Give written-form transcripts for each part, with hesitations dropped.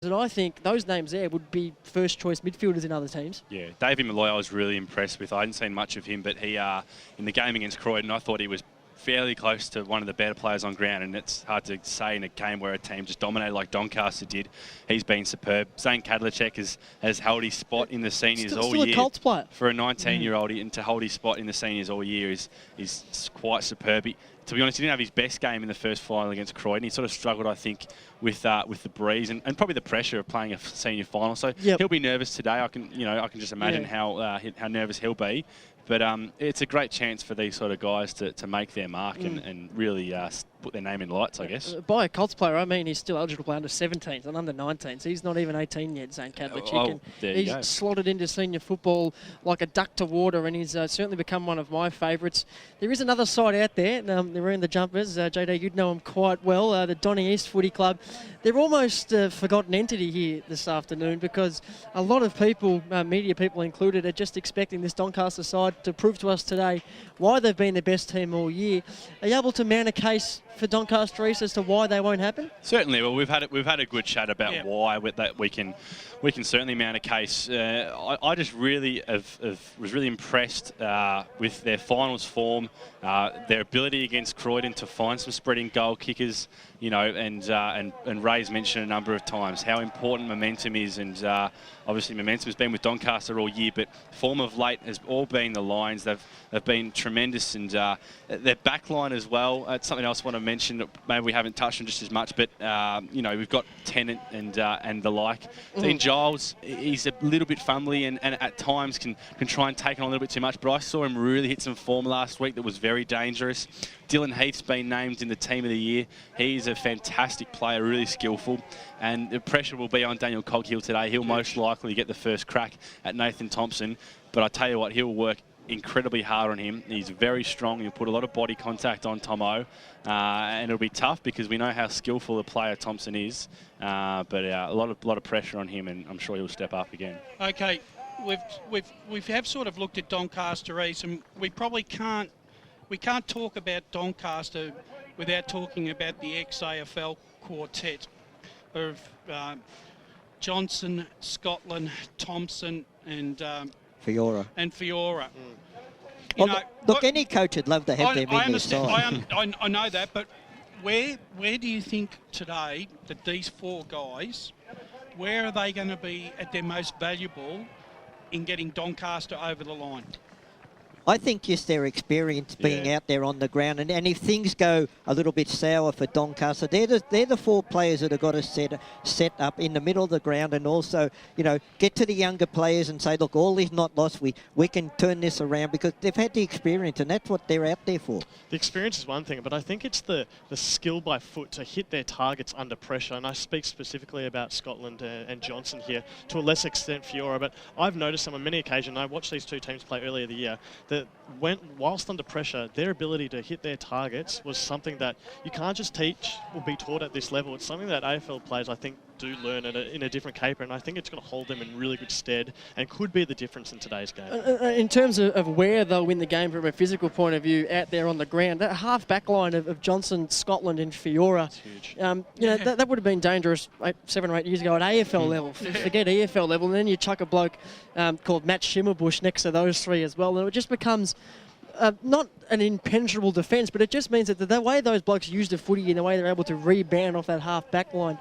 And I think those names there would be first-choice midfielders in other teams. Yeah, David Malloy I was really impressed with. I hadn't seen much of him, but he, in the game against Croydon, I thought he was fairly close to one of the better players on ground, and it's hard to say in a game where a team just dominated like Doncaster did. He's been superb. Zane Kadlicek has held his spot in the seniors all year. Still a Colts player. For a 19-year-old, and to hold his spot in the seniors all year is quite superb. To be honest, he didn't have his best game in the first final against Croydon. He sort of struggled, I think, with the breeze and probably the pressure of playing a senior final. So he'll be nervous today. I can just imagine how nervous he'll be. But it's a great chance for these sort of guys to make their mark and really put their name in lights, I guess. By a Colts player, I mean he's still eligible to play under 17s and under 19s. He's not even 18 yet, Zane Kadlicek. He's slotted into senior football like a duck to water, and he's certainly become one of my favourites. There is another side out there. They're wearing the jumpers. JD, you'd know them quite well. The Donny East Footy Club. They're almost a forgotten entity here this afternoon because a lot of people, media people included, are just expecting this Doncaster side to prove to us today why they've been the best team all year. Are you able to mount a case for Doncaster East as to why they won't happen? Certainly. Well, we've had a good chat about why that we can certainly mount a case. I just really was really impressed with their finals form, their ability against Croydon to find some spreading goal kickers. And Ray's mentioned a number of times how important momentum is, and obviously momentum has been with Doncaster all year, but form of late has all been the Lions. They've been tremendous, and their back line as well. It's something else I want to mention that maybe we haven't touched on just as much, but we've got Tennant and the like. Dean Giles, he's a little bit fumbly and at times can try and take on a little bit too much, but I saw him really hit some form last week that was very dangerous. Dylan Heath's been named in the Team of the Year. He's a fantastic player, really skillful, and the pressure will be on Daniel Coghill today. He'll most likely get the first crack at Nathan Thompson, but I tell you what, he'll work incredibly hard on him. He's very strong. He'll put a lot of body contact on Tomo, and it'll be tough because we know how skillful a player Thompson is. But a lot of pressure on him, and I'm sure he'll step up again. Okay, we have sort of looked at Doncaster East, and we probably can't talk about Doncaster without talking about the ex-AFL quartet of Johnson, Scotland, Thompson, and Fiora. Look, any coach would love to have them in their side. I know that, but where do you think today that these four guys, where are they going to be at their most valuable in getting Doncaster over the line? I think just their experience being out there on the ground, and if things go a little bit sour for Doncaster, they're the four players that have got to set up in the middle of the ground, and also get to the younger players and say, look, all is not lost. We can turn this around, because they've had the experience, and that's what they're out there for. The experience is one thing, but I think it's the skill by foot to hit their targets under pressure, and I speak specifically about Scotland and Johnson here, to a less extent Fiora, but I've noticed them on many occasions. I watched these two teams play earlier the year, that whilst under pressure, their ability to hit their targets was something that you can't just teach or be taught at this level. It's something that AFL players, I think, do learn in a different caper, and I think it's going to hold them in really good stead and could be the difference in today's game. In terms of where they'll win the game from a physical point of view out there on the ground, that half back line of Johnson, Scotland and Fiora, huge. That would have been dangerous 7 or 8 years ago at AFL level. Forget EFL level, and then you chuck a bloke called Matt Schimmelbusch next to those three as well, and it just becomes not an impenetrable defence, but it just means that the way those blokes use the footy and the way they're able to rebound off that half back line,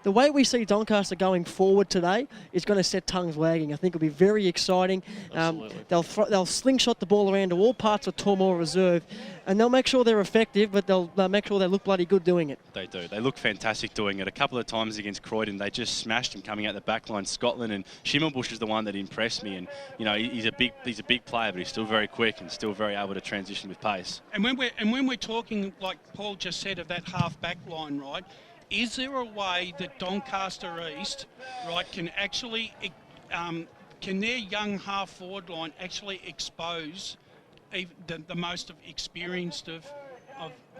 the way we see Doncaster going forward today is going to set tongues wagging. I think it'll be very exciting. They'll slingshot the ball around to all parts of Tormore Reserve, and they'll make sure they're effective, but they'll make sure they look bloody good doing it. They do. They look fantastic doing it. A couple of times against Croydon, they just smashed him coming out the back line. Scotland, and Schimmelbusch is the one that impressed me. And he's a big player, but he's still very quick and still very able to transition with pace. And when we're talking, like Paul just said, of that half back line, right? Is there a way that Doncaster East, right, can actually, can their young half forward line actually expose the most experienced of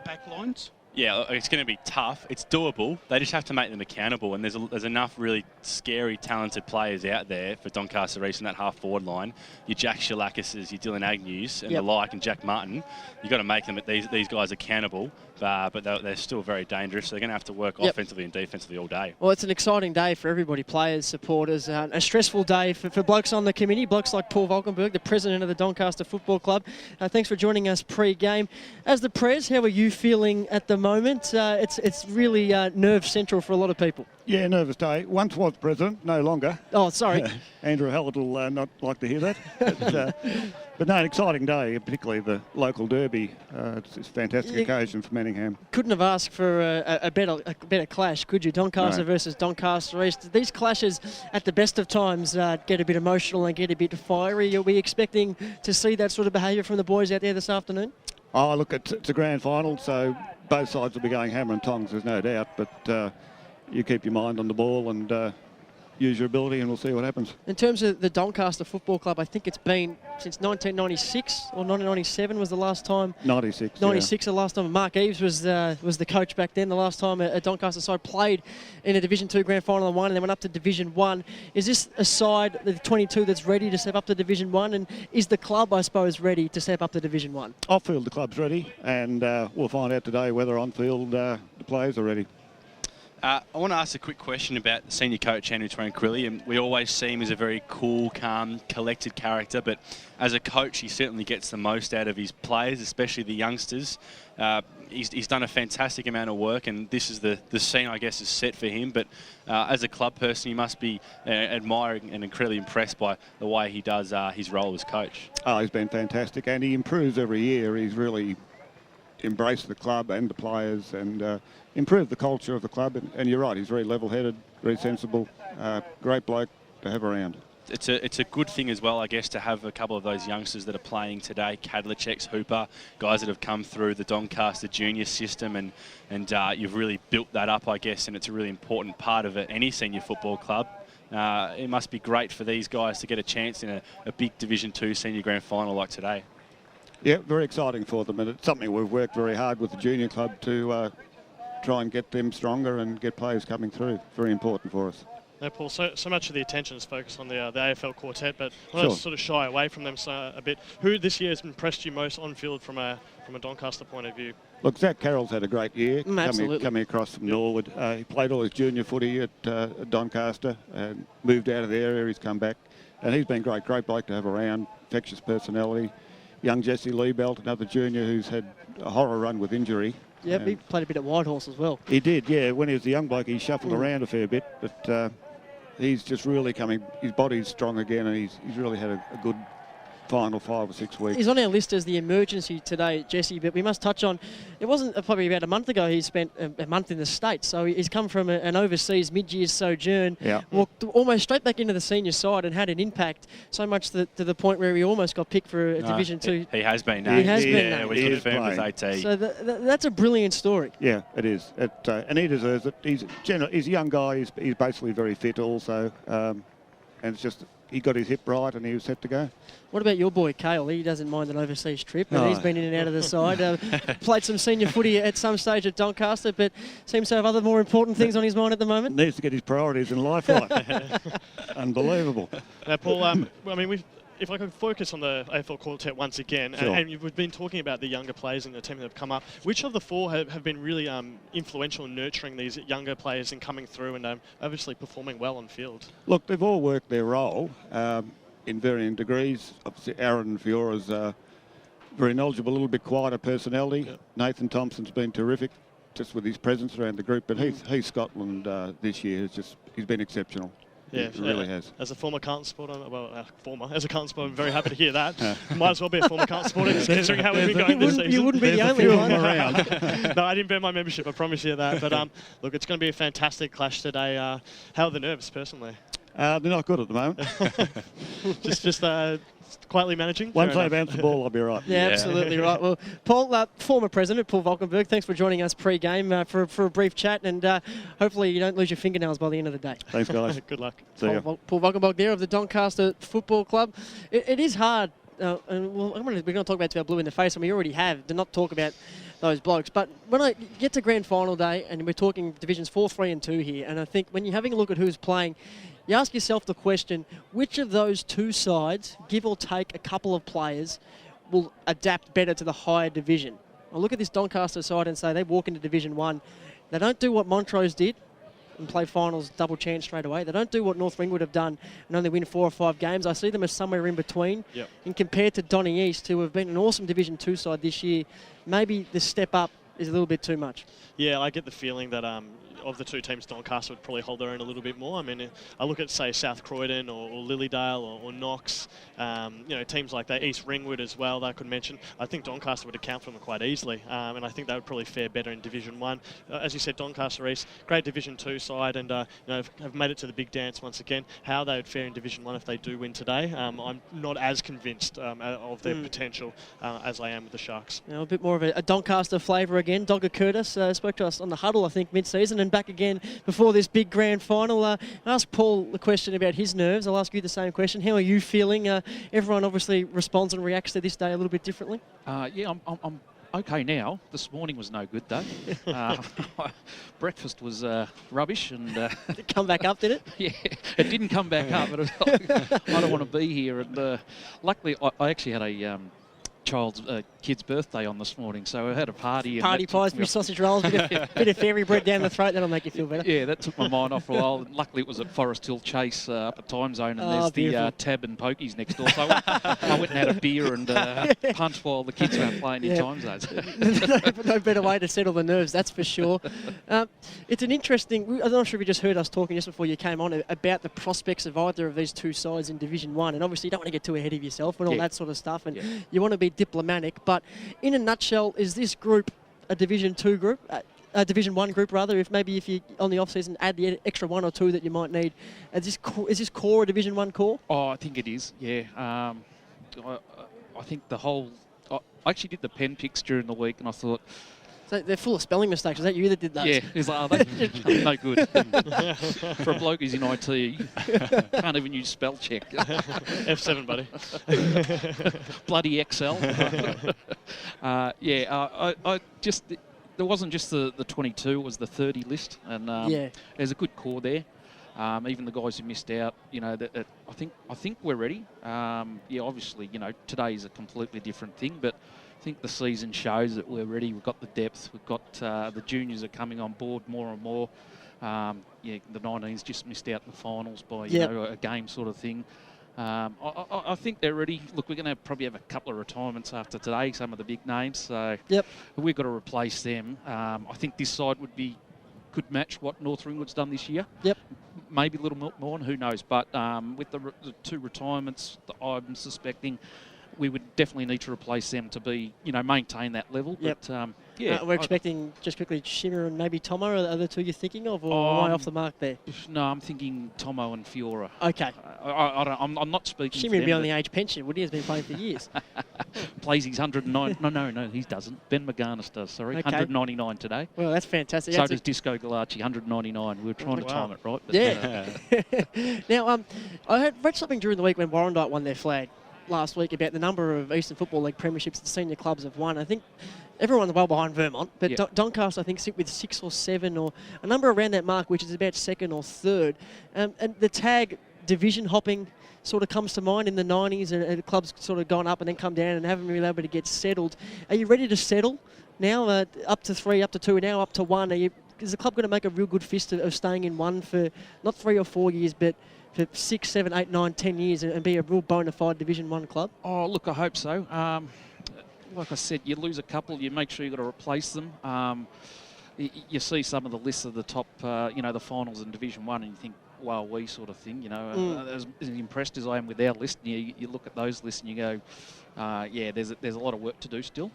back lines? Yeah, it's going to be tough. It's doable. They just have to make them accountable, and there's enough really scary, talented players out there for Doncaster East in that half-forward line. Your Jack Shilakises, your Dylan Agnews, and the like, and Jack Martin. You've got to make them these guys accountable, but they're still very dangerous. So they're going to have to work offensively and defensively all day. Well, it's an exciting day for everybody, players, supporters. A stressful day for blokes on the committee, blokes like Paul Valkenburg, the president of the Doncaster Football Club. Thanks for joining us pre-game. As the Prez, how are you feeling at the moment? It's really nerve central for a lot of people. Yeah, nervous day. Once was president, no longer. Oh, sorry. Andrew Hallett will not like to hear that. But no, an exciting day, particularly the local derby. It's a fantastic occasion for Manningham. Couldn't have asked for a better clash, could you? Doncaster versus Doncaster East. These clashes, at the best of times, get a bit emotional and get a bit fiery. Are we expecting to see that sort of behaviour from the boys out there this afternoon? Oh, look, it's a grand final, so both sides will be going hammer and tongs, there's no doubt. But you keep your mind on the ball and use your ability, and we'll see what happens. In terms of the Doncaster Football Club, I think it's been since 1996 or 1997 was the last time. 96. 96, the last time. Mark Eves was the coach back then. The last time a Doncaster side played in a Division 2 grand final and won, and then went up to Division 1. Is this a side, the 22, that's ready to step up to Division 1? And is the club, I suppose, ready to step up to Division 1? Off-field, the club's ready, and we'll find out today whether on-field the players are ready. I want to ask a quick question about the senior coach, Andrew Tranquilli. And we always see him as a very cool, calm, collected character, but as a coach, he certainly gets the most out of his players, especially the youngsters. He's done a fantastic amount of work, and this is the scene, I guess, is set for him. But as a club person, you must be admiring and incredibly impressed by the way he does his role as coach. Oh, he's been fantastic, and he improves every year. He's really embraced the club and the players, and improved the culture of the club. And you're right, he's very level-headed, very sensible, great bloke to have around. It's a good thing as well, I guess, to have a couple of those youngsters that are playing today, Kadlicek's, Hooper, guys that have come through the Doncaster junior system, and you've really built that up, I guess, and it's a really important part of any senior football club. It must be great for these guys to get a chance in a big Division 2 senior grand final like today. Yeah, very exciting for them, and it's something we've worked very hard with the junior club to try and get them stronger and get players coming through. Very important for us. No, Paul, so much of the attention is focused on the AFL quartet, but I want to sort of shy away from them a bit. Who this year has impressed you most on field from a Doncaster point of view? Look, Zach Carroll's had a great year coming across from Norwood. He played all his junior footy at Doncaster and moved out of the area. He's come back, and he's been great bloke to have around, infectious personality. Young Jesse Liebelt, another junior who's had a horror run with injury. Yeah, he played a bit at Whitehorse as well. He did, yeah. When he was a young bloke, he shuffled around a fair bit, but he's just really coming. His body's strong again, and he's really had a good final 5 or 6 weeks. He's on our list as the emergency today, Jesse, but we must touch on, it wasn't probably about a month ago he spent a month in the States, so he's come from an overseas mid-year sojourn, walked almost straight back into the senior side and had an impact, so much to the point where he almost got picked for a Division 2. He has been named. He has been named. We confirmed with AT. So that's a brilliant story. Yeah, it is. And he deserves it. He's a young guy. He's basically very fit also, and it's just he got his hip right and he was set to go. What about your boy, Cale? He doesn't mind an overseas trip, and he's been in and out of the side. Played some senior footy at some stage at Doncaster, but seems to have other more important things on his mind at the moment. Needs to get his priorities in life right. Unbelievable. Now, Paul, if I could focus on the AFL quartet once again, and we've been talking about the younger players in the team that have come up. Which of the 4 have been really influential in nurturing these younger players and coming through and obviously performing well on field? Look, they've all worked their role in varying degrees. Obviously, Aaron Fiora's very knowledgeable, a little bit quieter personality. Yep. Nathan Thompson's been terrific just with his presence around the group, but Heath Scotland this year he's been exceptional. Yeah, it really has. As a former Carlton supporter, as a Carlton supporter, I'm very happy to hear that. Might as well be a former Carlton supporter, considering how we've been going this season. You wouldn't be the only one. No, I didn't bear my membership, I promise you that. But look, it's going to be a fantastic clash today. How are the nerves, personally? They're not good at the moment. just quietly managing. Once they bounce the ball, I'll be right. Yeah, absolutely right. Well, Paul, former president, Paul Valkenburg, thanks for joining us pre-game for a brief chat, and hopefully you don't lose your fingernails by the end of the day. Thanks, guys. Good luck. Paul Valkenburg there of the Doncaster Football Club. It is hard. And we're going to talk about to our blue in the face, and we already have, to not talk about those blokes. But when I get to grand final day, and we're talking divisions 4, 3 and 2 here, and I think when you're having a look at who's playing, you ask yourself the question, which of those two sides, give or take a couple of players, will adapt better to the higher division? I look at this Doncaster side and say they walk into Division 1. They don't do what Montrose did and play finals double chance straight away. They don't do what North Ringwood have done and only win 4 or 5 games. I see them as somewhere in between. Yep. And compared to Donny East, who have been an awesome Division 2 side this year, maybe the step up is a little bit too much. Yeah, I get the feeling that of the two teams, Doncaster would probably hold their own a little bit more. I mean, I look at, say, South Croydon or Lilydale or Knox, teams like that, East Ringwood as well, that I could mention. I think Doncaster would account for them quite easily, and I think they would probably fare better in Division 1. As you said, Doncaster East, great Division 2 side, and have made it to the big dance once again. How they would fare in Division 1 if they do win today, I'm not as convinced of their potential as I am with the Sharks. A bit more of a Doncaster flavour again. Dogger Curtis spoke to us on the huddle, I think, mid-season, and back again before this big grand final. I asked Paul the question about his nerves. I'll ask you the same question. How are you feeling? Everyone obviously responds and reacts to this day a little bit differently. Yeah, I'm okay now. This morning was no good though. Breakfast was rubbish, and Did it come back up, did it? Yeah, it didn't come back up. But I don't want to be here. And luckily, I actually had a kid's birthday on this morning, so I had a party. Party pies, fish sausage rolls, bit of fairy bread down the throat. That'll make you feel better. Yeah, that took my mind off for a while. And luckily, it was at Forest Hill Chase up at Time Zone, and there's the Tab and Pokies next door. So I went and had a beer and punched while the kids were playing in Time Zones. No better way to settle the nerves, that's for sure. It's an interesting. I'm not sure if you just heard us talking just before you came on about the prospects of either of these two sides in Division 1, and obviously you don't want to get too ahead of yourself and all that sort of stuff, and you want to be diplomatic. But in a nutshell, is this group a Division 2 group? A Division 1 group, rather, if you, on the off-season, add the extra 1 or 2 that you might need. Is this core a Division 1 core? Oh, I think it is, yeah. I think the whole... I actually did the pen picks during the week, and I thought... So they're full of spelling mistakes. Is that you that did those? Yeah, it's like, no good. For a bloke who's in IT, can't even use spell check. F7, buddy. Bloody Excel. I just... There wasn't just the 22, it was the 30 list. And there's a good core there. Even the guys who missed out, I think we're ready. Obviously, today is a completely different thing, but I think the season shows that we're ready. We've got the depth. We've got the juniors are coming on board more and more. The 19s just missed out in the finals by a game sort of thing. I think they're ready. Look, we're going to probably have a couple of retirements after today, some of the big names. So we've got to replace them. I think this side could match what North Ringwood's done this year. Yep. Maybe a little more, who knows. But with the 2 retirements, I'm suspecting we would definitely need to replace them to be, maintain that level. Yep. But, we're expecting, just quickly, Shimmer and maybe Tomo. Are the 2 you're thinking of, or am I off the mark there? No, I'm thinking Tomo and Fiora. Okay. I'm not speaking Shimmer would be on the age pension, wouldn't he? He's been playing for years. Plays his 109. No, he doesn't. Ben McGarnis does, sorry. Okay. 199 today. Well, that's fantastic. So does Disco Paolacci, 199. We were trying to time it right. But Now, I read something during the week when Warrandyte won their flag last week about the number of Eastern Football League premierships the senior clubs have won. I think everyone's well behind Vermont, but Doncaster, I think, sit with 6 or 7 or a number around that mark, which is about 2nd or 3rd. And the tag division hopping sort of comes to mind in the 90s, and clubs sort of gone up and then come down and haven't really been able to get settled. Are you ready to settle now? Up to 3, up to 2, now up to 1. Is the club going to make a real good fist of staying in 1 for not 3 or 4 years, but for 6, 7, 8, 9, 10 years and be a real bona fide Division 1 club? Oh, look, I hope so. Like I said, you lose a couple, you make sure you've got to replace them. You see some of the lists of the top, the finals in Division 1, and you think, wow, we sort of thing, as impressed as I am with our list, and you look at those lists and you go, there's a lot of work to do still.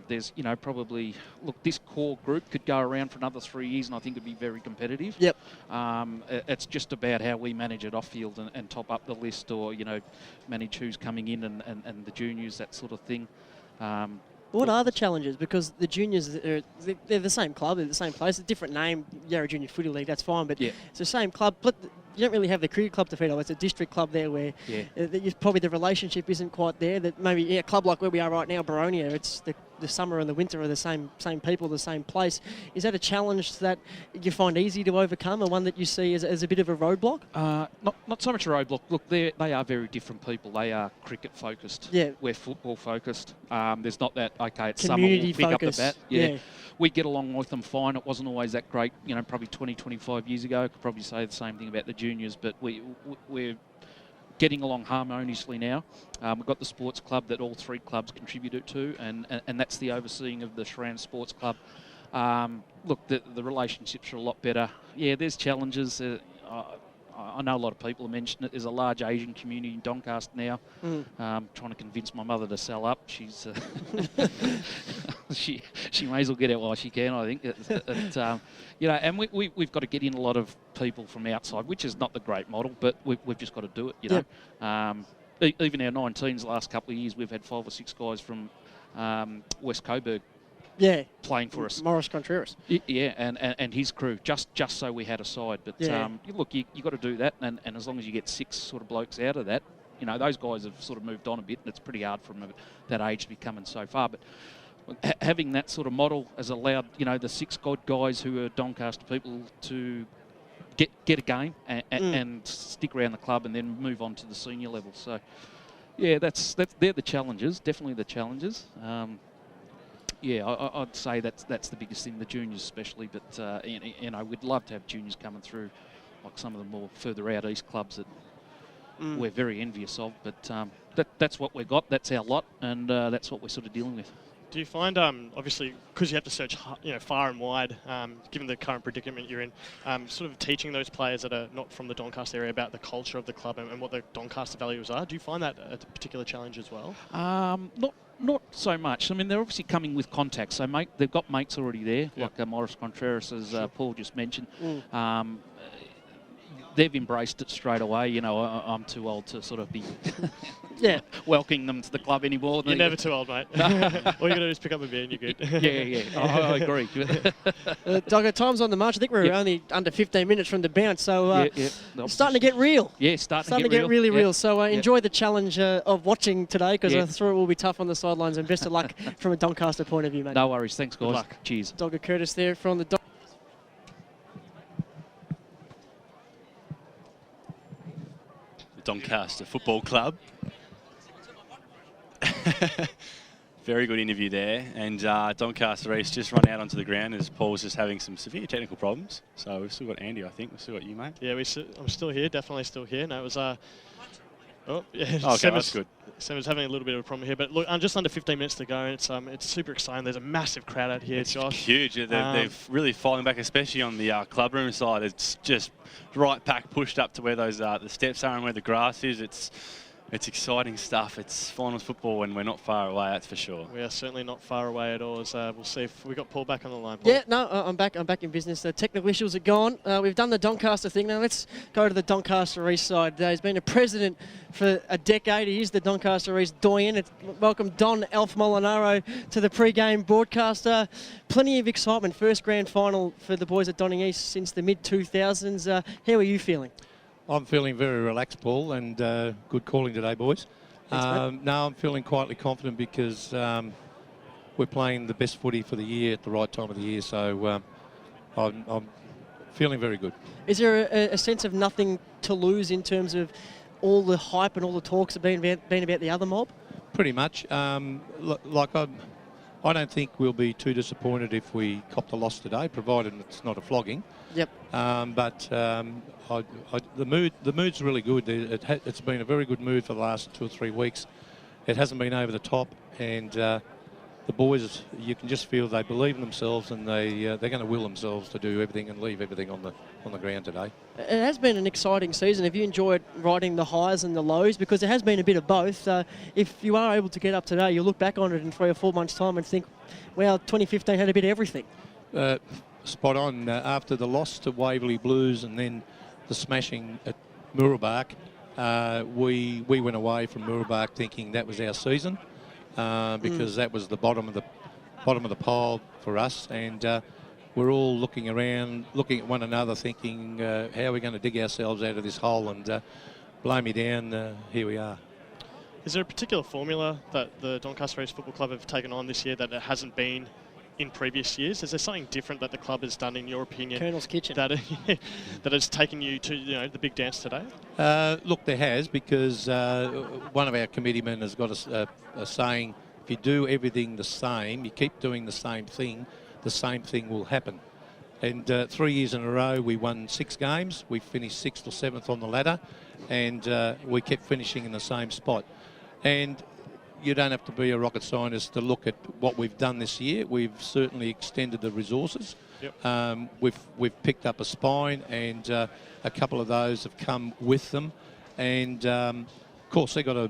There's, probably, look, this core group could go around for another 3 years, and I think it'd be very competitive. Yep. It's just about how we manage it off field and top up the list, or, manage who's coming in and the juniors, that sort of thing. What are the challenges? Because the juniors, they're the same club, they're the same place, a different name, Yarra Junior Footy League, that's fine, but it's the same club. But you don't really have the cricket club to feed on. It's a district club there where probably the relationship isn't quite there. That maybe a club like where we are right now, Baronia, it's the the summer and the winter are the same people, the same place. Is that a challenge that you find easy to overcome, or one that you see as a bit of a roadblock? Not so much a roadblock. Look, they are very different people. They are cricket focused. Yeah. We're football focused. There's not that, okay, it's community summer, we'll pick focus. up the bat. Yeah. We get along with them fine. It wasn't always that great, you know, probably 20, 25 years ago. I could probably say the same thing about the juniors, but we're getting along harmoniously now. We've got the sports club that all three clubs contributed to, and that's the overseeing of the Shran Sports Club. Look, the relationships are a lot better. Yeah, there's challenges. I know a lot of people have mentioned it. There's a large Asian community in Doncaster now. Trying to convince my mother to sell up. She's she may as well get out while she can, I think. You know, and we've got to get in a lot of people from outside, which is not the great model, but we've just got to do it. You know, even our 19s the last couple of years, we've had 5 or 6 guys from West Coburg. Yeah, playing for us. Morris Contreras. Yeah, and his crew, just so we had a side. But look, you got to do that, and as long as you get 6 sort of blokes out of that, you know, those guys have sort of moved on a bit, and it's pretty hard for them at that age to be coming so far. But having that sort of model has allowed, you know, the 6 good guys who are Doncaster people to get a game and stick around the club and then move on to the senior level. So, yeah, they're the challenges, definitely the challenges. Yeah, I'd say that's the biggest thing, the juniors especially. But you know, we'd love to have juniors coming through, like some of the more further out east clubs that we're very envious of. But that's what we've got. That's our lot, and that's what we're sort of dealing with. Do you find, obviously, because you have to search, you know, far and wide, given the current predicament you're in, sort of teaching those players that are not from the Doncaster area about the culture of the club and what the Doncaster values are? Do you find that a particular challenge as well? Not so much. I mean, they're obviously coming with contacts. So they've got mates already there, like Morris Contreras, as Paul just mentioned. They've embraced it straight away. You know, I'm too old to sort of be welcoming them to the club anymore. You're never too old, mate. All you got to do is pick up a beer and you're good. Yeah. I agree. Doggo, time's on the march. I think we're only under 15 minutes from the bounce, so starting to get real. Yeah, starting to get really real. So enjoy the challenge of watching today, because I thought it will be tough on the sidelines, and best of luck from a Doncaster point of view, mate. No worries. Thanks, guys. Good luck. Cheers. Doggo Curtis there from the Doncaster Football Club. Very good interview there, and Doncaster East just run out onto the ground as Paul's just having some severe technical problems. So we've still got Andy, I think. We've still got you, mate. Yeah, I'm still here, definitely still here. No, it was okay, that's good. Seven's having a little bit of a problem here, but look, just under 15 minutes to go, and it's super exciting. There's a massive crowd out here, it's Josh. Huge. They've really fallen back, especially on the clubroom side. It's just right back, pushed up to where those the steps are and where the grass is. It's exciting stuff. It's finals football, and we're not far away, that's for sure. We are certainly not far away at all. We'll see if we got Paul back on the line. Paul. Yeah, no, I'm back in business. The technical issues are gone. We've done the Doncaster thing. Now let's go to the Doncaster East side. He's been a president for a decade. He is the Doncaster East doyen. Welcome Don Alf Molinaro to the pre-game broadcast. Plenty of excitement. First grand final for the boys at Donning East since the mid-2000s. How are you feeling? I'm feeling very relaxed, Paul, and good calling today, boys. Thanks, no, I'm feeling quietly confident because we're playing the best footy for the year at the right time of the year, so I'm feeling very good. Is there a sense of nothing to lose in terms of all the hype and all the talks have been about the other mob? Pretty much. I don't think we'll be too disappointed if we cop the loss today, provided it's not a flogging. Yep. The mood's really good. It's been a very good mood for the last 2 or 3 weeks. It hasn't been over the top, and the boys, you can just feel they believe in themselves, and they're going to will themselves to do everything and leave everything on the ground today. It has been an exciting season. Have you enjoyed riding the highs and the lows? Because there has been a bit of both. If you are able to get up today, you'll look back on it in 3 or 4 months' time and think, well, 2015 had a bit of everything. Spot on. After the loss to Waverley Blues and then the smashing at Mooroolbark, we went away from Mooroolbark thinking that was our season, because that was the bottom of the pile for us, and we're all looking around, looking at one another, thinking how are we going to dig ourselves out of this hole, and blow me down, here we are. Is there a particular formula that the Doncaster East Football Club have taken on this year that it hasn't been in previous years? Is there something different that the club has done, in your opinion, Colonel's Kitchen, that that has taken you to the big dance today? Look, there has, because one of our committeemen has got a saying: if you do everything the same, you keep doing the same thing will happen. And 3 years in a row, we won 6 games. We finished 6th or 7th on the ladder, and we kept finishing in the same spot. And you don't have to be a rocket scientist to look at what we've done this year. We've certainly extended the resources. Yep. We've picked up a spine, and a couple of those have come with them. And of course, they got to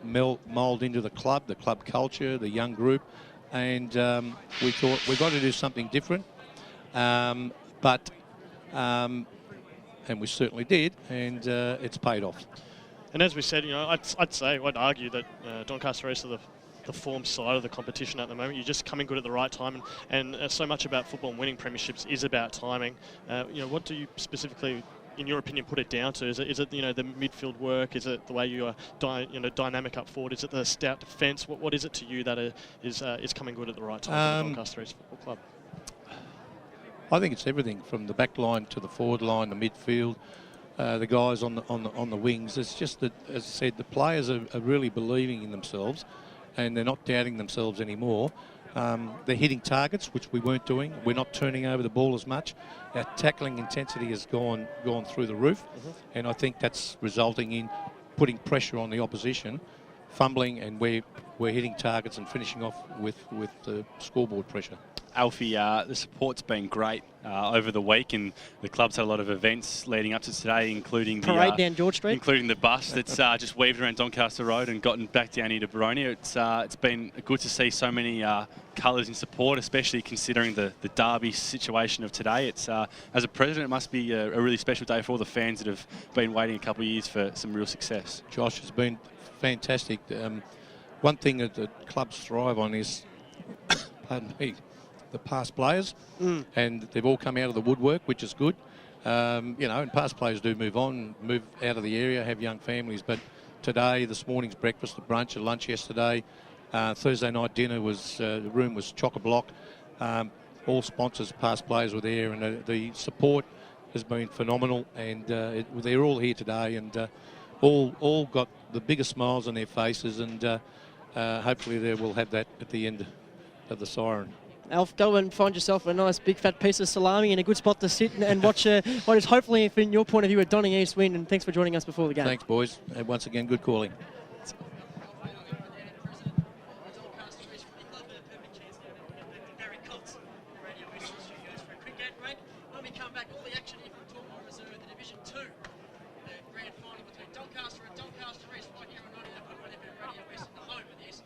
mould into the club culture, the young group. And we thought we've got to do something different. And we certainly did, and it's paid off. And as we said, I'd argue that Doncaster East are the form side of the competition at the moment. You're just coming good at the right time, and so much about football and winning premierships is about timing. What do you specifically, in your opinion, put it down to? Is it the midfield work? Is it the way you are dynamic up forward? Is it the stout defence? What is it to you that is coming good at the right time for the Doncaster East Football Club? I think it's everything from the back line to the forward line, the midfield, the guys on the wings. It's just that, as I said, the players are really believing in themselves, and they're not doubting themselves anymore. They're hitting targets, which we weren't doing. We're not turning over the ball as much. Our tackling intensity has gone through the roof, and I think that's resulting in putting pressure on the opposition, fumbling, and we're hitting targets and finishing off with the scoreboard pressure. Alfie, the support's been great over the week, and the club's had a lot of events leading up to today, including the parade down George Street, including the bus that's just weaved around Doncaster Road and gotten back down here to Baronia. It's been good to see so many colours in support, especially considering the derby situation of today. It's as a president, it must be a really special day for all the fans that have been waiting a couple of years for some real success. Josh, has been fantastic. One thing that the clubs thrive on is, pardon me, the past players, and they've all come out of the woodwork, which is good. And past players do move on, move out of the area, have young families. But today, this morning's breakfast, the brunch, and lunch yesterday, Thursday night dinner the room was chock-a-block. All sponsors, past players were there, and the support has been phenomenal. And they're all here today, and all got the biggest smiles on their faces, and hopefully they will have that at the end of the siren. Alf, go and find yourself a nice big fat piece of salami and a good spot to sit and watch what is hopefully, from your point of view, a Donning East win. And thanks for joining us before the game. Thanks, boys. And once again, good calling. When we come back, all the action here from Tormore Reserve, the Division 2, the grand final between Doncaster and Doncaster East, right here on 99.1 FM Radio West, in the home of this.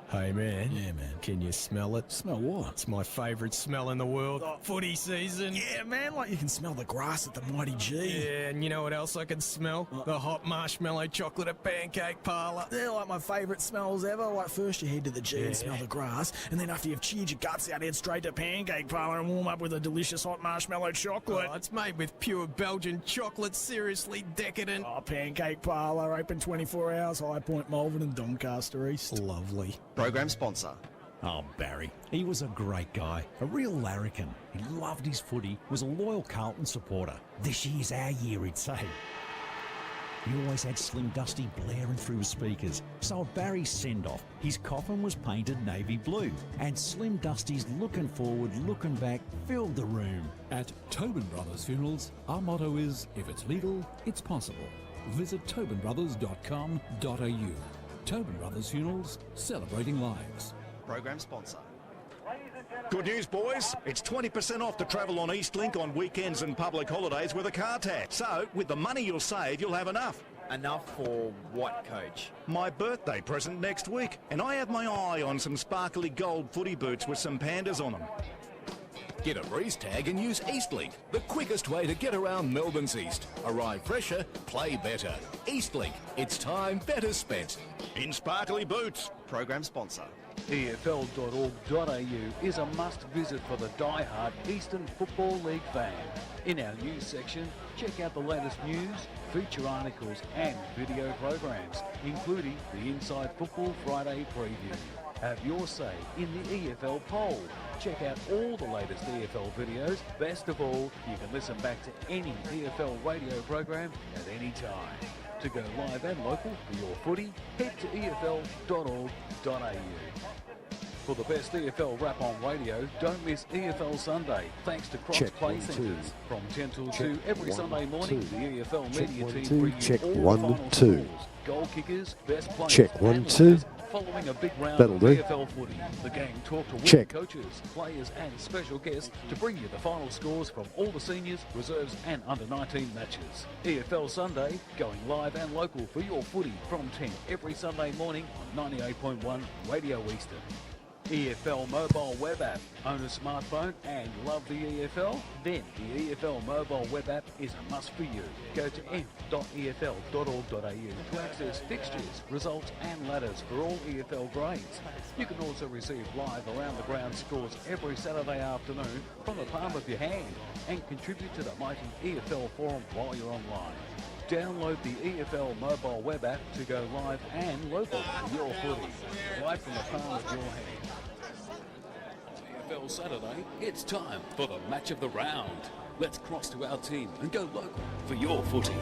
Hey man. Yeah man. Can you smell it? Smell what? It's my favourite smell in the world. Oh, footy season. Yeah man, like you can smell the grass at the Mighty G. Yeah, and you know what else I can smell? What? The hot marshmallow chocolate at Pancake Parlour. They're like my favourite smells ever. Like first you head to the G and smell the grass, and then after you've cheered your guts out, head straight to Pancake Parlour and warm up with a delicious hot marshmallow chocolate. Oh, it's made with pure Belgian chocolate, seriously decadent. Oh, Pancake Parlour, open 24 hours, High Point, Malvern and Doncaster East. Lovely. Program sponsor. Oh, Barry. He was a great guy, a real larrikin. He loved his footy, was a loyal Carlton supporter. This year's our year, he'd say. He always had Slim Dusty blaring through his speakers. So at Barry's send-off, his coffin was painted navy blue. And Slim Dusty's looking forward, looking back filled the room. At Tobin Brothers Funerals, our motto is, if it's legal, it's possible. Visit tobinbrothers.com.au. Tobin Brothers Funerals, celebrating lives. Program sponsor. Good news, boys. It's 20% off to travel on Eastlink on weekends and public holidays with a car tax. So, with the money you'll save, you'll have enough. Enough for what, Coach? My birthday present next week. And I have my eye on some sparkly gold footy boots with some pandas on them. Get a breeze tag and use Eastlink, the quickest way to get around Melbourne's East. Arrive fresher, play better. Eastlink, it's time better spent. In sparkly boots. Program sponsor. EFL.org.au is a must visit for the die-hard Eastern Football League fan. In our news section, Check out the latest news, feature articles and video programs, including the Inside Football Friday preview. Have your say in the EFL poll. Check out all the latest EFL videos. Best of all, you can listen back to any EFL radio program at any time. To go live and local for your footy, head to efl.org.au. For the best EFL rap on radio, don't miss EFL Sunday, thanks to Crocs Play Centres. From 10 till 2 every Sunday morning, the EFL media team brings you all the final scores, goal kickers, best players, and leaders, following a big round of EFL footy. The gang talk to winning coaches, players and special guests to bring you the final scores from all the seniors, reserves and under-19 matches. EFL Sunday, going live and local for your footy from 10 every Sunday morning on 98.1 Radio Eastern. EFL mobile web app. Own a smartphone and love the EFL? Then the EFL mobile web app is a must for you. Go to m.efl.org.au to access fixtures, results and ladders for all EFL grades. You can also receive live around the ground scores every Saturday afternoon from the palm of your hand and contribute to the mighty EFL forum while you're online. Download the EFL mobile web app to go live and local for your footy, right from the palm of your hand. EFL Saturday, it's time for the match of the round. Let's cross to our team and go local for your footy.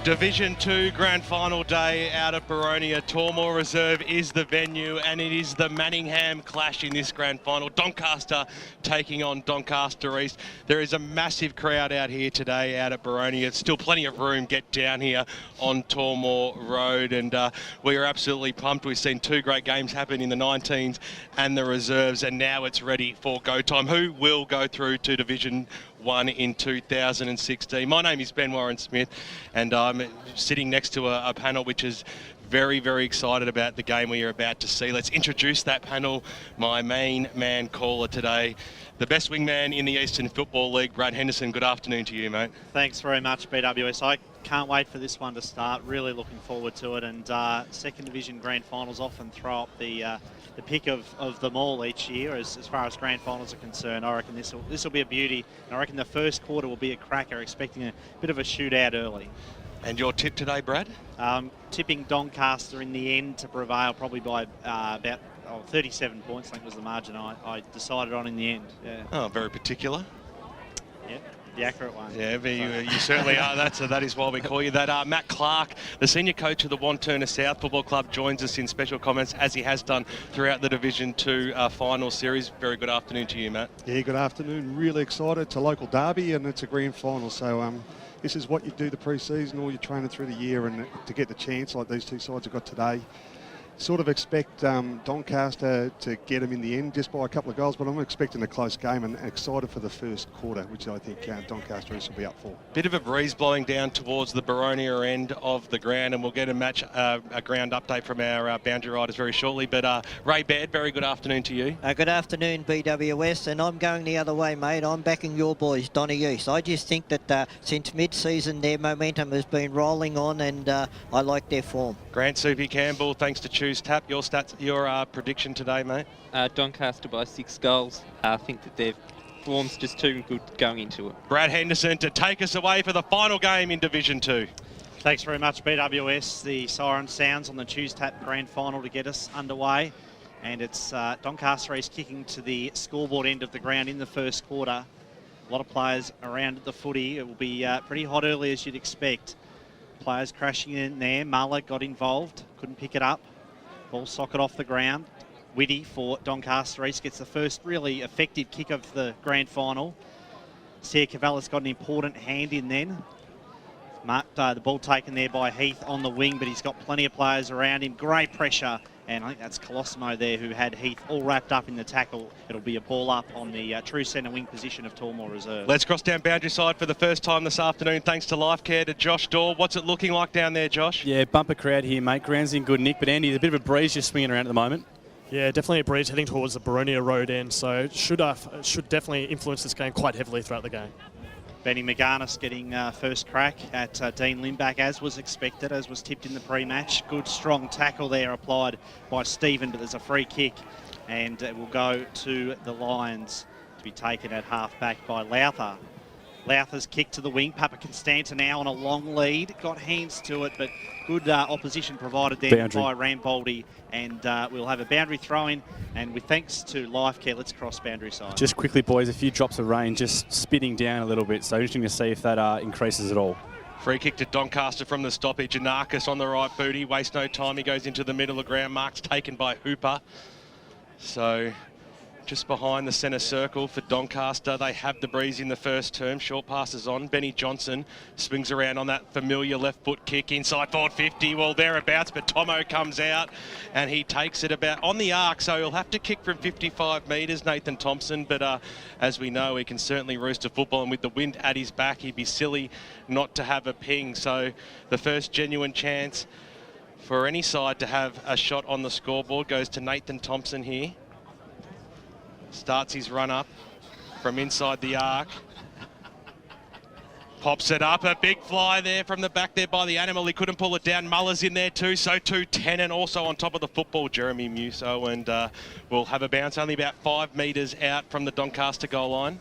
Division 2 Grand Final day out at Boronia. Tormore Reserve is the venue and it is the Manningham clash in this Grand Final. Doncaster taking on Doncaster East. There is a massive crowd out here today out at Boronia. Still plenty of room. Get down here on Tormore Road and we are absolutely pumped. We've seen two great games happen in the 19s and the reserves and now it's ready for go time. Who will go through to Division 1 in 2016. My name is Ben Warren-Smith and I'm sitting next to a panel which is very, very excited about the game we are about to see. Let's introduce that panel. My main man caller today, the best wingman in the Eastern Football League, Brad Henderson. Good afternoon to you, mate. Thanks very much, BWS. I can't wait for this one to start. Really looking forward to it. And second division grand finals often throw up the pick of them all each year as far as grand finals are concerned. I reckon this will be a beauty. And I reckon the first quarter will be a cracker, expecting a bit of a shootout early. And your tip today, Brad? Tipping Doncaster in the end to prevail, probably by about 37 points, I think was the margin I decided on in the end. Yeah. Oh, very particular. Yeah, the accurate one. Yeah, but you certainly are. That is why we call you that. Matt Clark, the senior coach of the Wantirna South Football Club, joins us in special comments, as he has done throughout the Division 2 final series. Very good afternoon to you, Matt. Yeah, good afternoon. Really excited. It's a local derby and it's a grand final. So this is what you do the pre-season, all your training through the year, and to get the chance like these two sides have got today. Sort of expect Doncaster to get them in the end just by a couple of goals, but I'm expecting a close game and excited for the first quarter, which I think Doncaster East will be up for. Bit of a breeze blowing down towards the Boronia end of the ground, and we'll get a ground update from our boundary riders very shortly. But Ray Baird, very good afternoon to you. Good afternoon, BWS, and I'm going the other way, mate. I'm backing your boys, Donny East. I just think that since mid-season their momentum has been rolling on, and I like their form. Grant Soupy Campbell, thanks to Choose Tap. Your prediction today, mate? Doncaster by 6 goals. I think that their form's just too good going into it. Brad Henderson to take us away for the final game in Division 2. Thanks very much, BWS. The siren sounds on the Choose Tap grand final to get us underway. And it's Doncaster East kicking to the scoreboard end of the ground in the first quarter. A lot of players around at the footy. It will be pretty hot early, as you'd expect. Players crashing in there. Muller got involved, couldn't pick it up. Ball socket off the ground. Whitty for Doncaster East gets the first really effective kick of the grand final. Sia Cavalla's got an important hand in then. The ball taken there by Heath on the wing, but he's got plenty of players around him. Great pressure. And I think that's Colosimo there who had Heath all wrapped up in the tackle. It'll be a ball up on the true centre wing position of Tormore Reserve. Let's cross down boundary side for the first time this afternoon, thanks to LifeCare, to Josh Dawe. What's it looking like down there, Josh? Yeah, bumper crowd here, mate. Ground's in good nick, but Andy, there's a bit of a breeze just swinging around at the moment. Yeah, definitely a breeze heading towards the Boronia Road end, so it should definitely influence this game quite heavily throughout the game. Benny McGarnis getting first crack at Dean Lindback, as was expected, as was tipped in the pre-match. Good, strong tackle there applied by Stephen, but there's a free kick, and it will go to the Lions to be taken at half-back by Lowther. Lowther's kick to the wing. Papa Constanta now on a long lead. Got hands to it, but good opposition provided there Boundary. by Ramboldi. And we'll have a boundary throw-in. And with thanks to LifeCare, let's cross boundary side. Just quickly, boys, a few drops of rain just spitting down a little bit. So interesting to see if that increases at all. Free kick to Doncaster from the stoppage. Anarchis on the right boot. He wastes no time. He goes into the middle of the ground. Mark's taken by Hooper. So just behind the centre circle for Doncaster. They have the breeze in the first term. Short passes on. Benny Johnson swings around on that familiar left foot kick inside forward 50. Well, thereabouts, but Tomo comes out and he takes it about on the arc. So he'll have to kick from 55 metres, Nathan Thompson. But as we know, he can certainly roost a football. And with the wind at his back, he'd be silly not to have a ping. So the first genuine chance for any side to have a shot on the scoreboard goes to Nathan Thompson here. Starts his run up from inside the arc. Pops it up. A big fly there from the back there by the animal. He couldn't pull it down. Muller's in there too. So too Tennant also on top of the football, Jeremy Musso. And we'll have a bounce only about 5 metres out from the Doncaster goal line.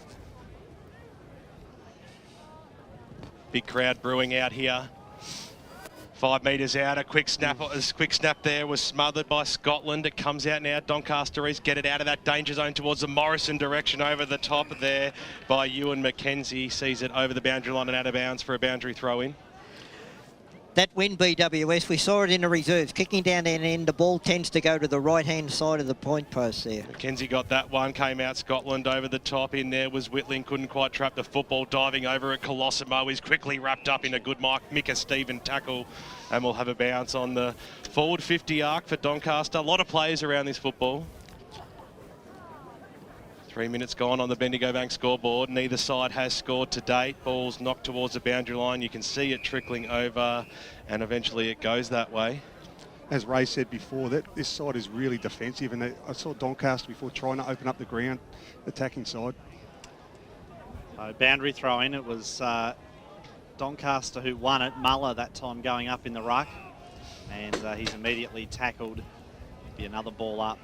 Big crowd brewing out here. 5 metres out, a quick snap there was smothered by Scotland. It comes out now. Doncaster East get it out of that danger zone towards the Morrison direction over the top there by Ewan McKenzie. Sees it over the boundary line and out of bounds for a boundary throw in. That win, BWS, we saw it in the reserves. Kicking down there and end, the ball tends to go to the right-hand side of the point post there. McKenzie got that one, came out Scotland over the top. In there was Whitling, couldn't quite trap the football, diving over at Colosimo. He's quickly wrapped up in a good Micah Stephen tackle, and we'll have a bounce on the forward 50 arc for Doncaster. A lot of players around this football. 3 minutes gone on the Bendigo Bank scoreboard. Neither side has scored to date. Ball's knocked towards the boundary line. You can see it trickling over, and eventually it goes that way. As Ray said before, that this side is really defensive, and I saw Doncaster before trying to open up the ground, attacking side. Boundary throw-in. It was Doncaster who won it. Muller that time going up in the ruck, and he's immediately tackled. Be another ball up.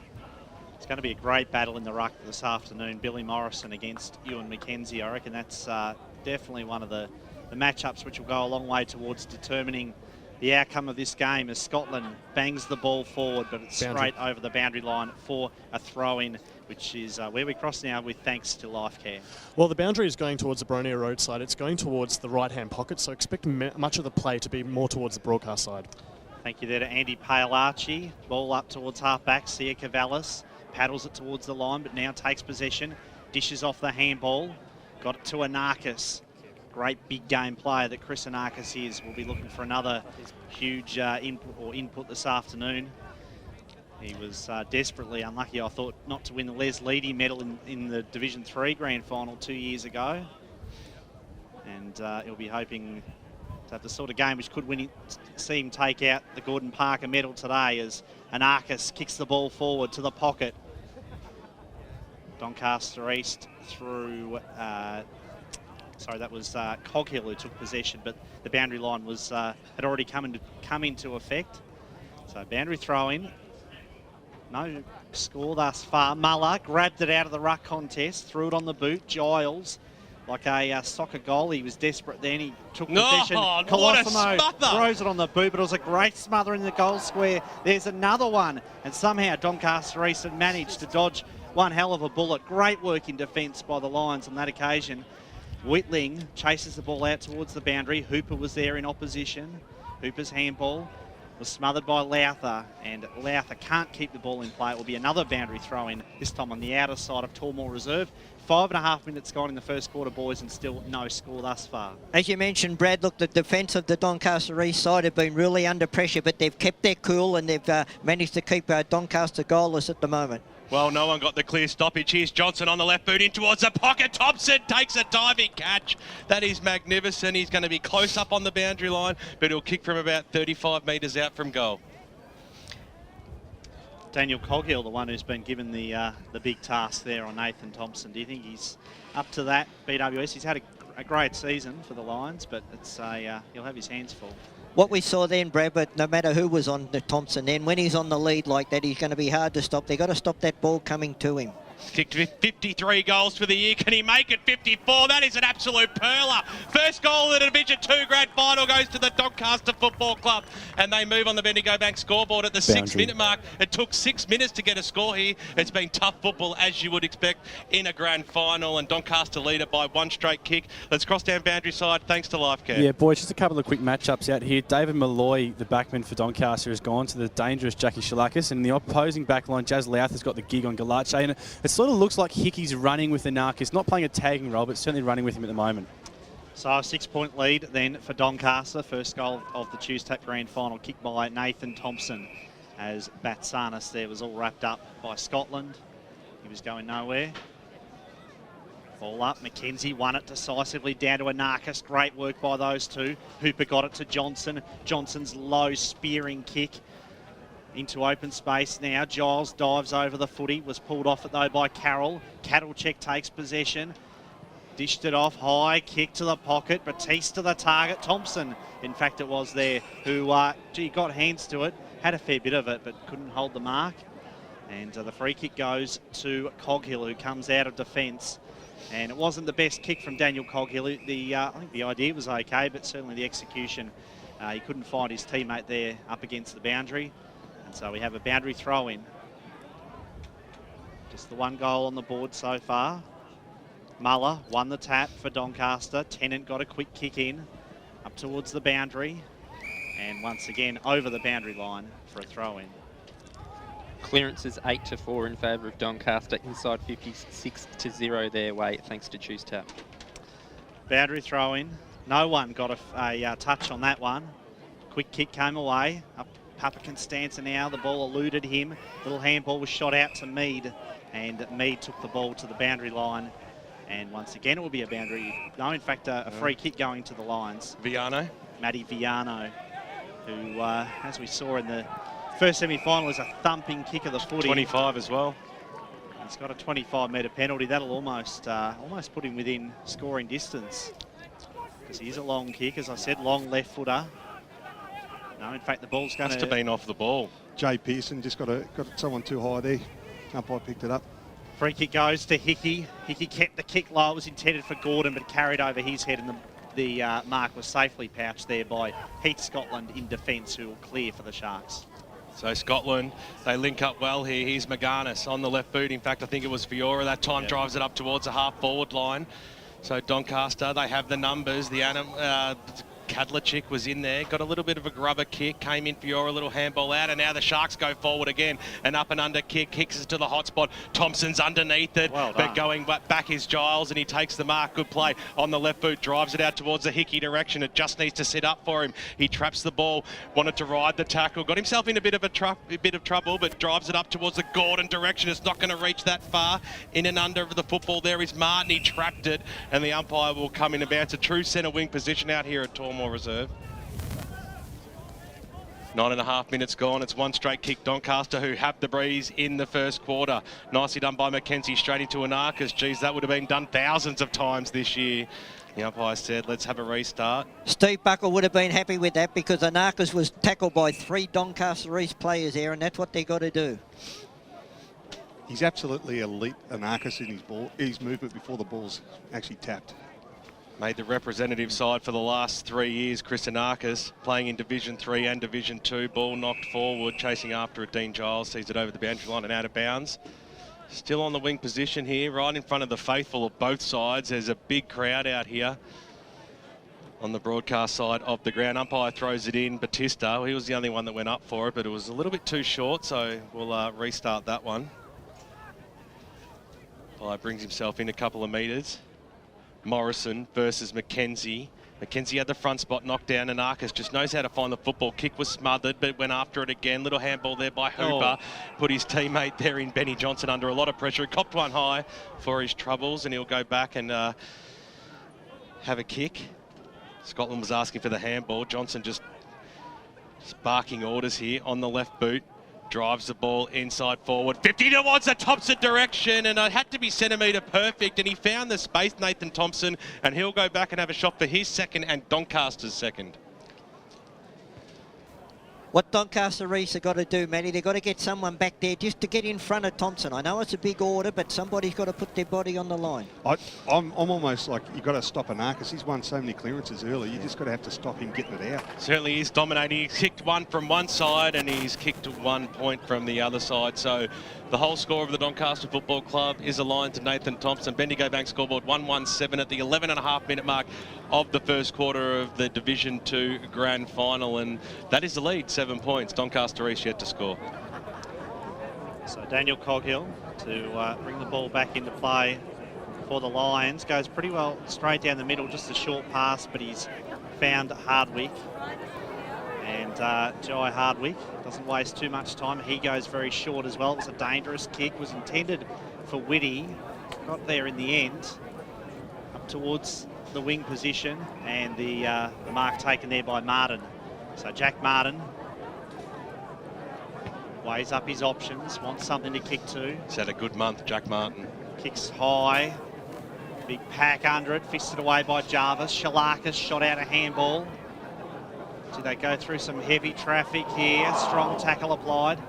It's going to be a great battle in the ruck this afternoon. Billy Morrison against Ewan McKenzie. I reckon that's definitely one of the matchups which will go a long way towards determining the outcome of this game as Scotland bangs the ball forward, but it's straight over the boundary line for a throw-in, which is where we cross now with thanks to LifeCare. Well, the boundary is going towards the Bronia Road side. It's going towards the right-hand pocket, so expect much of the play to be more towards the broadcast side. Thank you there to Andy Paolacci. Ball up towards half-back, Sia Cavallis. Paddles it towards the line, but now takes possession. Dishes off the handball. Got it to Anarchis. Great big game player that Chris Anarchis is. We'll be looking for another huge input this afternoon. He was desperately unlucky, I thought, not to win the Les Leedy medal in the Division 3 Grand Final 2 years ago. And he'll be hoping to have the sort of game which could see him take out the Gordon Parker medal today as Anarchis kicks the ball forward to the pocket. Doncaster East through, sorry, that was Coghill who took possession, but the boundary line was had already come into effect. So boundary throw-in. No score thus far. Muller grabbed it out of the ruck contest, threw it on the boot. Giles, like a soccer goal, he was desperate then. He took possession. Colosimo throws it on the boot, but it was a great smother in the goal square. There's another one, and somehow Doncaster East had managed to dodge one hell of a bullet. Great work in defence by the Lions on that occasion. Whitling chases the ball out towards the boundary. Hooper was there in opposition. Hooper's handball was smothered by Lowther, and Lowther can't keep the ball in play. It will be another boundary throw-in, this time on the outer side of Tormore Reserve. 5.5 minutes gone in the first quarter, boys, and still no score thus far. As you mentioned, Brad, look, the defence of the Doncaster East side have been really under pressure, but they've kept their cool and they've managed to keep Doncaster goalless at the moment. Well, no one got the clear stoppage. Here's Johnson on the left boot in towards the pocket. Thompson takes a diving catch. That is magnificent. He's going to be close up on the boundary line, but he'll kick from about 35 metres out from goal. Daniel Coghill, the one who's been given the big task there on Nathan Thompson. Do you think he's up to that, BWS? He's had a a great season for the Lions, but it's he'll have his hands full. What we saw then, Brad, but no matter who was on the Thompson then, when he's on the lead like that, he's going to be hard to stop. They've got to stop that ball coming to him. Kicked 53 goals for the year. Can he make it 54? That is an absolute perler. First goal of the Division 2 Grand Final goes to the Doncaster Football Club. And they move on the Bendigo Bank scoreboard at the 6-minute mark. It took 6 minutes to get a score here. It's been tough football, as you would expect, in a Grand Final. And Doncaster lead it by one straight kick. Let's cross down boundary side, thanks to LifeCare. Yeah, boys, just a couple of quick matchups out here. David Malloy, the backman for Doncaster, has gone to the dangerous Jackie Shalakis. And in the opposing backline, Jazz Louth has got the gig on Paolacci. And it sort of looks like Hickey's running with the Narcus, not playing a tagging role, but certainly running with him at the moment. So a 6-point lead then for Doncaster. First goal of the Tuesday Tap Grand Final, kicked by Nathan Thompson, as Batsanis there was all wrapped up by Scotland. He was going nowhere. Ball up, McKenzie won it decisively down to Anarchus. Great work by those two. Hooper got it to Johnson. Johnson's low spearing kick into open space now. Giles dives over the footy, was pulled off it though by Carroll. Kattlecheck takes possession, dished it off high, kick to the pocket, Batista the target. Thompson, in fact it was there, who got hands to it, had a fair bit of it but couldn't hold the mark. And the free kick goes to Coghill, who comes out of defence. And it wasn't the best kick from Daniel Coghill. I think the idea was okay, but certainly the execution, he couldn't find his teammate there up against the boundary. So we have a boundary throw in. Just the one goal on the board so far. Muller won the tap for Doncaster. Tennant got a quick kick in up towards the boundary. And once again over the boundary line for a throw in. Clearances 8-4 in favour of Doncaster. Inside 56-0 their way thanks to Choose Tap. Boundary throw in. No one got a touch on that one. Quick kick came away. Up Papa Constanza now, the ball eluded him. Little handball was shot out to Mead, and Mead took the ball to the boundary line. And once again, it will be a boundary. No, in fact, a free kick going to the Lions. Viano. Matty Viano, who, as we saw in the first semi-final, is a thumping kick of the footy. 25 as well. He's got a 25-metre penalty. That'll almost put him within scoring distance, because he is a long kick, as I said, long left footer. No, in fact, the ball's going to... Must have been off the ball. Jay Pearson just got someone too high there. Umpire picked it up. Free kick goes to Hickey. Hickey kept the kick low. It was intended for Gordon, but carried over his head, and the mark was safely pouched there by Heath Scotland in defence, who will clear for the Sharks. So Scotland, they link up well here. Here's Maganis on the left boot. In fact, I think it was Fiora that time, drives it up towards the half-forward line. So Doncaster, they have the numbers. The Kadlachik was in there, got a little bit of a grubber kick, came in Fiora, a little handball out, and now the Sharks go forward again. An up and under kick, kicks it to the hot spot. Thompson's underneath it, but going back is Giles, and he takes the mark. Good play on the left boot, drives it out towards the Hickey direction. It just needs to sit up for him. He traps the ball, wanted to ride the tackle, got himself in a bit of trouble, but drives it up towards the Gordon direction. It's not going to reach that far. In and under of the football there is Martin. He trapped it, and the umpire will come in and bounce a true centre wing position out here at Tormore Reserve. 9.5 minutes gone. It's one straight kick. Doncaster, who have the breeze in the first quarter. Nicely done by McKenzie, straight into Anarchus. Geez, that would have been done thousands of times this year. The umpire said, let's have a restart. Steve Buckle would have been happy with that, because Anarchus was tackled by 3 Doncaster East players there, and that's what they got to do. He's absolutely elite, Anarchus, in his movement before the ball's actually tapped. Made the representative side for the last 3 years, Chris Anarchus, playing in Division 3 and Division 2. Ball knocked forward, chasing after it. Dean Giles sees it over the boundary line and out of bounds. Still on the wing position here, right in front of the faithful of both sides. There's a big crowd out here on the broadcast side of the ground. Umpire throws it in. Batista, he was the only one that went up for it, but it was a little bit too short, so we'll restart that one. Umpire brings himself in a couple of metres. Morrison versus McKenzie. McKenzie had the front spot knocked down, and Anarchus just knows how to find the football. Kick was smothered, but went after it again. Little handball there by Hooper. Put his teammate there in Benny Johnson under a lot of pressure. He copped one high for his troubles, and he'll go back and have a kick. Scotland was asking for the handball. Johnson just barking orders here on the left boot. Drives the ball inside forward, 50 towards the Thompson direction, and it had to be centimetre perfect, and he found the space, Nathan Thompson, and he'll go back and have a shot for his second and Doncaster's second. What Doncaster East have got to do, Matty, they've got to get someone back there just to get in front of Thompson. I know it's a big order, but somebody's got to put their body on the line. I'm almost like, you've got to stop Anarchis. He's won so many clearances early. You just got to have to stop him getting it out. Certainly he's dominating. He's kicked one from one side and he's kicked 1 point from the other side. So the whole score of the Doncaster Football Club is aligned to Nathan Thompson. Bendigo Bank scoreboard 1-1-7 at the 11.5-minute mark of the first quarter of the Division 2 Grand Final, and that is the lead, 7 points. Doncaster East yet to score. So Daniel Coghill to bring the ball back into play for the Lions. Goes pretty well straight down the middle, just a short pass, but he's found Hardwick. And Jai Hardwick doesn't waste too much time. He goes very short as well. It was a dangerous kick, was intended for Whitty. Got there in the end, up towards the wing position, and the mark taken there by Martin. So Jack Martin weighs up his options, wants something to kick to. He's had a good month, Jack Martin. Kicks high, big pack under it, fisted away by Jarvis. Shalakis shot out a handball. Do they go through some heavy traffic here? Strong tackle applied.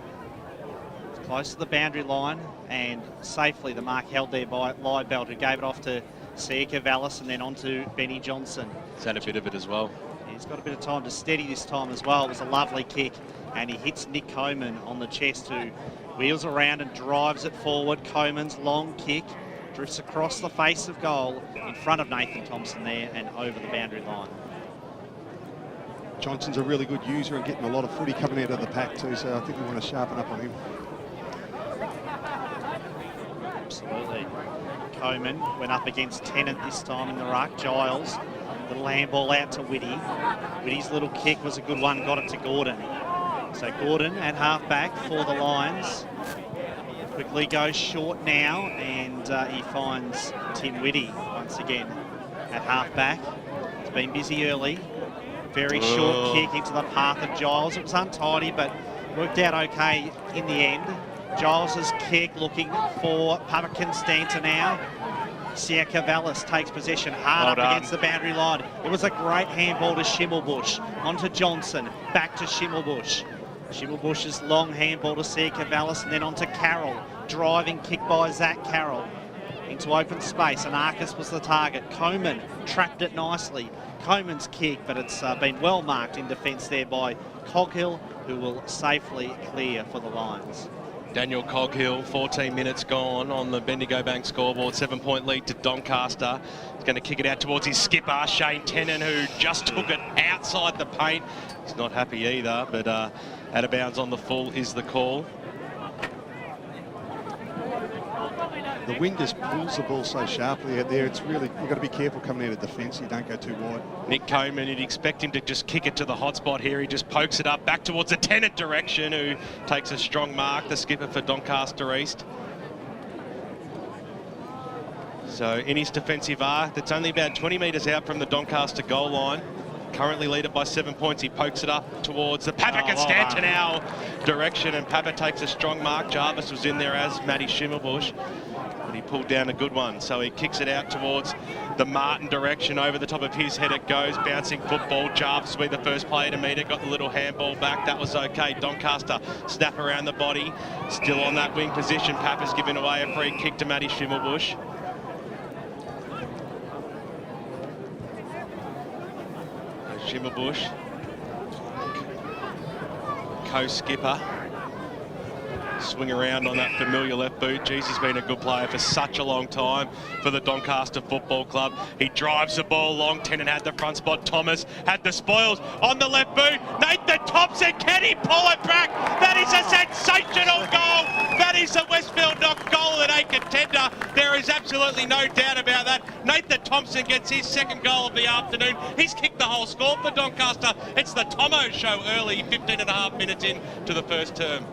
It's close to the boundary line, and safely the mark held there by Liebelt, who gave it off to Sia Cavallis and then on to Benny Johnson. He's had a bit of it as well. He's got a bit of time to steady this time as well. It was a lovely kick, and he hits Nick Coman on the chest, who wheels around and drives it forward. Coman's long kick drifts across the face of goal in front of Nathan Thompson there and over the boundary line. Johnson's a really good user and getting a lot of footy coming out of the pack too, so I think we want to sharpen up on him. Absolutely. Coman went up against Tennant this time in the ruck. Giles, little handball out to Whitty. Whitty's little kick was a good one, got it to Gordon. So Gordon at half-back for the Lions. Quickly goes short now, and he finds Tim Whitty once again at half-back. It's been busy early. Very short kick into the path of Giles. It was untidy, but worked out okay in the end. Giles's kick looking for Papakin Stanton now. Sia Cavallis takes possession hard up against the boundary line. It was a great handball to Schimmelbusch. Onto Johnson, back to Schimmelbusch. Schimmelbusch's long handball to Sia Cavallis, and then onto Carroll. Driving kick by Zach Carroll into open space, and Arcus was the target. Coman trapped it nicely. Coman's kick, but it's been well marked in defence there by Coghill, who will safely clear for the Lions. Daniel Coghill, 14 minutes gone on the Bendigo Bank scoreboard, 7-point lead to Doncaster. He's going to kick it out towards his skipper, Shane Tennant, who just took it outside the paint. He's not happy either, but out of bounds on the full is the call. The wind just pulls the ball so sharply out there. It's really, you've got to be careful coming out of defence. You don't go too wide. Nick Coman, you'd expect him to just kick it to the hot spot here. He just pokes it up back towards the Tennant direction, who takes a strong mark, the skipper for Doncaster East. So in his defensive arc, that's only about 20 metres out from the Doncaster goal line. Currently leaded by 7 points. He pokes it up towards the Papakin and Stanton direction, and Papa takes a strong mark. Jarvis was in there as Matty Schimmelbusch, but he pulled down a good one. So he kicks it out towards the Martin direction. Over the top of his head it goes, bouncing football. Jarvis will be the first player to meet it. Got the little handball back. That was okay. Doncaster snap around the body. Still on that wing position. Papa's giving away a free kick to Matty Schimmelbusch. Schimmelbusch, co-skipper, swing around on that familiar left boot. Geez, he's been a good player for such a long time for the Doncaster Football Club. He drives the ball long. Tennant had the front spot. Thomas had the spoils on the left boot. Nathan Thompson, can he pull it back? That is a sensational goal. That is a Westfield Knock goal at a contender. There is absolutely no doubt about that. Nathan Thompson gets his second goal of the afternoon. He's kicked the whole score for Doncaster. It's the Tomo show early, 15.5 minutes in to the first term.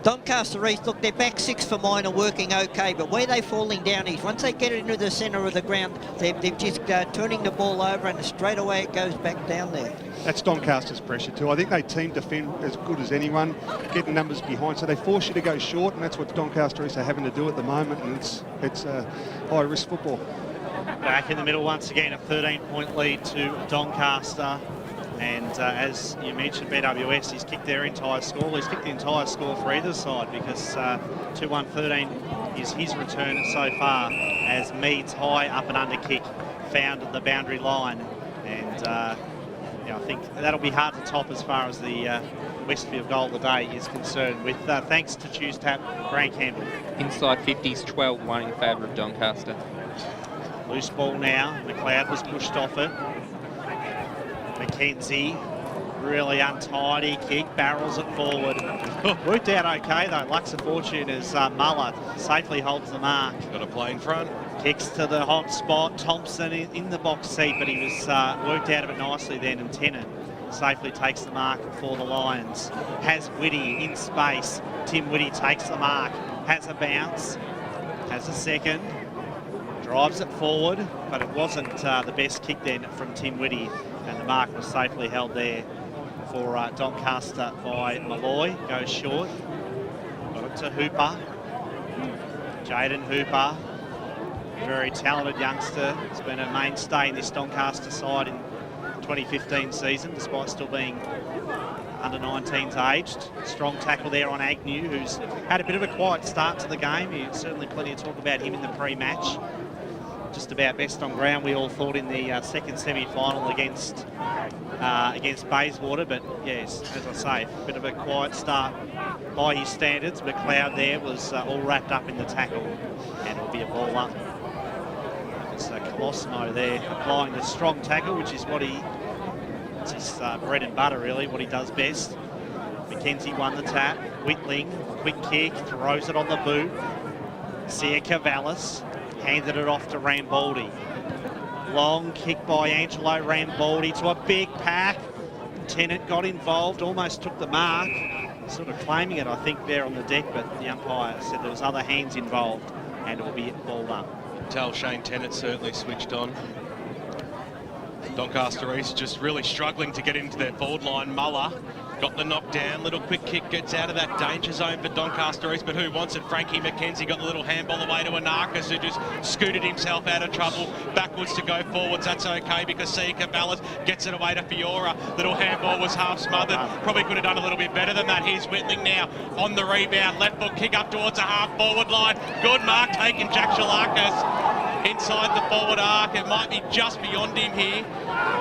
Doncaster East, look, their back six for mine are working okay, but where they're falling down is once they get it into the centre of the ground, they're just turning the ball over and straight away it goes back down there. That's Doncaster's pressure too. I think they team defend as good as anyone, getting numbers behind, so they force you to go short, and that's what Doncaster East are having to do at the moment, and it's high-risk football. Back in the middle once again, a 13-point lead to Doncaster. And as you mentioned, BWS, he's kicked their entire score. He's kicked the entire score for either side because 2-1-13 is his return so far as Mead's high up and under kick found the boundary line. And I think that'll be hard to top as far as the Westfield goal of the day is concerned with. Thanks to Choose Tap, Grant Campbell. Inside 50s, 12-1 in favour of Doncaster. Loose ball now. McLeod was pushed off it. McKenzie, really untidy kick, barrels it forward. Worked out okay though. Lucks of fortune as Muller safely holds the mark. Got a play in front. Kicks to the hot spot. Thompson in the box seat, but he was worked out of it nicely then, and Tennant safely takes the mark for the Lions. Has Whitty in space. Tim Whitty takes the mark. Has a bounce. Has a second. Drives it forward, but it wasn't the best kick then from Tim Whitty, and the mark was safely held there for Doncaster by Malloy. Goes short. Got it to Hooper. Jaden Hooper, very talented youngster. He's been a mainstay in this Doncaster side in the 2015 season, despite still being under 19s aged. Strong tackle there on Agnew, who's had a bit of a quiet start to the game. There's certainly plenty of talk about him in the pre-match. Just about best on ground, we all thought, in the second semi-final against Bayswater. But yes, as I say, a bit of a quiet start by his standards. McLeod there was all wrapped up in the tackle, and it'll be a ball up. It's Colosimo there applying the strong tackle, which is what it's his bread and butter really, what he does best. McKenzie won the tap. Whitling, quick kick, throws it on the boot. Sia Cavallis handed it off to Rambaldi. Long kick by Angelo Rambaldi to a big pack. Tennant got involved, almost took the mark. Sort of claiming it, I think, there on the deck, but the umpire said there was other hands involved, and it will be balled up. You can tell Shane Tennant certainly switched on. Doncaster East just really struggling to get into their forward line. Muller got the knockdown, little quick kick, gets out of that danger zone for Doncaster East, but who wants it? Frankie McKenzie got the little handball away to Anarchis, who just scooted himself out of trouble, backwards to go forwards. That's okay because Sia Cavallis gets it away to Fiora. Little handball was half smothered, probably could have done a little bit better than that. Here's Whitling now on the rebound, left foot kick up towards a half forward line. Good mark taken, Jack Shalakis inside the forward arc. It might be just beyond him here.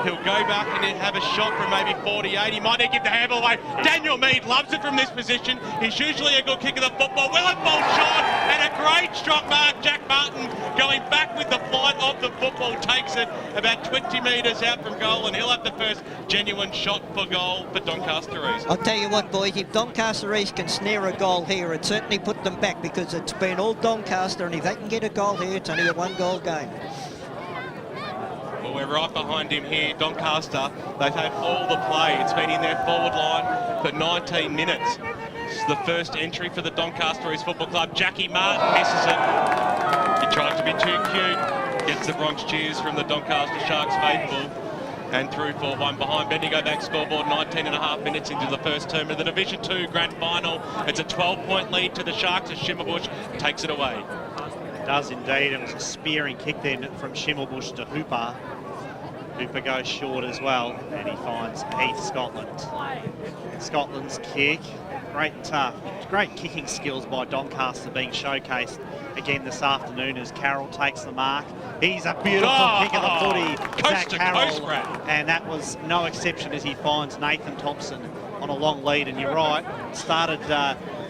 He'll go back and have a shot from maybe 48. He might need to give the handball away. Daniel Mead loves it from this position. He's usually a good kick of the football. Well, ball shot and a great strong mark. Jack Martin going back with the flight of the football, takes it about 20 metres out from goal, and he'll have the first genuine shot for goal for Doncaster East. I'll tell you what, boys, if Doncaster East can snare a goal here, it certainly put them back, because it's been all Doncaster, and if they can get a goal here, it's only a one-goal game. Well, we're right behind him here. Doncaster, they've had all the play. It's been in their forward line for 19 minutes. This is the first entry for the Doncaster East Football Club. Jackie Martin misses it. He tried to be too cute. Gets the Bronx cheers from the Doncaster Sharks faithful. And through for one behind. Bendigo back scoreboard, 19.5 minutes into the first term of the Division 2 Grand Final. It's a 12-point lead to the Sharks as Schimmelbusch takes it away. It does indeed. It was a spearing kick then from Schimmelbusch to Hooper. Hooper goes short as well, and he finds Heath Scotland. Scotland's kick. Great kicking skills by Doncaster being showcased again this afternoon as Carroll takes the mark. He's a beautiful kick of the footy, Zach Carroll, and that was no exception as he finds Nathan Thompson on a long lead. And you're right, started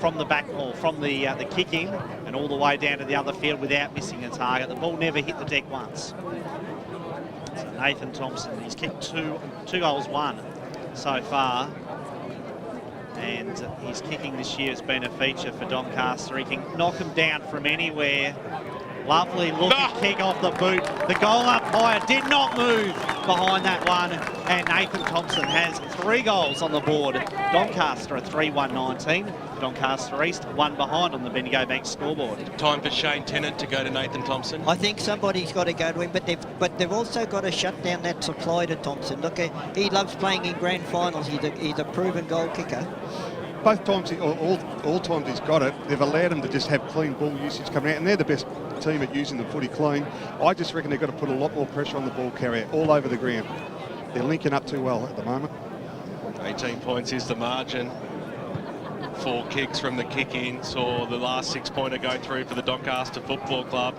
from the back, or from the kicking, and all the way down to the other field without missing a target. The ball never hit the deck once. So Nathan Thompson, he's kicked two goals, one so far. And his kicking this year has been a feature for Doncaster. He can knock him down from anywhere. Lovely looking kick off the boot. The goal umpire did not move behind that one, and Nathan Thompson has 3 goals on the board. Doncaster at 3-1-19. Doncaster East 1 behind on the Bendigo Bank scoreboard. Time for Shane Tennant to go to Nathan Thompson. I think somebody's got to go to him, but they've also got to shut down that supply to Thompson. Look, he loves playing in grand finals. He's a proven goal kicker. Both times, all times he's got it, they've allowed him to just have clean ball usage coming out, and they're the best team at using the footy clean. I just reckon they've got to put a lot more pressure on the ball carrier all over the ground. They're linking up too well at the moment. 18 points is the margin. 4 kicks from the kick-in, saw the last 6-pointer go through for the Doncaster Football Club.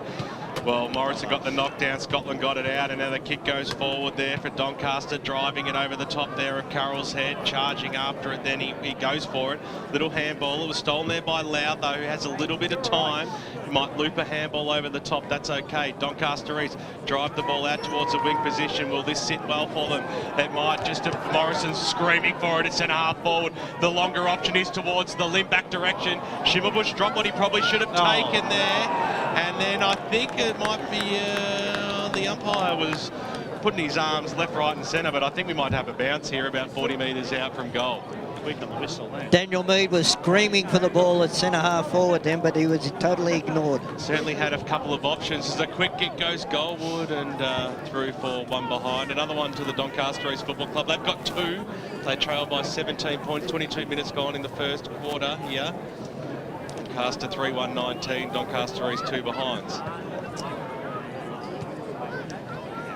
Well, Morrison got the knockdown, Scotland got it out, and now the kick goes forward there for Doncaster, driving it over the top there of Carroll's head, charging after it, then he goes for it. Little handball, it was stolen there by Loud, though, who has a little bit of time. He might loop a handball over the top, that's okay. Doncaster East drive the ball out towards the wing position. Will this sit well for them? It might, just Morrison's screaming for it at centre half forward. The longer option is towards the limb back direction. Shimmerbush dropped what he probably should have taken there. And then I think it might be the umpire was putting his arms left, right and centre, but I think we might have a bounce here about 40 metres out from goal. Quick on the whistle there. Daniel Mead was screaming for the ball at centre half forward then, but he was totally ignored. Certainly had a couple of options. As a quick kick goes goalward and through for 1 behind. Another one to the Doncaster East Football Club. They've got 2. They trail by 17 points, 22 minutes gone in the first quarter here. Doncaster 3-1-19, Doncaster East 2 behinds.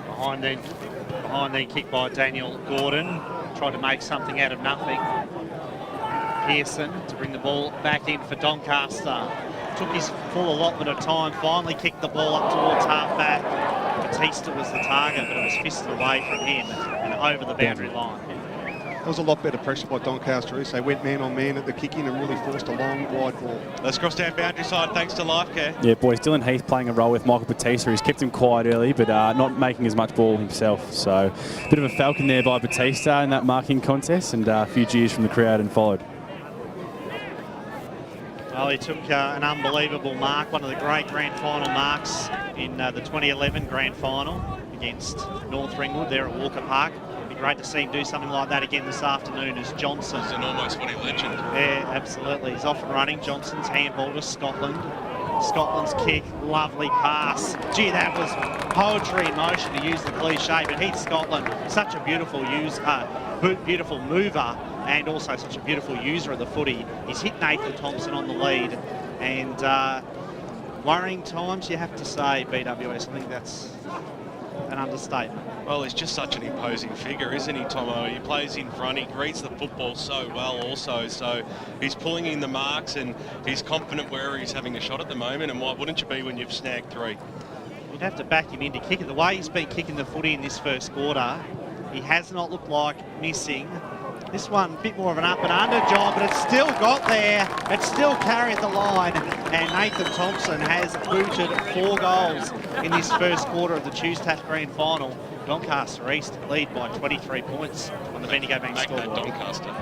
Behind then kick by Daniel Gordon. Tried to make something out of nothing. Pearson to bring the ball back in for Doncaster. Took his full allotment of time, finally kicked the ball up towards half-back. Batista was the target, but it was fisted away from him and over the boundary line. There was a lot better pressure by Doncaster East. They went man on man at the kick-in and really forced a long, wide ball. Let's cross down boundary side thanks to LifeCare. Yeah, boys, Dylan Heath playing a role with Michael Batista. He's kept him quiet early, but not making as much ball himself. So a bit of a falcon there by Batista in that marking contest, and a few cheers from the crowd and followed. Well, he took an unbelievable mark, one of the great grand final marks in the 2011 grand final against North Ringwood there at Walker Park. It'd be great to see him do something like that again this afternoon as Johnson. He's an almost footy legend. Yeah, absolutely. He's off and running. Johnson's handball to Scotland. Scotland's kick, lovely pass. Gee, that was poetry in motion, to use the cliche, but Heath Scotland, such a beautiful beautiful mover, and also such a beautiful user of the footy. He's hit Nathan Thompson on the lead, and worrying times, you have to say, BWS. I think that's an understatement. Well, he's just such an imposing figure, isn't he, Tomo? He plays in front, he reads the football so well also, so he's pulling in the marks and he's confident where he's having a shot at the moment, and why wouldn't you be when you've snagged 3? You'd have to back him into kicking. The way he's been kicking the footy in this first quarter, he has not looked like missing. This one, a bit more of an up and under job, but it's still got there. It still carried the line, and Nathan Thompson has booted 4 goals in this first quarter of the Tuesday Grand Final. Doncaster East lead by 23 points on the Bendigo Bank scoreboard. Doncaster.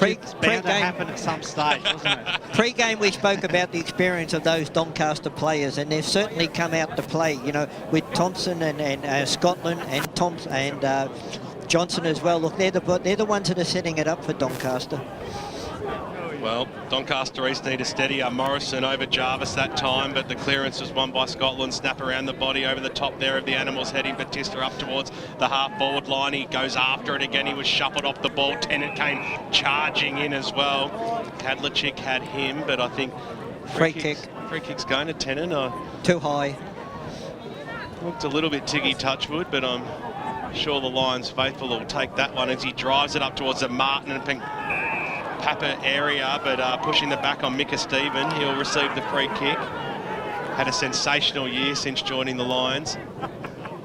It's bound to happen at some stage, wasn't it? Pre-game we spoke about the experience of those Doncaster players, and they've certainly come out to play, you know, with Thompson and Scotland and Thompson and Johnson as well. Look, they're the ones that are setting it up for Doncaster. Well, Doncaster East need a steadier. Morrison over Jarvis that time, but the clearance was won by Scotland. Snap around the body over the top there of the Animals, heading Batista up towards the half-forward line. He goes after it again. He was shuffled off the ball. Tennant came charging in as well. Kadlachik had him, but I think free kick's going to Tennant. Too high. Looked a little bit Tiggy Touchwood, but I'm sure the Lions faithful will take that one as he drives it up towards the Martin and Papa area, but pushing the back on Micah Stephen. He'll receive the free kick. Had a sensational year since joining the Lions.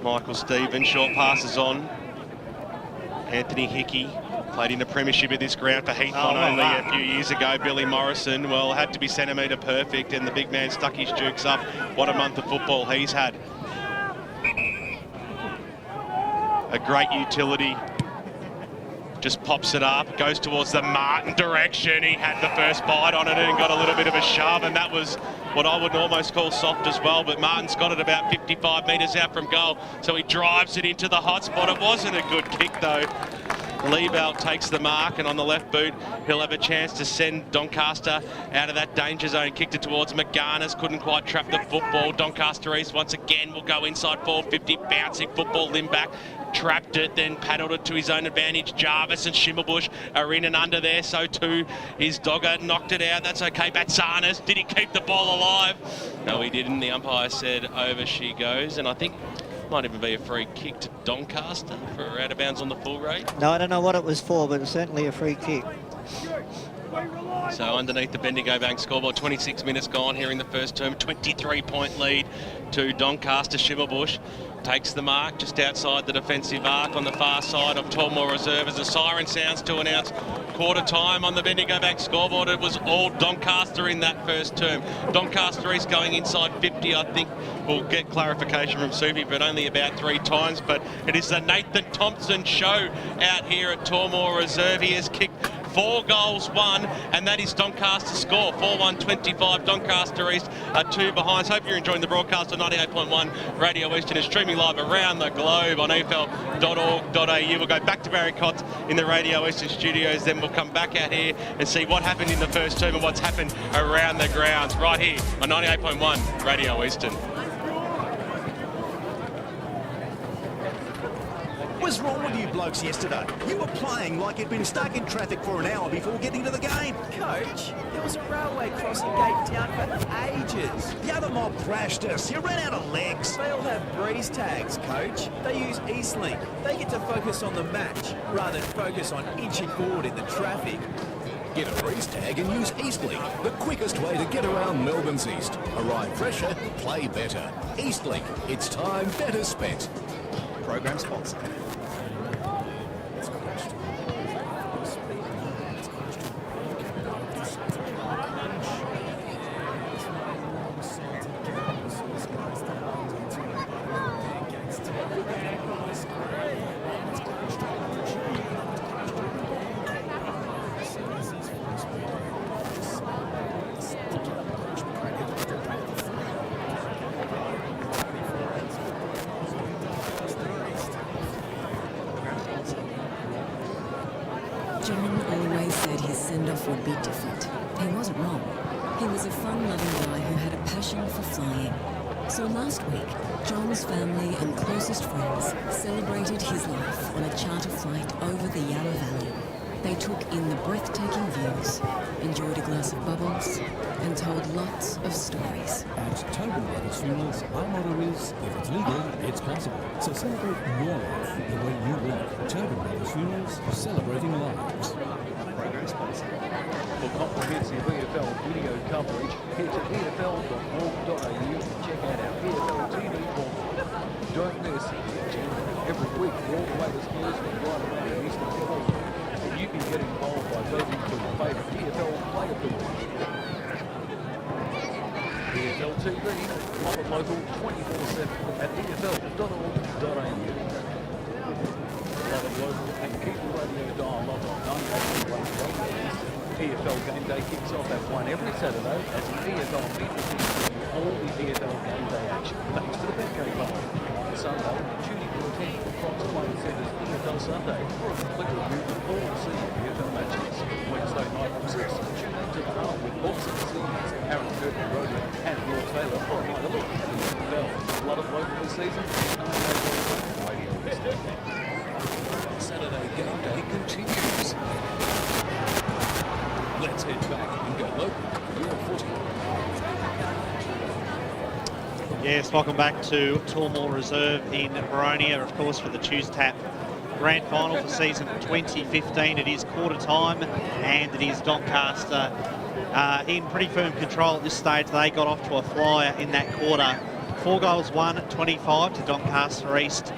Michael Stephen, short passes on. Anthony Hickey played in the premiership of this ground for Heath only a few years ago. Billy Morrison, well, had to be centimetre perfect, and the big man stuck his jukes up. What a month of football he's had. A great utility just pops it up, goes towards the Martin direction. He had the first bite on it and got a little bit of a shove, and that was what I would almost call soft as well, but Martin's got it about 55 metres out from goal, so he drives it into the hot spot. It wasn't a good kick though. Liebelt takes the mark, and on the left boot, he'll have a chance to send Doncaster out of that danger zone. Kicked it towards McGarnis, couldn't quite trap the football. Doncaster East once again will go inside 450, bouncing football, limb back, trapped it, then paddled it to his own advantage. Jarvis and Schimmelbusch are in and under there, so too is Dogger. Knocked it out, that's okay. Batsanis, did he keep the ball alive? No, he didn't. The umpire said over she goes, and I think might even be a free kick to Doncaster for out of bounds on the full rate. No, I don't know what it was for, but it's certainly a free kick. So underneath the Bendigo Bank scoreboard, 26 minutes gone here in the first term. 23-point lead to Doncaster. Schimmelbusch takes the mark just outside the defensive arc on the far side of Tullamore Reserve as a siren sounds to announce quarter time on the Bendigo Bank scoreboard. It was all Doncaster in that first term. Doncaster East going inside 50, I think we'll get clarification from Subi, but only about 3 times. But it is the Nathan Thompson show out here at Tullamore Reserve. He has kicked 4 goals, 1, and that is Doncaster's score. 4-1-25. Doncaster East are 2 behind. So hope you're enjoying the broadcast on 98.1 Radio Eastern and streaming live around the globe on EFL.org.au. We'll go back to Barry Cotts in the Radio Eastern studios, then we'll come back out here and see what happened in the first term and what's happened around the grounds right here on 98.1 Radio Eastern. What was wrong with you blokes yesterday? You were playing like you'd been stuck in traffic for an hour before getting to the game. Coach, there was a railway crossing gate down for ages. The other mob crashed us. You ran out of legs. They all have breeze tags, Coach. They use Eastlink. They get to focus on the match rather than focus on inching forward in the traffic. Get a breeze tag and use Eastlink, the quickest way to get around Melbourne's East. Arrive fresher, play better. Eastlink, it's time better spent. Program sponsor. Would be different. He wasn't wrong. He was a fun-loving guy who had a passion for flying. So last week, John's family and closest friends celebrated his life on a charter flight over the Yarra Valley. They took in the breathtaking views, enjoyed a glass of bubbles, and told lots of stories. At Tobin Brothers Funerals, our motto is, if it's legal, it's possible. So celebrate your life the way you want. Tobin Brothers Funerals, celebrating lives. For comprehensive EFL video coverage, head to EFL.org.au and check out our EFL TV format. Don't miss every week for all the latest news from right around the Eastern Coast. And you can get involved by voting for your favourite EFL player pool. EFL TV, live and local 24/7 at EFL.org.au. Live and local and keep the radio dial up on 98.1 EFL Gameday kicks off at 1 every Saturday as the EFL media team bring all the EFL Gameday action thanks to the Pancake Parlour. On Sunday, tune in to attend the Fox Play Centre's EFL Sunday for a complete review of all the season EFL matches. Wednesday night from 6, tune in to the Hub with boxing seasons, Aaron Curtin Roden and Will Taylor for another look at the EFL. Love it local this season, Radio Eastern. Saturday Gameday continues. Let's head back and go local. Your footy. Yes, welcome back to Tullamore Reserve in Baronia, of course, for the Choose Tap Grand Final for season 2015. It is quarter time, and it is Doncaster in pretty firm control at this stage. They got off to a flyer in that quarter. 4 goals, 1-25 to Doncaster East.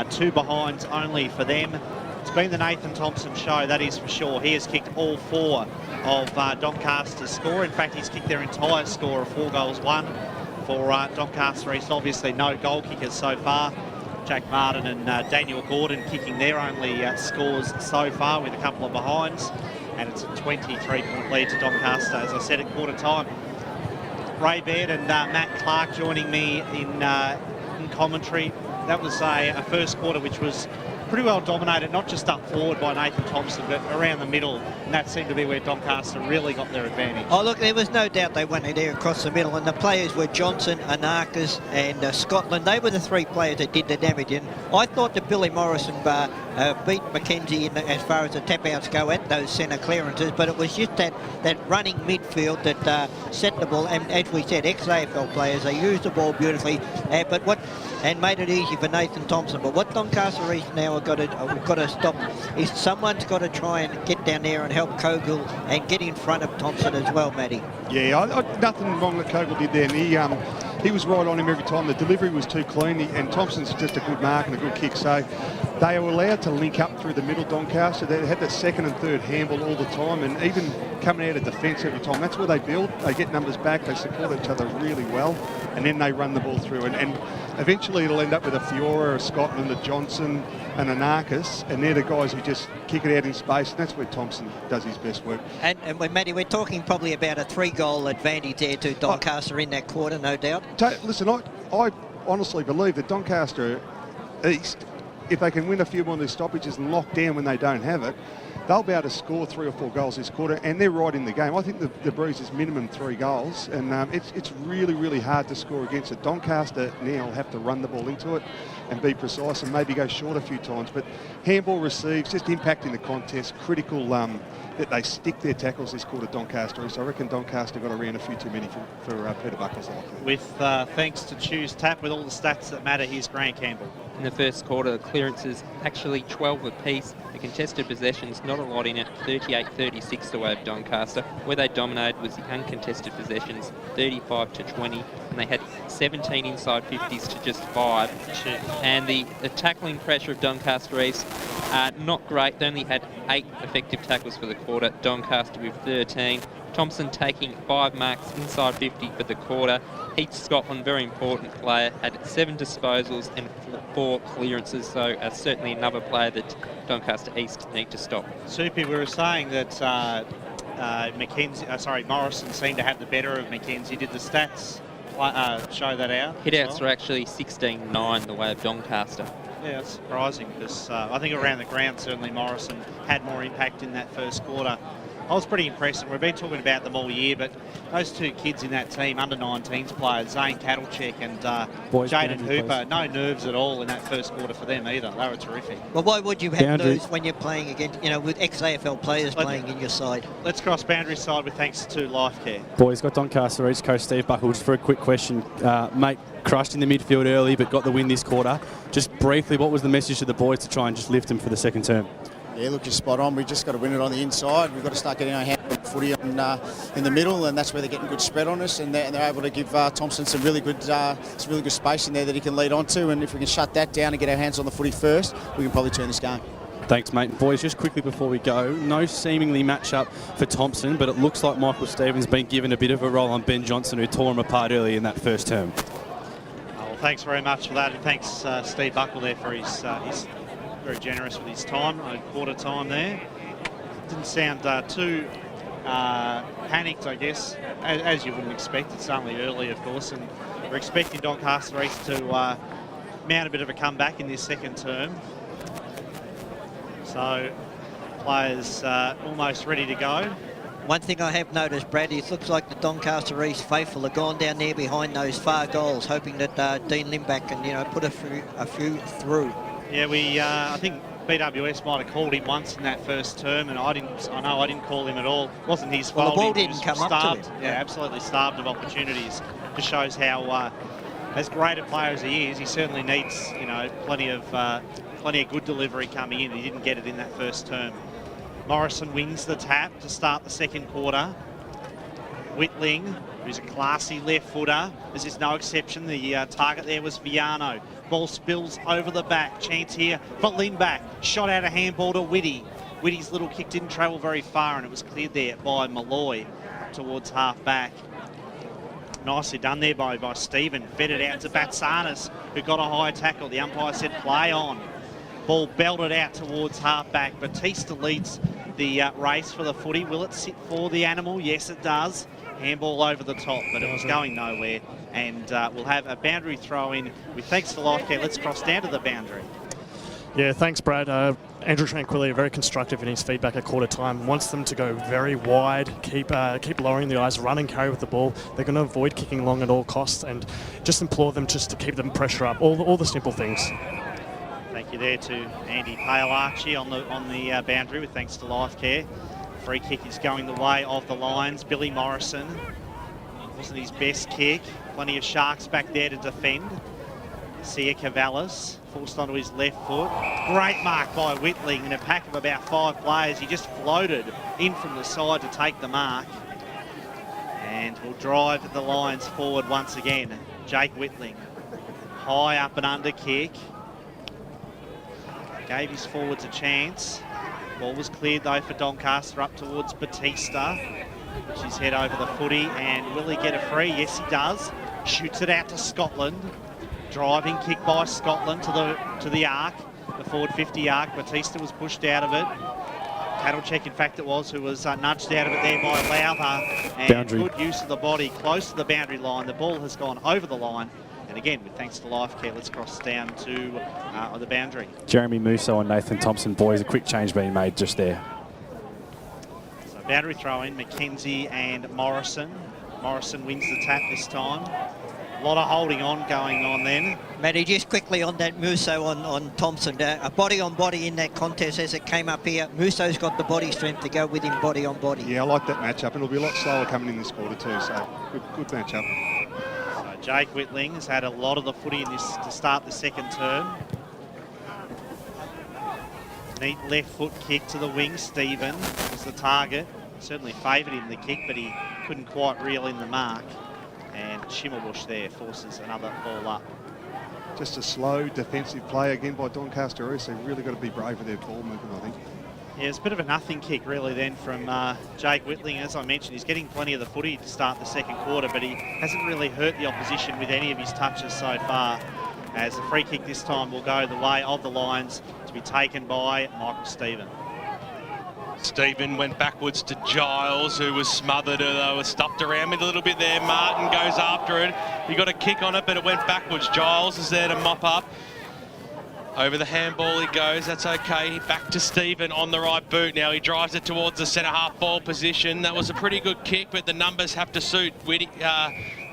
2 behinds only for them. It's been the Nathan Thompson show, that is for sure. He has kicked all 4 of Doncaster's score. In fact, he's kicked their entire score of 4 goals, 1 for Doncaster East. Obviously, no goal kickers so far. Jack Martin and Daniel Gordon kicking their only scores so far with a couple of behinds. And it's a 23-point lead to Doncaster, as I said, at quarter time. Ray Baird and Matt Clark joining me in commentary. That was a first quarter which was pretty well dominated, not just up forward by Nathan Thompson, but around the middle, and that seemed to be where Doncaster really got their advantage. Oh, look, there was no doubt they won it there across the middle, and the players were Johnson, Anarkas and Scotland. They were the three players that did the damage, and I thought that Billy Morrison beat Mackenzie as far as the tap-outs go at those centre clearances, but it was just that running midfield that set the ball, and as we said, ex-AFL players, they used the ball beautifully, and made it easy for Nathan Thompson. But what Doncaster East now have got to stop is someone's got to try and get down there and help Kogel and get in front of Thompson as well, Matty. Yeah, nothing wrong that Kogel did there. And he was right on him every time. The delivery was too clean, and Thompson's just a good mark and a good kick. So they were allowed to link up through the middle, Doncaster. They had that second and third handball all the time, and even coming out of defence every time. That's where they build. They get numbers back. They support each other really well, and then they run the ball through. And eventually it'll end up with a Fiora, a Scotland, a Johnson, and an Anarkas, and they're the guys who just kick it out in space, and that's where Thompson does his best work. And when Matty, we're talking probably about a 3-goal advantage there to Doncaster in that quarter, no doubt. Listen, I honestly believe that Doncaster East, if they can win a few more of these stoppages and lock down when they don't have it, they'll be able to score 3 or 4 goals this quarter, and they're right in the game. I think the Breeze is minimum 3 goals, and it's really, really hard to score against it. Doncaster now have to run the ball into it and be precise and maybe go short a few times, but handball receives, just impacting the contest, critical that they stick their tackles this quarter, Doncaster. So I reckon Doncaster got around a few too many for Peter Buckles. With thanks to Choose Tap, with all the stats that matter, here's Grant Campbell. In the first quarter, the clearances actually 12 apiece. The contested possessions, not a lot in it, 38-36 the way of Doncaster. Where they dominated was the uncontested possessions, 35-20, and they had 17 inside 50s to just 5. And the tackling pressure of Doncaster East, not great. They only had 8 effective tackles for the quarter. Doncaster with 13. Thompson taking 5 marks inside 50 for the quarter. Heath Scotland, very important player, had 7 disposals and 4 clearances, so certainly another player that Doncaster East need to stop. Soupy, we were saying that Morrison seemed to have the better of Mackenzie. Did the stats show that out? Hitouts were actually 16-9 the way of Doncaster. Yeah, that's surprising because I think around the ground certainly Morrison had more impact in that first quarter. I was pretty impressed, and we've been talking about them all year, but those 2 kids in that team, under-19s players, Zane Kattlecheck and Jaden Hooper, no nerves at all in that first quarter for them either. They were terrific. Well, why would you have nerves when you're playing against, with ex-AFL players playing in your side? Let's cross boundary side with thanks to LifeCare. Boys, got Doncaster East coach Steve Buckles for a quick question. Mate, crushed in the midfield early, but got the win this quarter. Just briefly, what was the message to the boys to try and just lift them for the second term? Yeah, look, you're spot on. We've just got to win it on the inside. We've got to start getting our hand on the footy in the middle, and that's where they're getting good spread on us, and they're able to give Thompson some really good space in there that he can lead onto, and if we can shut that down and get our hands on the footy first, we can probably turn this game. Thanks, mate. Boys, just quickly before we go, no seemingly match-up for Thompson, but it looks like Michael Stevens been given a bit of a role on Ben Johnson, who tore him apart early in that first term. Well, thanks very much for that, and thanks Steve Buckle there for his very generous with his time, quarter time there. Didn't sound too panicked, I guess, as you wouldn't expect. It's only early, of course, and we're expecting Doncaster East to mount a bit of a comeback in this second term. So players almost ready to go. One thing I have noticed, Brad, it looks like the Doncaster East faithful have gone down there behind those far goals, hoping that Dean Limback can, put a few through. Yeah, I think BWS might have called him once in that first term, and I know I didn't call him at all. It wasn't his fault. Well, the ball didn't come up to him. Yeah, absolutely starved of opportunities. Just shows how, as great a player as he is, he certainly needs, plenty of good delivery coming in. He didn't get it in that first term. Morrison wins the tap to start the second quarter. Whitling, who's a classy left footer. This is no exception. The target there was Viano. Ball spills over the back. Chance here for Lindback. Shot out a handball to Whitty. Whitty's little kick didn't travel very far, and it was cleared there by Malloy towards half back. nicely done there by Stephen. Fed it out to Batsanis, who got a high tackle. The umpire said play on. Ball belted out towards half-back. Batista leads the race for the footy. Will it sit for the animal? Yes, it does. Handball over the top, but it was going nowhere. And we'll have a boundary throw in with thanks to LifeCare. Let's cross down to the boundary. Yeah, thanks, Brad. Andrew Tranquilli, very constructive in his feedback at quarter time. Wants them to go very wide, keep lowering the eyes, run and carry with the ball. They're going to avoid kicking long at all costs, and just implore them just to keep them pressure up. All the simple things. Thank you there to Andy Paolacci on the boundary with thanks to LifeCare. Free kick is going the way of the Lions. Billy Morrison. Wasn't his best kick. Plenty of Sharks back there to defend. Sia Cavallis forced onto his left foot. Great mark by Whitling in a pack of about 5 players. He just floated in from the side to take the mark. And will drive the Lions forward once again. Jake Whitling. High up and under kick. Gave his forwards a chance. Ball was cleared though for Doncaster up towards Batista. Puts his head over the footy, and will he get a free? Yes, he does. Shoots it out to Scotland. Driving kick by Scotland to the arc, the forward 50 arc. Batista was pushed out of it. Paddlecheck, in fact, it was, who was nudged out of it there by Lowther. And boundary. Good use of the body, close to the boundary line. The ball has gone over the line. And again, with thanks to LifeCare, let's cross down to the boundary. Jeremy Musso and Nathan Thompson, boys, a quick change being made just there. So boundary throw in, McKenzie and Morrison. Morrison wins the tap this time. A lot of holding on going on then. Matty, just quickly on that Musso on Thompson. A body on body in that contest as it came up here. Musso's got the body strength to go with him body on body. Yeah, I like that matchup. It'll be a lot slower coming in this quarter too, so good matchup. So Jake Whitling has had a lot of the footy in this to start the second term. Neat left foot kick to the wing. Stephen was the target. Certainly favoured him the kick, but he couldn't quite reel in the mark. And Schimmelbusch there forces another ball up. Just a slow defensive play again by Doncaster East. They've really got to be brave with their ball movement, I think. Yeah, it's a bit of a nothing kick really then from Jake Whitling. As I mentioned, he's getting plenty of the footy to start the second quarter, but he hasn't really hurt the opposition with any of his touches so far. As the free kick this time will go the way of the Lions, to be taken by Michael Stephen. Stephen went backwards to Giles, who was smothered, was stuffed around with a little bit there. Martin goes after it. He got a kick on it, but it went backwards. Giles is there to mop up. Over the handball he goes, that's okay. Back to Stephen on the right boot. Now he drives it towards the centre-half ball position. That was a pretty good kick, but the numbers have to suit.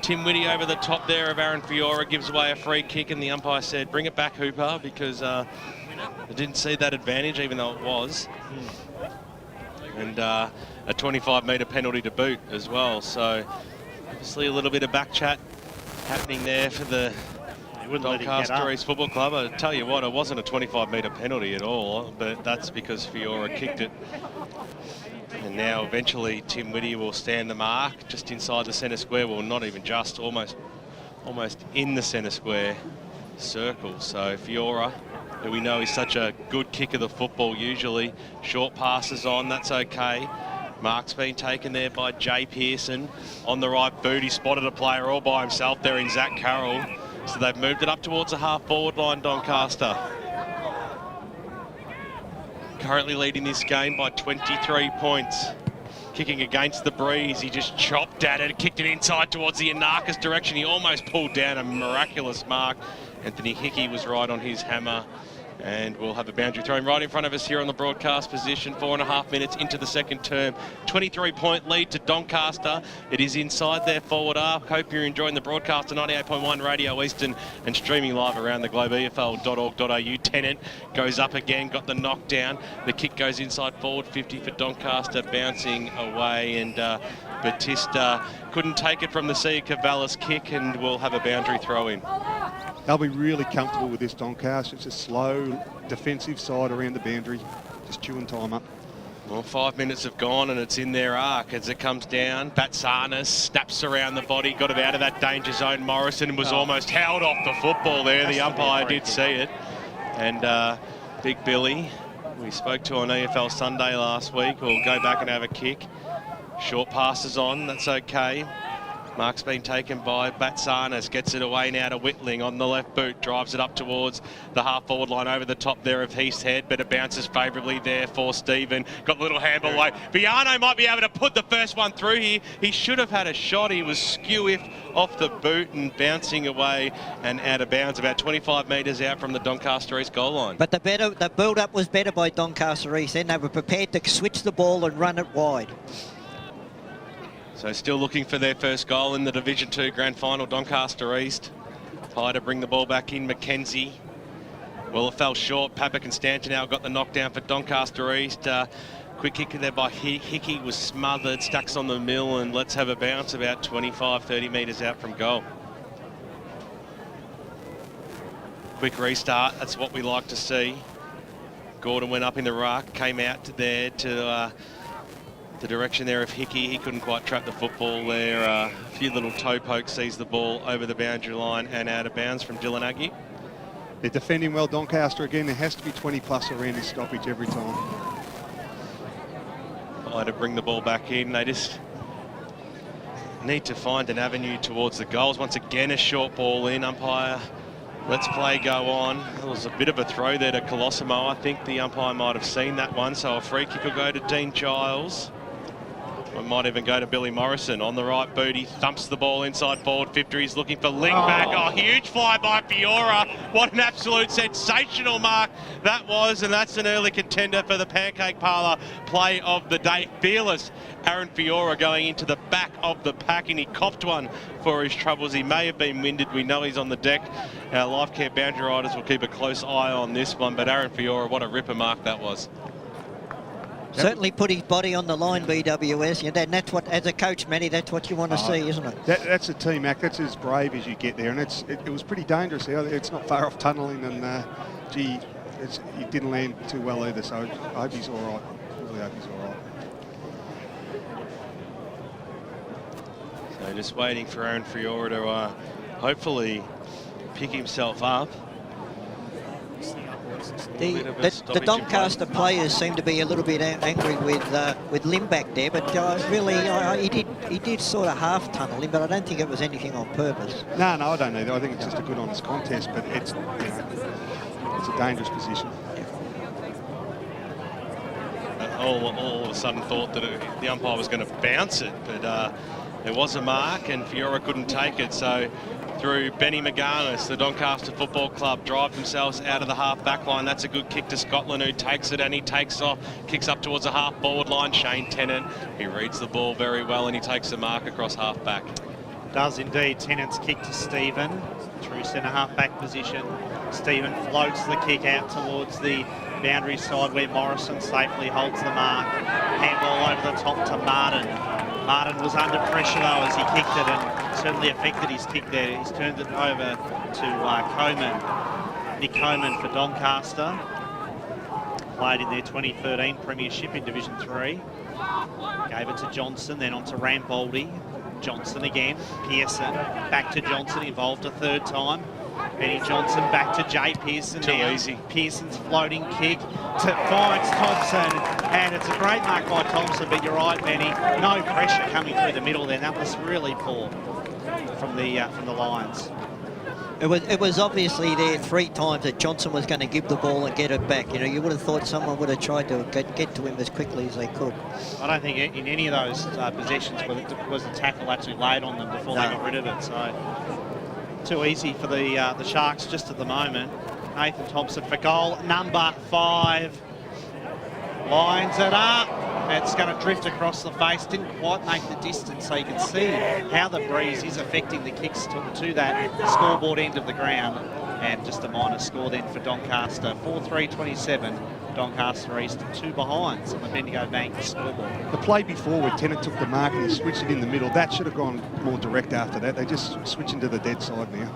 Tim Whitty over the top there of Aaron Fiora gives away a free kick, and the umpire said, bring it back, Hooper, because I didn't see that advantage, even though it was. And a 25-metre penalty to boot as well. So obviously a little bit of back chat happening there for the Doncaster East Football Club. I tell you what, it wasn't a 25-metre penalty at all, but that's because Fiora kicked it. And now eventually Tim Whitty will stand the mark just inside the centre square. Well, not even just, almost in the centre square circle. So Fiora, who we know is such a good kick of the football usually. Short passes on, that's okay. Mark's been taken there by Jay Pearson. On the right boot, he spotted a player all by himself there in Zach Carroll. So they've moved it up towards the half-forward line, Doncaster. Currently leading this game by 23 points. Kicking against the breeze, he just chopped at it, kicked it inside towards the Anarchist direction. He almost pulled down a miraculous mark. Anthony Hickey was right on his hammer. And we'll have a boundary thrown right in front of us here on the broadcast position. 4.5 minutes into the second term. 23-point lead to Doncaster. It is inside their forward arc. Hope you're enjoying the broadcast on 98.1 Radio Eastern and streaming live around the globe. EFL.org.au. Tennant goes up again, got the knockdown. The kick goes inside forward 50 for Doncaster, bouncing away. And Batista couldn't take it from the Sia Cavallis kick, and we'll have a boundary throw in. They'll be really comfortable with this Doncaster. It's a slow defensive side around the boundary, just chewing time up. Well, 5 minutes have gone and it's in their arc as it comes down. Batsanis snaps around the body, got it out of that danger zone. Morrison was almost held off the football there. The umpire did see it. And Big Billy, we spoke to on EFL Sunday last week, will go back and have a kick. Short passes on, that's okay. Mark's been taken by Batsanis, gets it away now to Whitling on the left boot, drives it up towards the half-forward line over the top there of Heath's head, but it bounces favourably there for Stephen. Got a little handball away. Viano might be able to put the first one through here. He should have had a shot. He was skew off the boot and bouncing away and out of bounds, about 25 metres out from the Doncaster East goal line. But the build-up was better by Doncaster East, and they were prepared to switch the ball and run it wide. So still looking for their first goal in the Division 2 Grand Final, Doncaster East. High to bring the ball back in, Mackenzie. Well, it fell short. Papak and Stanton got the knockdown for Doncaster East. Quick kick there by Hickey was smothered, stacks on the mill, and let's have a bounce about 25, 30 metres out from goal. Quick restart, that's what we like to see. Gordon went up in the ruck, came out there to the direction there of Hickey. He couldn't quite trap the football there. A few little toe pokes, sees the ball over the boundary line and out of bounds from Dylan Aggie. They're defending well, Doncaster again. There has to be 20 plus around this stoppage every time. To bring the ball back in. They just need to find an avenue towards the goals. Once again, a short ball in. Umpire, let's play go on. There was a bit of a throw there to Colosimo. I think the umpire might have seen that one. So a free kick will go to Dean Giles. It might even go to Billy Morrison on the right boot. He thumps the ball inside forward 50. He's looking for link back. Oh, huge fly by Fiora. What an absolute sensational mark that was. And that's an early contender for the Pancake Parlour play of the day. Fearless Aaron Fiora going into the back of the pack, and he copped one for his troubles. He may have been winded. We know he's on the deck. Our LifeCare boundary riders will keep a close eye on this one. But Aaron Fiora, what a ripper mark that was. Certainly put his body on the line, BWS. And that's what, as a coach, Matty, that's what you want to see, isn't it? That's a team act. That's as brave as you get there. And it was pretty dangerous. It's not far off tunnelling, and gee, he didn't land too well either. So I hope he's all right. I really hope he's all right. So just waiting for Aaron Fiora to hopefully pick himself up. The Doncaster players seem to be a little bit angry with Lim back there, but really he did sort of half tunnel him, but I don't think it was anything on purpose. No, I don't either. I think it's just a good honest contest, but it's a dangerous position. All of a sudden thought that the umpire was going to bounce it, but there was a mark and Fiora couldn't take it. So through Benny McGarnis, the Doncaster Football Club drive themselves out of the half-back line. That's a good kick to Scotland, who takes it and he takes off, kicks up towards the half-forward line. Shane Tennant, he reads the ball very well and he takes the mark across half-back. Does indeed. Tennant's kick to Stephen, true centre half-back position. Stephen floats the kick out towards the boundary side where Morrison safely holds the mark. Handball over the top to Martin. Martin was under pressure though as he kicked it and certainly affected his kick there. He's turned it over to Coleman. Nick Coleman for Doncaster. Played in their 2013 Premiership in Division 3. Gave it to Johnson, then on to Ramboldi. Johnson again. Pearson back to Johnson, involved a third time. Benny Johnson back to Jay Pearson. Too easy. Pearson's floating kick finds Thompson, and it's a great mark by Thompson, but you're right, Benny, no pressure coming through the middle there. That was really poor from the Lions. It was obviously there 3 times that Johnson was going to give the ball and get it back. You know, you would have thought someone would have tried to get to him as quickly as they could. I don't think in any of those possessions was the tackle actually laid on them before they got rid of it. So too easy for the Sharks just at the moment. Nathan Thompson for goal number 5. Lines it up. It's going to drift across the face. Didn't quite make the distance, so you can see how the breeze is affecting the kicks to that scoreboard end of the ground. And just a minor score then for Doncaster. 4-3-27. Doncaster East 2 behinds on the Bendigo Bank scoreboard. The play before where Tennant took the mark and he switched it in the middle, that should have gone more direct after that. They just switch into the dead side now.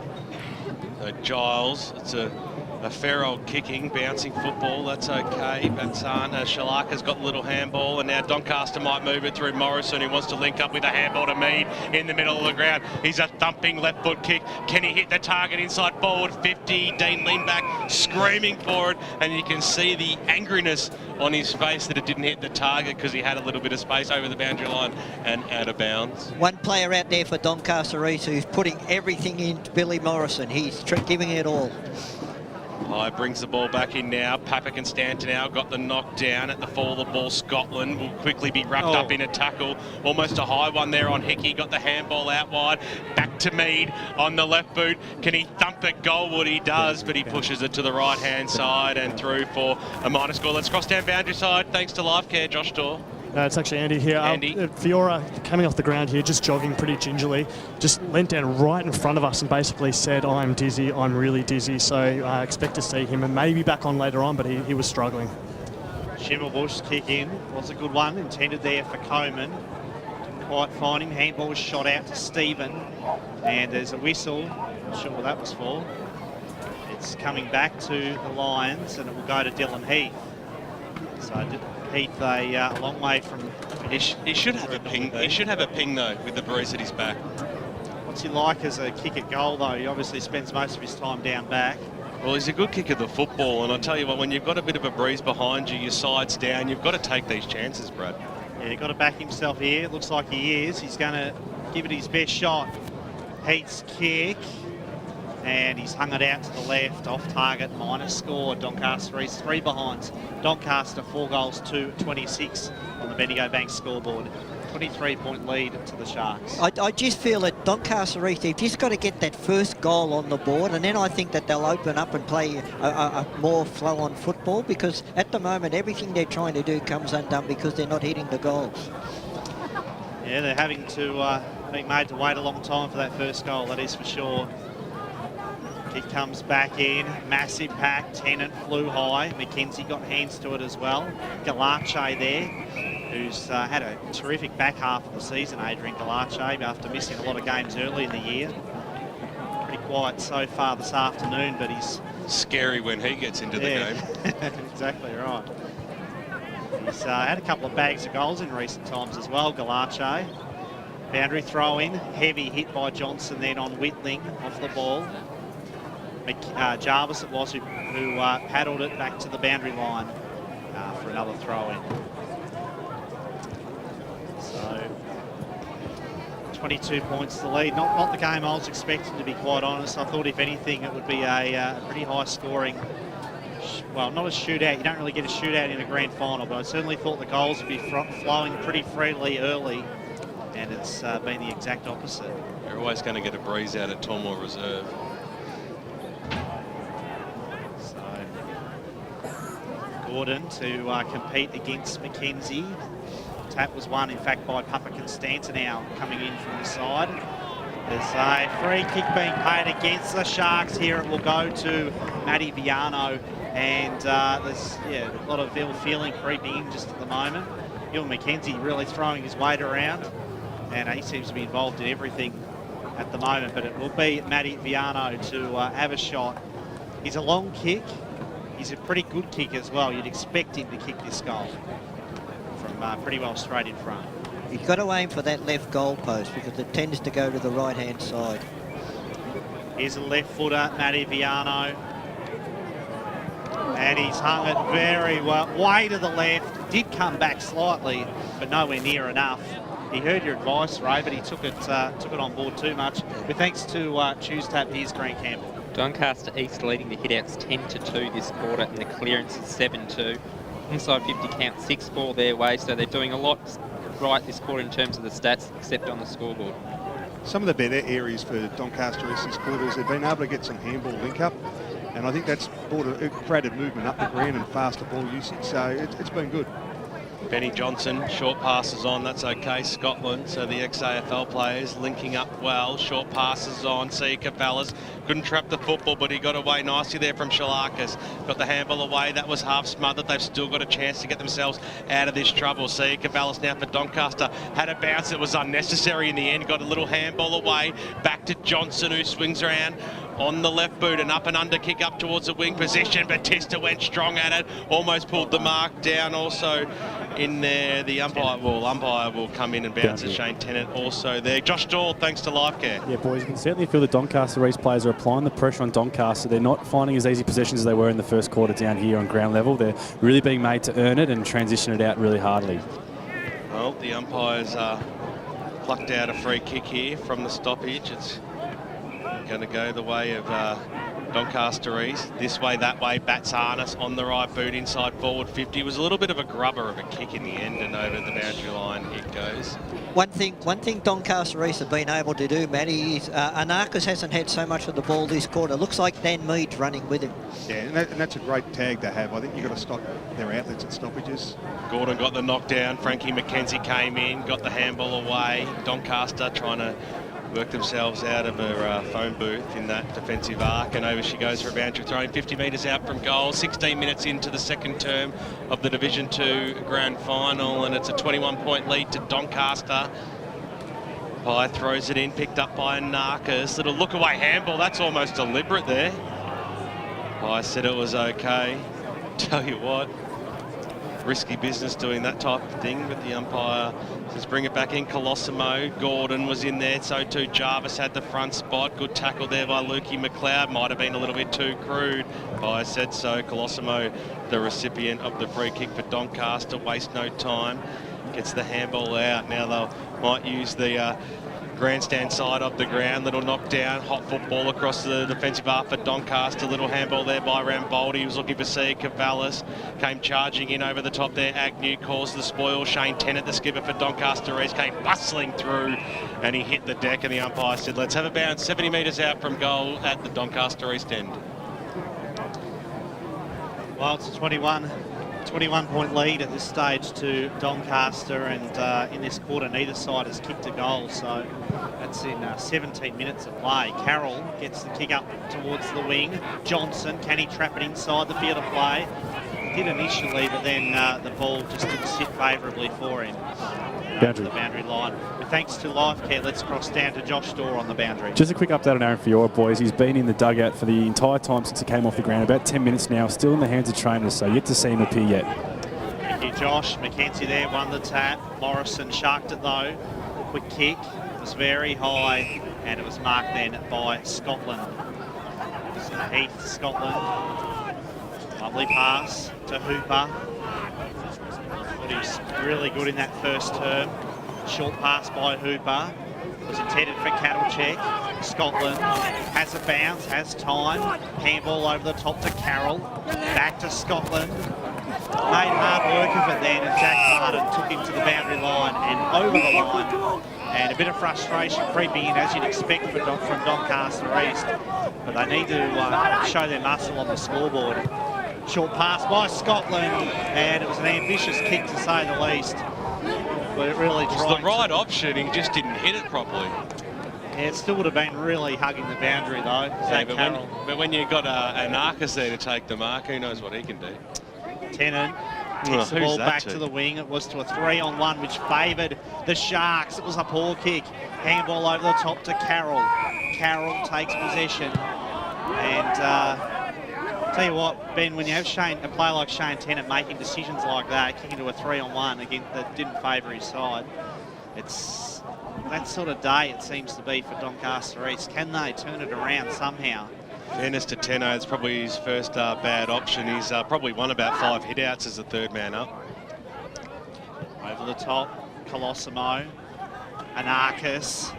So So Giles, it's a fair old kicking, bouncing football, that's okay. Batsan, Shalaka's got the little handball, and now Doncaster might move it through Morrison, who wants to link up with a handball to Mead in the middle of the ground. He's a thumping left foot kick. Can he hit the target inside forward 50? Dean leaned back, screaming for it, and you can see the angriness on his face that it didn't hit the target because he had a little bit of space over the boundary line and out of bounds. One player out there for Doncaster East who's putting everything into Billy Morrison. He's giving it all. High brings the ball back in now. Papak and Stanton now got the knock down at the fall of the ball. Scotland will quickly be wrapped up in a tackle. Almost a high one there on Hickey. Got the handball out wide. Back to Mead on the left boot. Can he thump it goalward? He does, but he pushes it to the right-hand side and through for a minor score. Let's cross down boundary side. Thanks to LifeCare, Josh Dawe. It's actually Andy here. Andy. Fiora coming off the ground here, just jogging pretty gingerly, just leant down right in front of us and basically said, I'm dizzy, I'm really dizzy. So I expect to see him and maybe back on later on, but he was struggling. Schimmelbusch kick in, was a good one, intended there for Coleman. Didn't quite find him, handball was shot out to Stephen, and there's a whistle, not sure what that was for. It's coming back to the Lions and it will go to Dylan Heath. So Heath a long way from... He should have a ping. He should have a ping though with the bruise at his back. What's he like as a kick at goal though? He obviously spends most of his time down back. Well, he's a good kick of the football, and I tell you what, when you've got a bit of a breeze behind you, your side's down, you've got to take these chances, Brad. Yeah, you've got to back himself here. It looks like he is. He's going to give it his best shot. Heath's kick. And he's hung it out to the left, off target, minus score. Doncaster East 3 behind. Doncaster 4 goals to 26 on the Bendigo Bank scoreboard. 23-point lead to the Sharks. I just feel that Doncaster East, they've just got to get that first goal on the board, and then I think that they'll open up and play a more flow-on football, because at the moment everything they're trying to do comes undone because they're not hitting the goals. Yeah, they're having to being made to wait a long time for that first goal, that is for sure. Kick comes back in, massive pack, Tennant flew high, McKenzie got hands to it as well. Paolacci there, who's had a terrific back half of the season, Adrian Paolacci, after missing a lot of games early in the year. Pretty quiet so far this afternoon, but he's... Scary when he gets into the game. Exactly right. He's had a couple of bags of goals in recent times as well, Paolacci. Boundary throw in, heavy hit by Johnson then on Whitling off the ball. Jarvis it was who paddled it back to the boundary line for another throw in. So 22 points to the lead. Not the game I was expecting, to be quite honest. I thought if anything it would be a pretty high scoring, well, not a shootout. You don't really get a shootout in a grand final, but I certainly thought the goals would be flowing pretty freely early, and it's been the exact opposite. You're always going to get a breeze out at Tormore Reserve. Gordon to compete against McKenzie. Tap was won, in fact, by Papak and Stanton now coming in from the side. There's a free kick being paid against the Sharks here. It will go to Matty Viano, and there's a lot of ill feeling creeping in just at the moment. Ewan McKenzie really throwing his weight around, and he seems to be involved in everything at the moment, but it will be Matty Viano to have a shot. He's a long kick. He's a pretty good kick as well. You'd expect him to kick this goal from pretty well straight in front. You've got to aim for that left goal post because it tends to go to the right-hand side. Here's a left footer, Matty Viano. And he's hung it very well. Way to the left. Did come back slightly, but nowhere near enough. He heard your advice, Ray, but he took it on board too much. But thanks to Choose Tap, here's Grant Campbell. Doncaster East leading the hitouts 10-2 this quarter, and the clearance is 7-2. Inside 50 count 6-4 their way, so they're doing a lot right this quarter in terms of the stats, except on the scoreboard. Some of the better areas for Doncaster East this quarter is they've been able to get some handball link-up, and I think that's created movement up the ground and faster ball usage, so it's been good. Benny Johnson, short passes on, that's okay. Scotland, so the ex-AFL players linking up well. Short passes on, see Cabellas. Couldn't trap the football, but he got away nicely there from Shalakas. Got the handball away, that was half smothered. They've still got a chance to get themselves out of this trouble. See Cabellas now for Doncaster. Had a bounce that was unnecessary in the end. Got a little handball away. Back to Johnson, who swings around on the left boot, and up and under kick up towards the wing position. Batista went strong at it, almost pulled the mark down also in there. The umpire will come in and bounce at Shane Tennant also there. Josh Dawe, thanks to LifeCare. Yeah, boys, you can certainly feel the Doncaster East players are applying the pressure on Doncaster. They're not finding as easy possessions as they were in the first quarter down here on ground level. They're really being made to earn it and transition it out really hardly. Well, the umpires plucked out a free kick here from the stoppage. It's going to go the way of Doncaster East. This way, that way, bats harness on the right boot, inside forward 50. It was a little bit of a grubber of a kick in the end, and over the boundary line it goes. One thing Doncaster East have been able to do, Matty, is Anarchis hasn't had so much of the ball this quarter. Looks like Dan Mead's running with him. Yeah, and that's a great tag to have. I think you've got to stop their outlets and stoppages. Gordon got the knockdown. Frankie McKenzie came in, got the handball away. Doncaster trying to work themselves out of her phone booth in that defensive arc, and over she goes for a boundary throwing 50 metres out from goal. 16 minutes into the second term of the Division 2 Grand Final, and it's a 21-point lead to Doncaster. Pye throws it in, picked up by Anarchis. Little look-away handball, that's almost deliberate there. Pye said it was okay. Tell you what, risky business doing that type of thing, but the umpire says bring it back in. Colosimo, Gordon was in there, so too Jarvis had the front spot. Good tackle there by Lukey McLeod, might have been a little bit too crude. I said so. Colosimo, the recipient of the free kick for Doncaster, waste no time, gets the handball out. Now they might use the grandstand side of the ground. Little knockdown, hot football across the defensive half for Doncaster. Little handball there by Ramboldi. He was looking for Sia Cavallis. Came charging in over the top there. Agnew caused the spoil. Shane Tennant, the skipper for Doncaster East, came bustling through and he hit the deck, and the umpire said, let's have a bounce 70 metres out from goal at the Doncaster East end. Well, it's a 21-point lead at this stage to Doncaster, and in this quarter neither side has kicked a goal, so that's in 17 minutes of play. Carroll gets the kick up towards the wing. Johnson, can he trap it inside the field of play? He did initially, but then the ball just didn't sit favourably for him. To the boundary line. But thanks to LifeCare, let's cross down to Josh Dawe on the boundary. Just a quick update on Aaron Fiora, boys. He's been in the dugout for the entire time since he came off the ground, about 10 minutes now, still in the hands of trainers, so yet to see him appear yet. Thank you, Josh. McKenzie there won the tap. Morrison sharked it though. Quick kick. It was very high, and it was marked then by Scotland. Heath, Scotland. Lovely pass to Hooper. He's really good in that first term. Short pass by Hooper. Was intended for Cattlecheck. Scotland has a bounce, has time. Handball over the top to Carroll. Back to Scotland. Made hard work of it then, and Jack Martin took him to the boundary line and over the line. And a bit of frustration creeping in, as you'd expect from Doncaster East. But they need to show their muscle on the scoreboard. Short pass by Scotland, and it was an ambitious kick to say the least. But it really tried. It was the right option, he just didn't hit it properly. Yeah, it still would have been really hugging the boundary though. Yeah, but when you've got an Arcus there to take the mark, who knows what he can do. Tennant kicks the ball back to the wing. It was to a 3-on-1, which favoured the Sharks. It was a poor kick. Handball over the top to Carroll. Carroll takes possession. And tell you what, Ben, when you have a player like Shane Tennant making decisions like that, kicking to a 3-on-1 again that didn't favour his side, it's that sort of day it seems to be for Doncaster East. Can they turn it around somehow? Fairness to Tenno, it's probably his first bad option. He's probably won about 5 hit-outs as the third man up. Over the top, Colosimo. Anarchis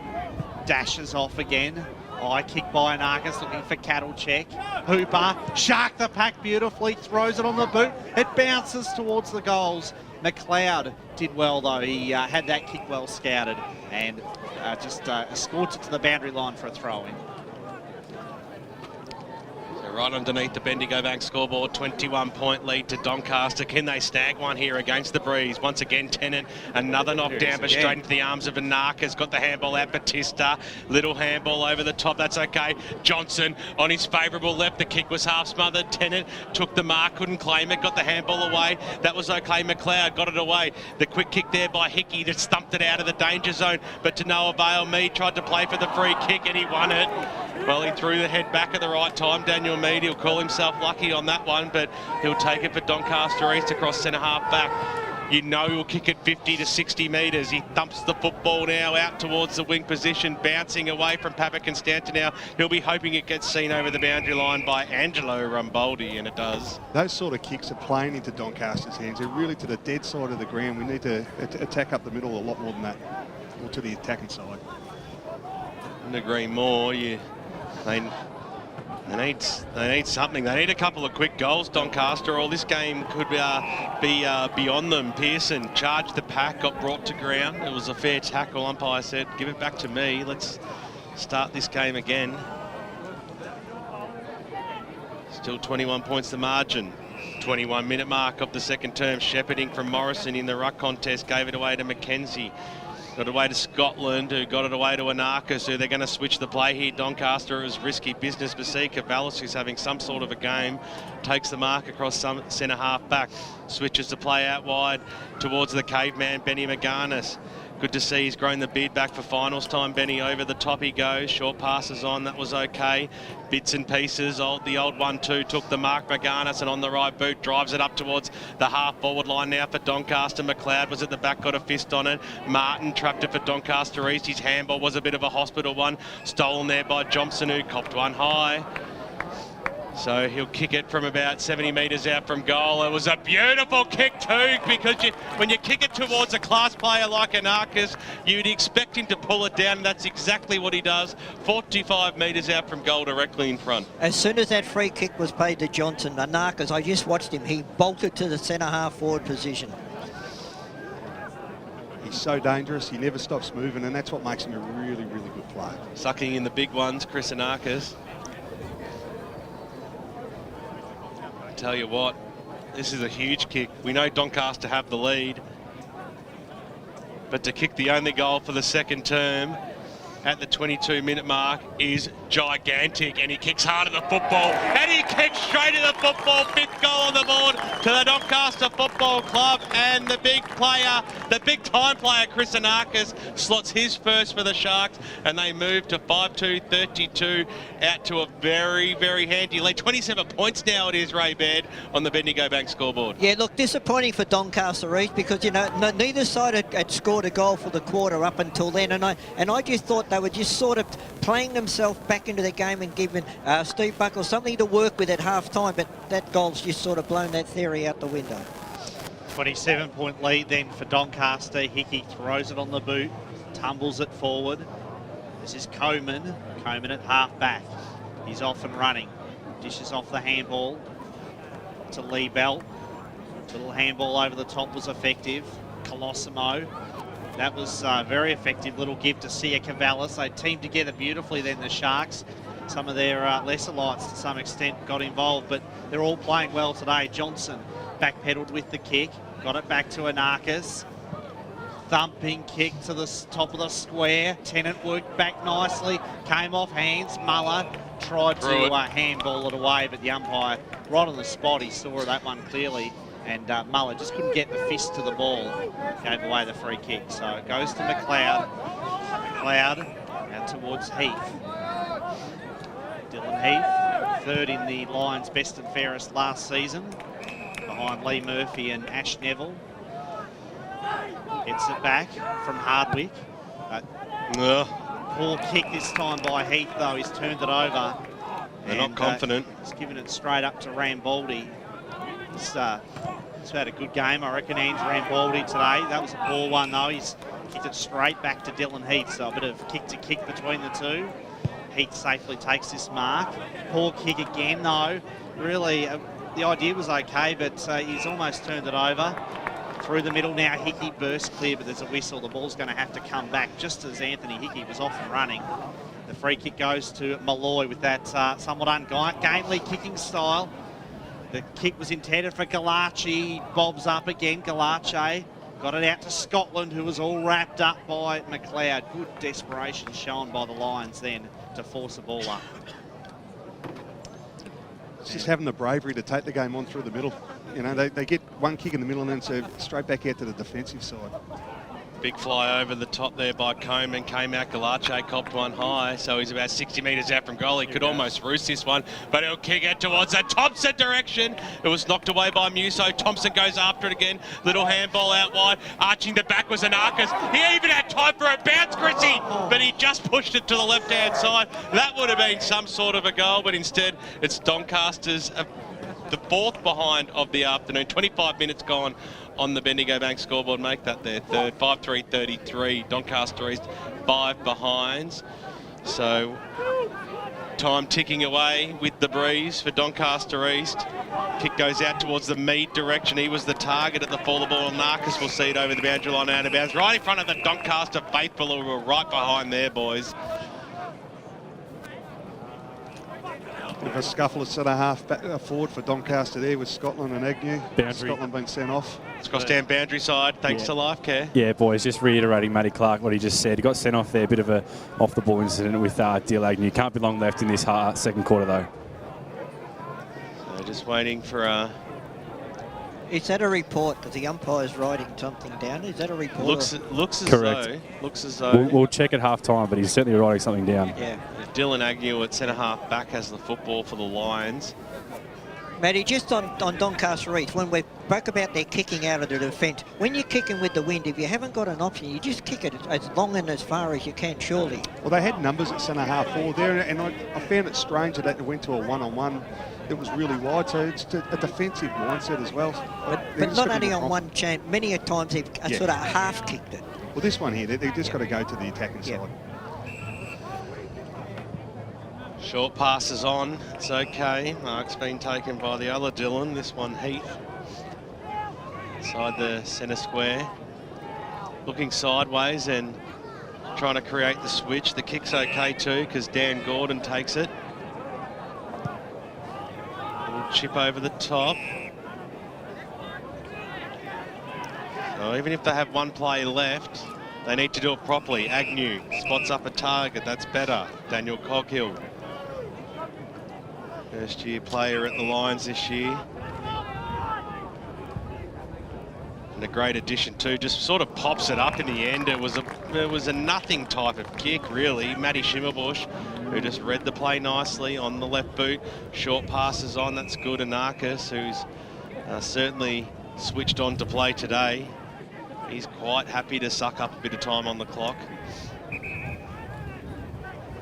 dashes off again. High kick by Anarchis, looking for Cattlecheck. Hooper, shark the pack beautifully, throws it on the boot. It bounces towards the goals. McLeod did well though. He had that kick well scouted and just escorts it to the boundary line for a throw-in. Right underneath the Bendigo Bank scoreboard, 21-point lead to Doncaster. Can they snag one here against the breeze? Once again, Tennant, another knockdown, but straight into the arms of Anarchis. Got the handball out, Batista. Little handball over the top, that's okay. Johnson on his favourable left. The kick was half smothered. Tennant took the mark, couldn't claim it, got the handball away. That was okay. McLeod got it away. The quick kick there by Hickey that stumped it out of the danger zone, but to no avail. Mead tried to play for the free kick and he won it. Well, he threw the head back at the right time. Daniel Mead, he'll call himself lucky on that one, but he'll take it for Doncaster East across centre-half back. You know he'll kick it 50 to 60 metres. He thumps the football now out towards the wing position, bouncing away from Papa Constanta now. He'll be hoping it gets seen over the boundary line by Angelo Ramboldi, and it does. Those sort of kicks are playing into Doncaster's hands. They're really to the dead side of the ground. We need to attack up the middle a lot more than that, or to the attacking side. Couldn't agree more. They need something. They need a couple of quick goals, Doncaster, or this game could be beyond them. Pearson charged the pack, got brought to ground. It was a fair tackle. Umpire said, give it back to me. Let's start this game again. Still 21 points the margin. 21-minute mark of the second term. Shepherding from Morrison in the ruck contest. Gave it away to Mackenzie. Got it away to Scotland, who got it away to Anarchis, who they're going to switch the play here. Doncaster is risky business, but see Cavallis, who's having some sort of a game, takes the mark across some centre-half back. Switches the play out wide towards the caveman, Benny McGarnis. Good to see he's grown the beard back for finals time. Benny over the top he goes. Short passes on, that was okay. Bits and pieces. The old 1-2 took the mark. McGarnis, and on the right boot drives it up towards the half-forward line now for Doncaster. McLeod was at the back, got a fist on it. Martin trapped it for Doncaster East. His handball was a bit of a hospital one. Stolen there by Johnson, who copped one high. So he'll kick it from about 70 metres out from goal. It was a beautiful kick too, because when you kick it towards a class player like Anarchis, you'd expect him to pull it down, and that's exactly what he does. 45 metres out from goal, directly in front. As soon as that free kick was paid to Johnson, Anarchis, I just watched him, he bolted to the centre-half forward position. He's so dangerous, he never stops moving, and that's what makes him a really, really good player. Sucking in the big ones, Chris Anarchis. Tell you what, this is a huge kick. We know Doncaster have the lead, but to kick the only goal for the second term at the 22-minute mark is gigantic, and he kicks hard at the football, and he kicks straight at the football. Fifth goal on the board to the Doncaster Football Club, and the big player, the big-time player, Chris Anarchis, slots his first for the Sharks, and they move to 5-2-32 out to a very, very handy lead. 27 points now it is, Ray Baird, on the Bendigo Bank scoreboard. Yeah, look, disappointing for Doncaster East, because, you know, neither side had scored a goal for the quarter up until then, and I just thought they were just sort of playing themselves back into the game and giving Steve Buckle something to work with at half-time, but that goal's just sort of blown that theory out the window. 27-point lead then for Doncaster. Hickey throws it on the boot, tumbles it forward. This is Coleman. Coleman at half-back. He's off and running. Dishes off the handball to Lee Bell. Little handball over the top was effective. Colosimo. That was very effective little give to Sia Cavallis. They teamed together beautifully then, the Sharks. Some of their lesser lights to some extent got involved, but they're all playing well today. Johnson backpedaled with the kick, got it back to Anarchis. Thumping kick to the top of the square. Tennant worked back nicely, came off hands. Muller tried to handball it away, but the umpire right on the spot, he saw that one clearly. And Muller just couldn't get the fist to the ball, gave away the free kick. So it goes to McLeod. McLeod out towards Heath. Dylan Heath, third in the Lions' best and fairest last season, behind Lee Murphy and Ash Neville. Gets it back from Hardwick. Poor kick this time by Heath, though. He's turned it over. They're not confident. He's given it straight up to Ramboldi. He's had a good game, I reckon, Ange Ramboldi today. That was a poor one, though. He's kicked it straight back to Dylan Heath, so a bit of kick-to-kick between the two. Heath safely takes this mark. Poor kick again, though. Really, the idea was okay, but he's almost turned it over. Through the middle now, Hickey bursts clear, but there's a whistle. The ball's going to have to come back just as Anthony Hickey was off and running. The free kick goes to Malloy with that somewhat ungainly kicking style. The kick was intended for Paolacci. Bobs up again. Paolacci got it out to Scotland, who was all wrapped up by McLeod. Good desperation shown by the Lions then to force the ball up. It's just having the bravery to take the game on through the middle. You know, they get one kick in the middle and then so straight back out to the defensive side. Big fly over the top there by Coleman. Came out. Paolacci copped one high, so he's about 60 metres out from goal. He could almost roost this one, but he'll kick it towards the Thompson direction. It was knocked away by Musso. Thompson goes after it again. Little handball out wide. Arching the back was Anarchis. He even had time for a bounce, Chrissy, but he just pushed it to the left-hand side. That would have been some sort of a goal, but instead it's Doncaster's the fourth behind of the afternoon. 25 minutes gone on the Bendigo Bank scoreboard. Make that their third. 5-3-33. Doncaster East 5 behinds. So time ticking away with the breeze for Doncaster East. Kick goes out towards the Mead direction. He was the target at the fall of the ball. Narcus will see it over the boundary line out of bounds. Right in front of the Doncaster faithful who were right behind there, boys. Bit of a scuffle at centre-half forward for Doncaster there with Scotland and Agnew. Scotland been sent off. It's crossed down boundary side, thanks to LifeCare. Yeah, boys, just reiterating Matty Clark, what he just said. He got sent off there, a bit of a off-the-ball incident with Deal Agnew. Can't be long left in this second quarter, though. So just waiting for Is that a report that the umpire's writing something down? Is that a report? Looks as Correct. though. We'll check at half-time, but he's certainly writing something down. Yeah. Dylan Agnew at centre-half back has the football for the Lions. Matty, just on Doncaster East, when we spoke about their kicking out of the defence, when you're kicking with the wind, if you haven't got an option, you just kick it as long and as far as you can, surely. Well, they had numbers at centre-half forward there, and I found it strange that it went to a one-on-one. It was really wide, so it's a defensive mindset as well. But not only on one chance, many a times they've sort of half-kicked it. Well, this one here, they've just got to go to the attacking side. Short passes on, it's okay. Mark's been taken by the other Dylan, this one Heath. Inside the centre square. Looking sideways and trying to create the switch. The kick's okay too, because Dan Gordon takes it. Little chip over the top. So even if they have one play left, they need to do it properly. Agnew spots up a target, that's better. Daniel Coghill. First year player at the Lions this year. And a great addition too, just sort of pops it up in the end. It was a nothing type of kick really. Matty Schimmelbusch, who just read the play nicely on the left boot. Short passes on, that's good. Anarchis, who's certainly switched on to play today. He's quite happy to suck up a bit of time on the clock.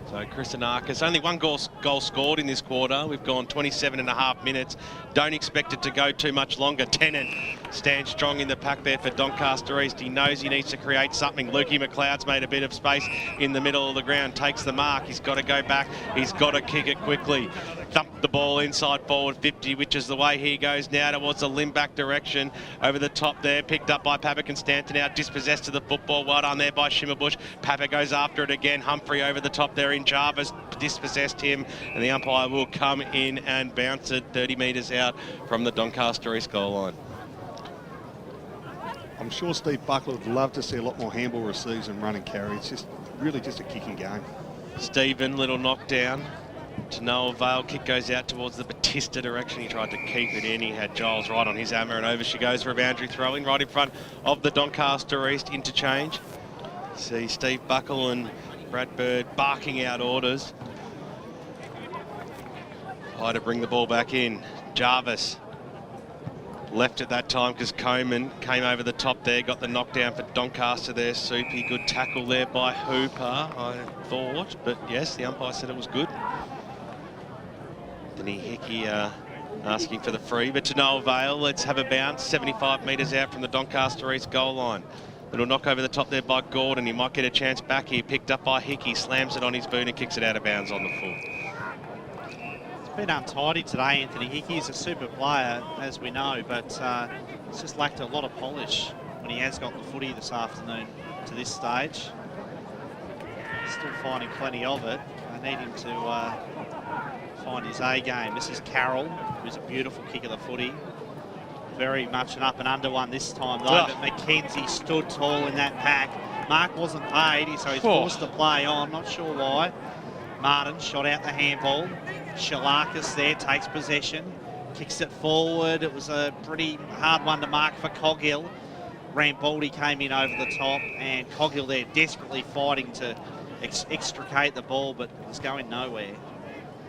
So Chris Anarchis, only one goal scored in this quarter. We've gone 27.5 minutes. Don't expect it to go too much longer. Tennant stands strong in the pack there for Doncaster East. He knows he needs to create something. Lukey McLeod's made a bit of space in the middle of the ground, takes the mark. He's got to go back. He's got to kick it quickly. Thump the ball inside forward 50, which is the way he goes now towards the limb back direction. Over the top there, picked up by Pavic and Stanton, out dispossessed to the football. Well done there by Schimmelbusch. Pavic goes after it again. Humphrey over the top there in Jarvis, dispossessed him, and the umpire will come in and bounce it 30 metres out from the Doncaster East goal line. I'm sure Steve Buckler would love to see a lot more handball receives and run and carry. It's just really just a kicking game. Stephen, little knockdown to no avail. Kick goes out towards the Batista direction. He tried to keep it in. He had Giles right on his hammer, and over she goes for a boundary throw-in right in front of the Doncaster East interchange. See Steve Buckle and Brad Bird barking out orders. Try to bring the ball back in. Jarvis left at that time because Coleman came over the top there, got the knockdown for Doncaster there. Soupy, good tackle there by Hooper, I thought, but yes, the umpire said it was good. Anthony Hickey asking for the free, but to no avail. Let's have a bounce, 75 metres out from the Doncaster East goal line. Little knock over the top there by Gordon. He might get a chance back here. Picked up by Hickey, slams it on his boot and kicks it out of bounds on the full. It's been untidy today, Anthony Hickey. He's a super player, as we know, but it's just lacked a lot of polish when he has got the footy this afternoon to this stage. Still finding plenty of it. I need him to find his A game. This is Carroll, who's a beautiful kick of the footy. Very much an up and under one this time though, but McKenzie stood tall in that pack. Mark wasn't paid, so he's forced to play on, not sure why. Martin shot out the handball. Shalakis there takes possession, kicks it forward. It was a pretty hard one to mark for Coghill. Rambaldi came in over the top, and Coghill there desperately fighting to extricate the ball, but it was going nowhere.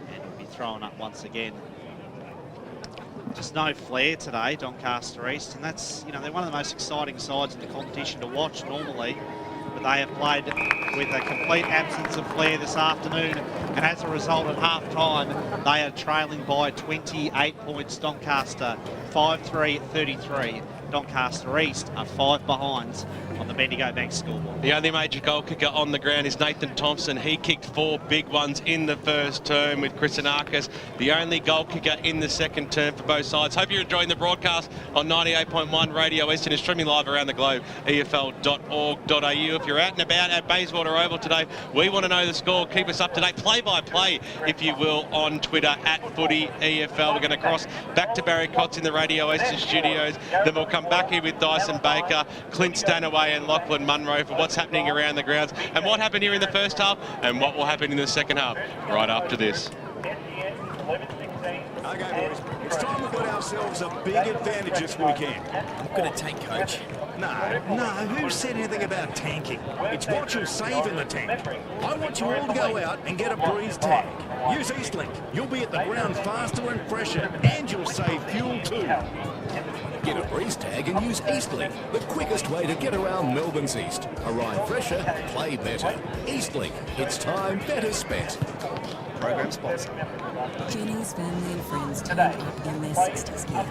And it'll be thrown up once again. Just no flair today, Doncaster East, and that's, you know, they're one of the most exciting sides in the competition to watch normally, but they have played with a complete absence of flair this afternoon, and as a result at half-time, they are trailing by 28 points. Doncaster 5-3-33. Doncaster East are 5 behinds on the Bendigo Bank scoreboard. The only major goal kicker on the ground is Nathan Thompson. He kicked 4 big ones in the first term with Christinakis, the only goal kicker in the second term for both sides. Hope you're enjoying the broadcast on 98.1 Radio Eastern and streaming live around the globe, efl.org.au. If you're out and about at Bayswater Oval today, we want to know the score. Keep us up to date, play-by-play, if you will, on Twitter, @FootyEFL. We're going to cross back to Barry Cotts in the Radio Eastern studios. Then we'll come back here with Dyson Baker, Clint Stanaway and Lachlan Munro for what's happening around the grounds and what happened here in the first half and what will happen in the second half right after this. Okay, boys, it's time we got ourselves a big advantage this weekend. I'm going to tank, Coach. No, who said anything about tanking? It's what you'll save in the tank. I want you all to go out and get a breeze tag. Use Eastlink. You'll be at the ground faster and fresher, and you'll save fuel too. Get a breeze tag and use Eastlink, the quickest way to get around Melbourne's East. Arrive fresher, play better. Eastlink, it's time better spent. Program sponsor. Jenny's family and friends turned up in their 60s gear.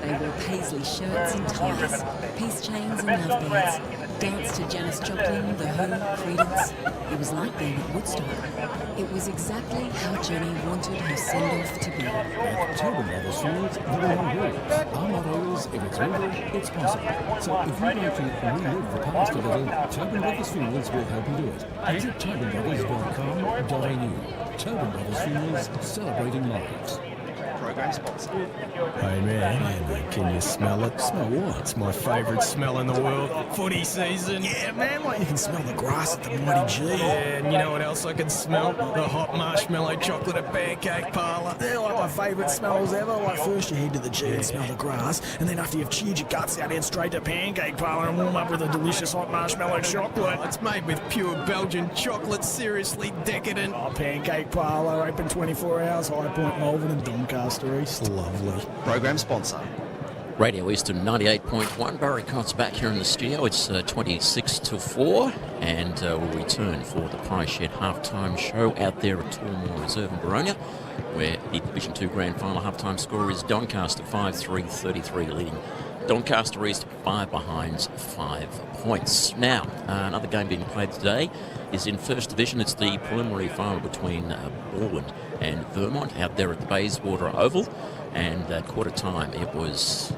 They wore paisley shirts and ties, peace chains and love beads, danced to Janis Joplin, The Who, Creedence. It was like being at Woodstock. It was exactly how Jenny wanted her send-off to be. At Tobin Brothers Funerals, there are no rules. Our motto is, if it's legal, it's possible. So if you'd like to relive the past a little, Tobin Brothers Funerals will help you do it. Visit tobinbrothers.com.au. Tobin Brothers Funerals, celebrating lives. Program sponsor. Hey man, can you smell it? Smell what? It's my favourite smell in the world. Footy season. Yeah, man, like you can smell the grass at the Mighty G. Yeah, and you know what else I can smell? The hot marshmallow chocolate at Pancake Parlour. They're like my favourite smells ever. Like first you head to the G and smell the grass, and then after you've cheered your guts out, head straight to Pancake Parlour and warm up with a delicious hot marshmallow chocolate. It's made with pure Belgian chocolate, seriously decadent. Oh, Pancake Parlour, open 24 hours, High Point, Malvern and Doncaster East. Lovely. Program sponsor. Radio Eastern 98.1. Barry Cott's back here in the studio. It's 26-4, and we'll return for the Pie Shed halftime show out there at Tullamore Reserve in Baronia, where the Division 2 Grand Final halftime score is Doncaster 5-3-33, leading Doncaster East 5 behinds 5 points. Now, another game being played today is in First Division. It's the preliminary final between Borland and Vermont out there at the Bayswater Oval. And at quarter time, it was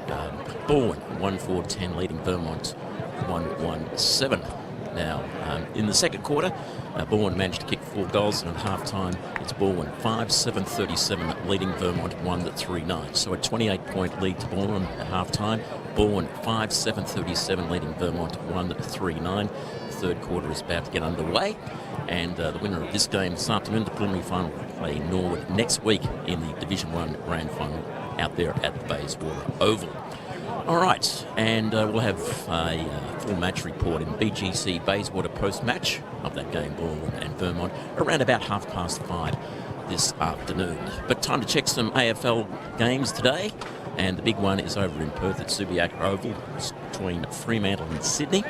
Bourne 1-4-10 leading Vermont 1-1-7. Now, in the second quarter, Bourne managed to kick 4 goals, and at half-time, it's Bourne 5-7-37 leading Vermont 1-3-9. So a 28-point lead to Bourne at half-time. Bourne 5-7-37 leading Vermont 1-3-9. The third quarter is about to get underway, and the winner of this game this afternoon, the preliminary final, will play Norwood next week in the Division 1 Grand Final out there at the Bayswater Oval. All right, and we'll have a full match report in BGC Bayswater post-match of that game, Bourne and Vermont, around about 5:30 this afternoon. But time to check some AFL games today, and the big one is over in Perth at Subiaco Oval. It's between Fremantle and Sydney,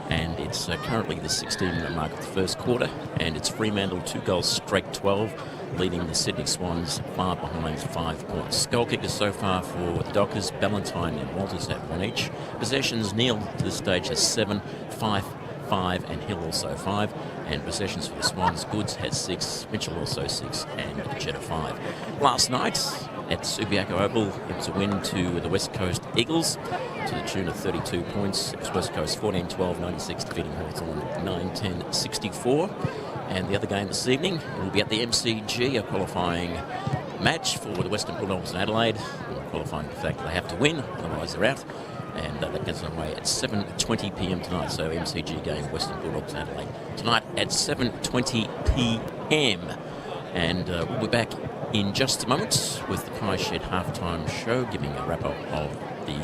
and it's currently the 16-minute mark of the first quarter, and it's Fremantle 2 goals straight 12, leading the Sydney Swans 5 behind 5 points. Goal kickers so far for the Dockers, Ballantyne and Walters at 1 each. Possessions, Neil to this stage has 7, 5, and Hill also 5. And possessions for the Swans, Goods has 6, Mitchell also 6, and Cheddar 5. Last night at Subiaco Oval, it was a win to the West Coast Eagles to the tune of 32 points. It was West Coast 14-12, 96, defeating Hawthorn 9-10, 64. And the other game this evening will be at the MCG, a qualifying match for the Western Bulldogs in Adelaide. Qualifying the fact that they have to win, otherwise they're out. And that gets underway at 7:20 p.m. tonight. So MCG game, Western Bulldogs in Adelaide tonight at 7:20 p.m. And we'll be back in just a moment with the Pie Shed halftime show, giving a wrap-up of the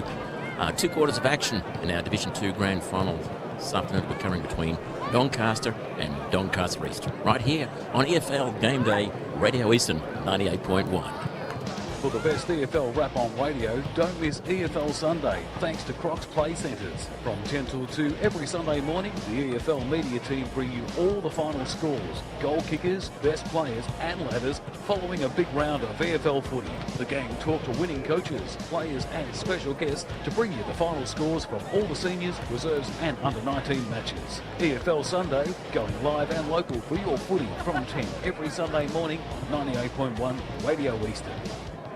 2 quarters of action in our Division 2 Grand Final this afternoon, occurring between Doncaster and Doncaster East. Right here on EFL Gameday, Radio Eastern 98.1. For the best EFL rap on radio, don't miss EFL Sunday, thanks to Crocs Play Centres. From 10 till 2 every Sunday morning, the EFL media team bring you all the final scores, goal kickers, best players and ladders, following a big round of EFL footy. The gang talk to winning coaches, players and special guests to bring you the final scores from all the seniors, reserves and under-19 matches. EFL Sunday, going live and local for your footy from 10 every Sunday morning on 98.1 Radio Eastern.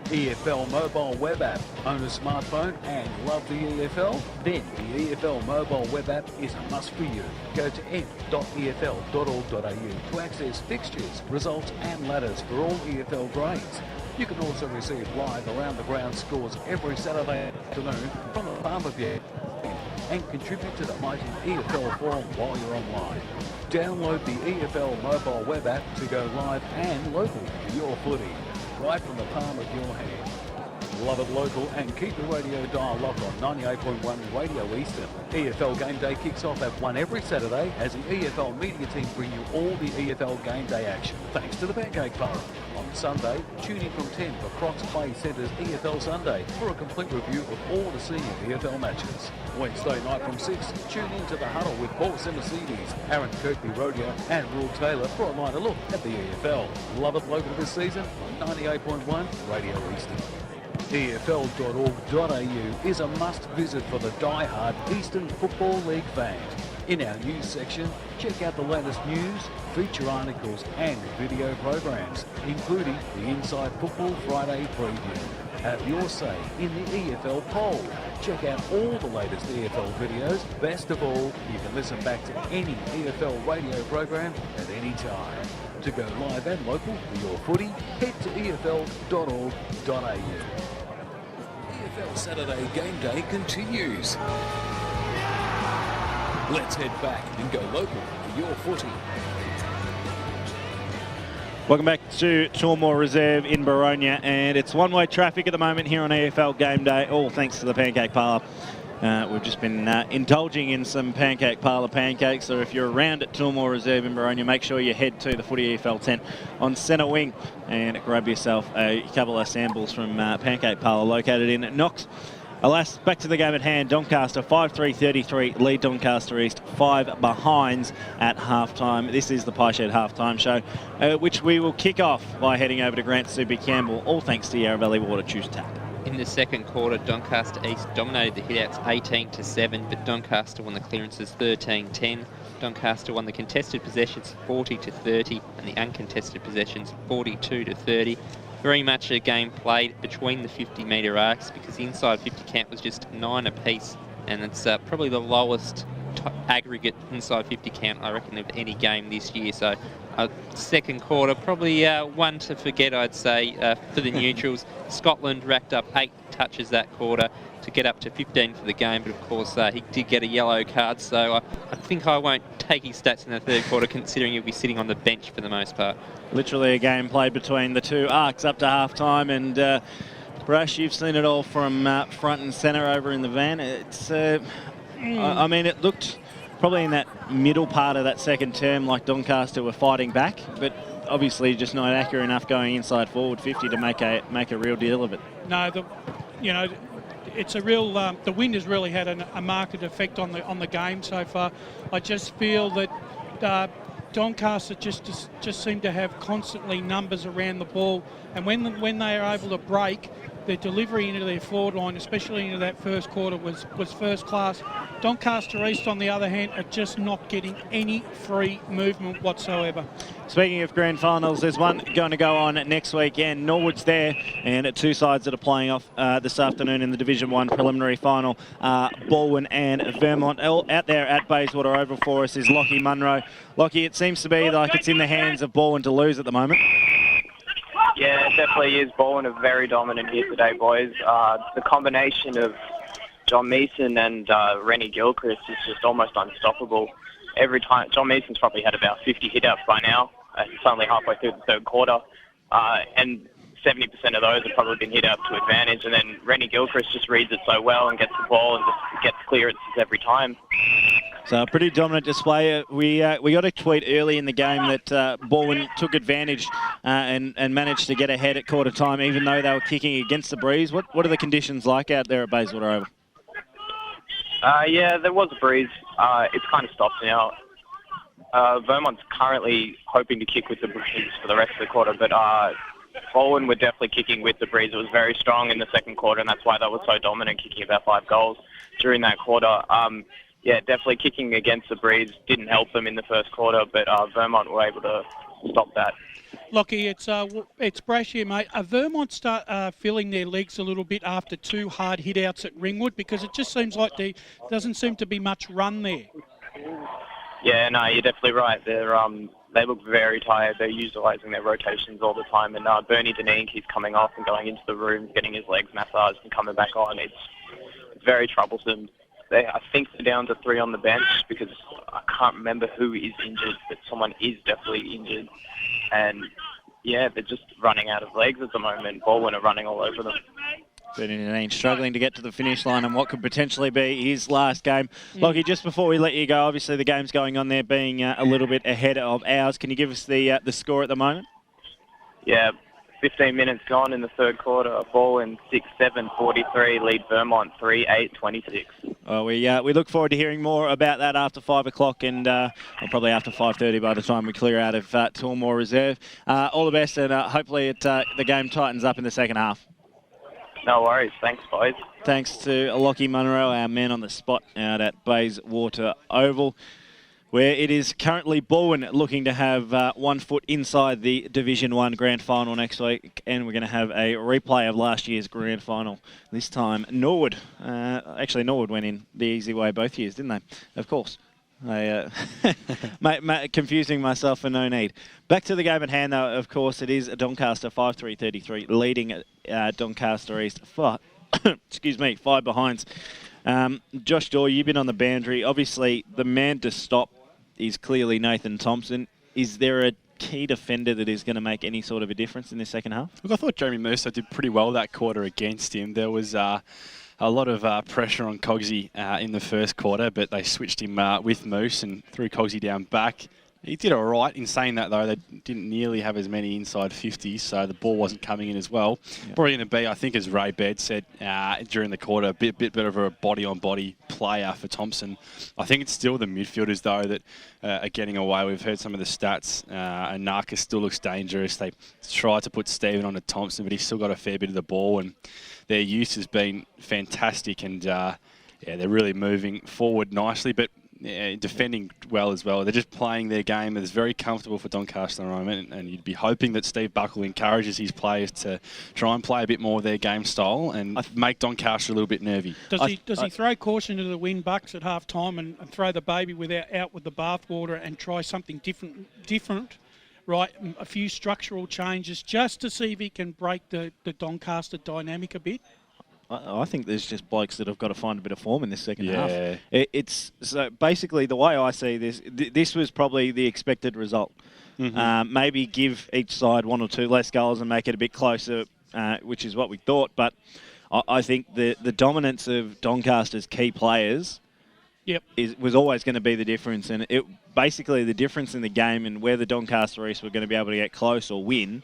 EFL mobile web app. Own a smartphone and love the EFL? Then the EFL mobile web app is a must for you. Go to m.efl.org.au to access fixtures, results and ladders for all EFL grades. You can also receive live around the ground scores every Saturday afternoon from the palm of your hand and contribute to the mighty EFL forum while you're online. Download the EFL mobile web app to go live and local for your footy, right from the palm of your hand. Love it local and keep the radio dial locked on 98.1 Radio Eastern. EFL Game Day kicks off at 1 every Saturday as the EFL media team bring you all the EFL Game Day action, thanks to the Pancake Parlour. On Sunday, tune in from 10 for Crocs Play Centre's EFL Sunday for a complete review of all the senior EFL matches. Wednesday night from 6, tune in to the Huddle with Boris and Mercedes, Aaron Kirkby Rodeo and Will Taylor for a lighter look at the EFL. Love it local this season on 98.1 Radio Eastern. EFL.org.au is a must-visit for the die-hard Eastern Football League fans. In our news section, check out the latest news, feature articles and video programs, including the Inside Football Friday preview. Have your say in the EFL poll. Check out all the latest EFL videos. Best of all, you can listen back to any EFL radio program at any time. To go live and local for your footy, head to efl.org.au. EFL Saturday Game Day continues. Let's head back and go local for your footy. Welcome back to Toolmore Reserve in Boronia, and it's one-way traffic at the moment here on EFL Game Day, all thanks to the Pancake Parlour. We've just been indulging in some Pancake Parlour pancakes, so if you're around at Toolmore Reserve in Boronia, make sure you head to the Footy EFL tent on Centre Wing and grab yourself a couple of samples from Pancake Parlour located in Knox. Alas, back to the game at hand. Doncaster 5-3-33 lead Doncaster East 5 behinds at half-time. This is the Pie Shed half-time show, which we will kick off by heading over to Grant Subi Campbell, all thanks to Yarra Valley Water Choose Tap. In the second quarter, Doncaster East dominated the hitouts 18-7, but Doncaster won the clearances 13-10. Doncaster won the contested possessions 40-30 and the uncontested possessions 42-30. Very much a game played between the 50-metre arcs because the inside 50 count was just 9 apiece, and it's probably the lowest aggregate inside 50 count, I reckon, of any game this year. So second quarter, probably one to forget, I'd say, for the neutrals. Scotland racked up 8 touches that quarter to get up to 15 for the game, but of course he did get a yellow card, so I think I won't take his stats in the third quarter, considering he'll be sitting on the bench for the most part. Literally a game played between the two arcs up to half-time, and Brash, you've seen it all from front and centre over in the van. It's, I mean, it looked probably in that middle part of that second term like Doncaster were fighting back, but obviously just not accurate enough going inside forward 50 to make a real deal of it. No, it's a real. The wind has really had a marked effect on the game so far. I just feel that Doncaster just seem to have constantly numbers around the ball, and when they are able to break, their delivery into their forward line, especially into that first quarter, was first class. Doncaster East, on the other hand, are just not getting any free movement whatsoever. Speaking of grand finals, there's one going to go on next weekend. Norwood's there, and two sides that are playing off this afternoon in the Division 1 preliminary final. Baldwin and Vermont. Out there at Bayswater Oval for us is Lockie Munro. Lockie, it seems to be like it's in the hands of Baldwin to lose at the moment. Yeah, it definitely is. Baldwin are very dominant here today, boys. The combination of John Meeson and Rennie Gilchrist is just almost unstoppable. Every time, John Meeson's probably had about 50 hit-outs by now. It's only halfway through the third quarter. And 70% of those have probably been hit out to advantage, and then Rennie Gilchrist just reads it so well and gets the ball and just gets clearances every time. So a pretty dominant display. We got a tweet early in the game that Baldwin took advantage and managed to get ahead at quarter time, even though they were kicking against the breeze. What are the conditions like out there at Bayswater Oval? Yeah, there was a breeze. It's kind of stopped now. Vermont's currently hoping to kick with the breeze for the rest of the quarter, but Baldwin were definitely kicking with the breeze. It was very strong in the second quarter, and that's why they were so dominant, kicking about 5 goals during that quarter. Yeah, definitely kicking against the breeze didn't help them in the first quarter, but Vermont were able to stop that. Lockie, it's Brash here, mate. Vermont start feeling their legs a little bit after 2 hard hit-outs at Ringwood, because it just seems like there doesn't seem to be much run there. Yeah, no, you're definitely right. They look very tired. They're utilising their rotations all the time, and Bernie Deneen keeps coming off and going into the room, getting his legs massaged and coming back on. It's very troublesome. I think they're down to 3 on the bench, because I can't remember who is injured, but someone is definitely injured. And, yeah, they're just running out of legs at the moment. Baldwin are running all over them. Bernie Deneen struggling to get to the finish line and what could potentially be his last game. Lockie, just before we let you go, obviously the game's going on there being a little bit ahead of ours. Can you give us the score at the moment? Yeah, 15 minutes gone in the third quarter. Baldwin 6-7-43, lead Vermont 3-8-26. Well, we look forward to hearing more about that after 5 o'clock and probably after 5:30 by the time we clear out of Toolmore Reserve. All the best, and hopefully the game tightens up in the second half. No worries. Thanks, boys. Thanks to Lockie Munro, our man on the spot out at Bayswater Oval, where it is currently Baldwin looking to have 1 foot inside the Division 1 Grand Final next week, and we're going to have a replay of last year's Grand Final. This time, Norwood. Actually, Norwood went in the easy way both years, didn't they? Of course. Confusing myself for no need. Back to the game at hand, though, of course, it is Doncaster 5-3-33, leading Doncaster East 5 behinds. Josh Dawe, you've been on the boundary. Obviously, the man to stop is clearly Nathan Thompson. Is there a key defender that is going to make any sort of a difference in the second half? Look, I thought Jeremy Mercer did pretty well that quarter against him. There was a lot of pressure on Cogsy in the first quarter, but they switched him with Moose and threw Cogsy down back. He did all right. In saying that, though, they didn't nearly have as many inside 50s, so the ball wasn't coming in as well. Yeah. Probably going to be, I think, as Ray Baird said during the quarter, a bit better of a body-on-body player for Thompson. I think it's still the midfielders, though, that are getting away. We've heard some of the stats, and Narcus still looks dangerous. They tried to put Stephen onto Thompson, but he's still got a fair bit of the ball, and their use has been fantastic, and they're really moving forward nicely, but defending well as well. They're just playing their game. It's very comfortable for Doncaster at the moment, and you'd be hoping that Steve Buckle encourages his players to try and play a bit more of their game style and make Doncaster a little bit nervy. Does he throw caution to the wind, Bucks, at half time and throw the baby out with the bathwater and try something different? Right, a few structural changes just to see if he can break the Doncaster dynamic a bit? I think there's just blokes that have got to find a bit of form in this second half. It's so basically the way I see this. This was probably the expected result. Mm-hmm. Maybe give each side 1 or 2 less goals and make it a bit closer, which is what we thought. But I think the dominance of Doncaster's key players was always going to be the difference, and it basically the difference in the game and where the Doncaster East were going to be able to get close or win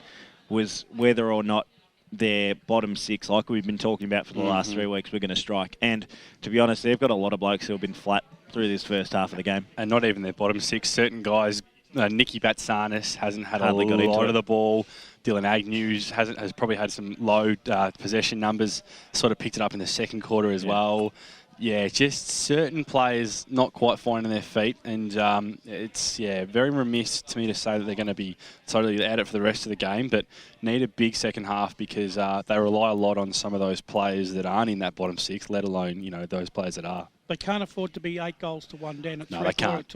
was whether or not their bottom 6, like we've been talking about for the last 3 weeks, we're going to strike. And to be honest, they've got a lot of blokes who have been flat through this first half of the game. And not even their bottom 6. Certain guys, Nicky Batsanis hasn't had Hardly a lot of the ball. Dylan Agnews has probably had some low possession numbers. Sort of picked it up in the second quarter as well. Yeah, just certain players not quite finding their feet, and it's very remiss to me to say that they're going to be totally at it for the rest of the game, but need a big second half because they rely a lot on some of those players that aren't in that bottom 6, let alone those players that are. They can't afford to be 8 goals to 1 down. No, they can't.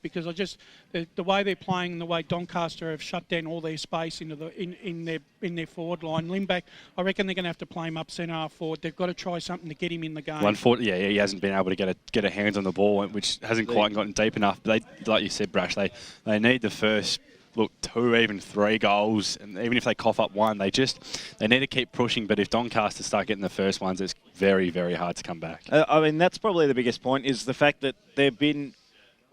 Because the way they're playing and the way Doncaster have shut down all their space into in their forward line. Lindback, I reckon they're going to have to play him up centre half forward. They've got to try something to get him in the game. He hasn't been able to get a hands on the ball, which hasn't quite gotten deep enough. But they, like you said, Brash, they need the first look, 2, even 3 goals, and even if they cough up 1, they need to keep pushing. But if Doncaster start getting the first ones, it's very, very hard to come back. I mean, that's probably the biggest point, is the fact that they've been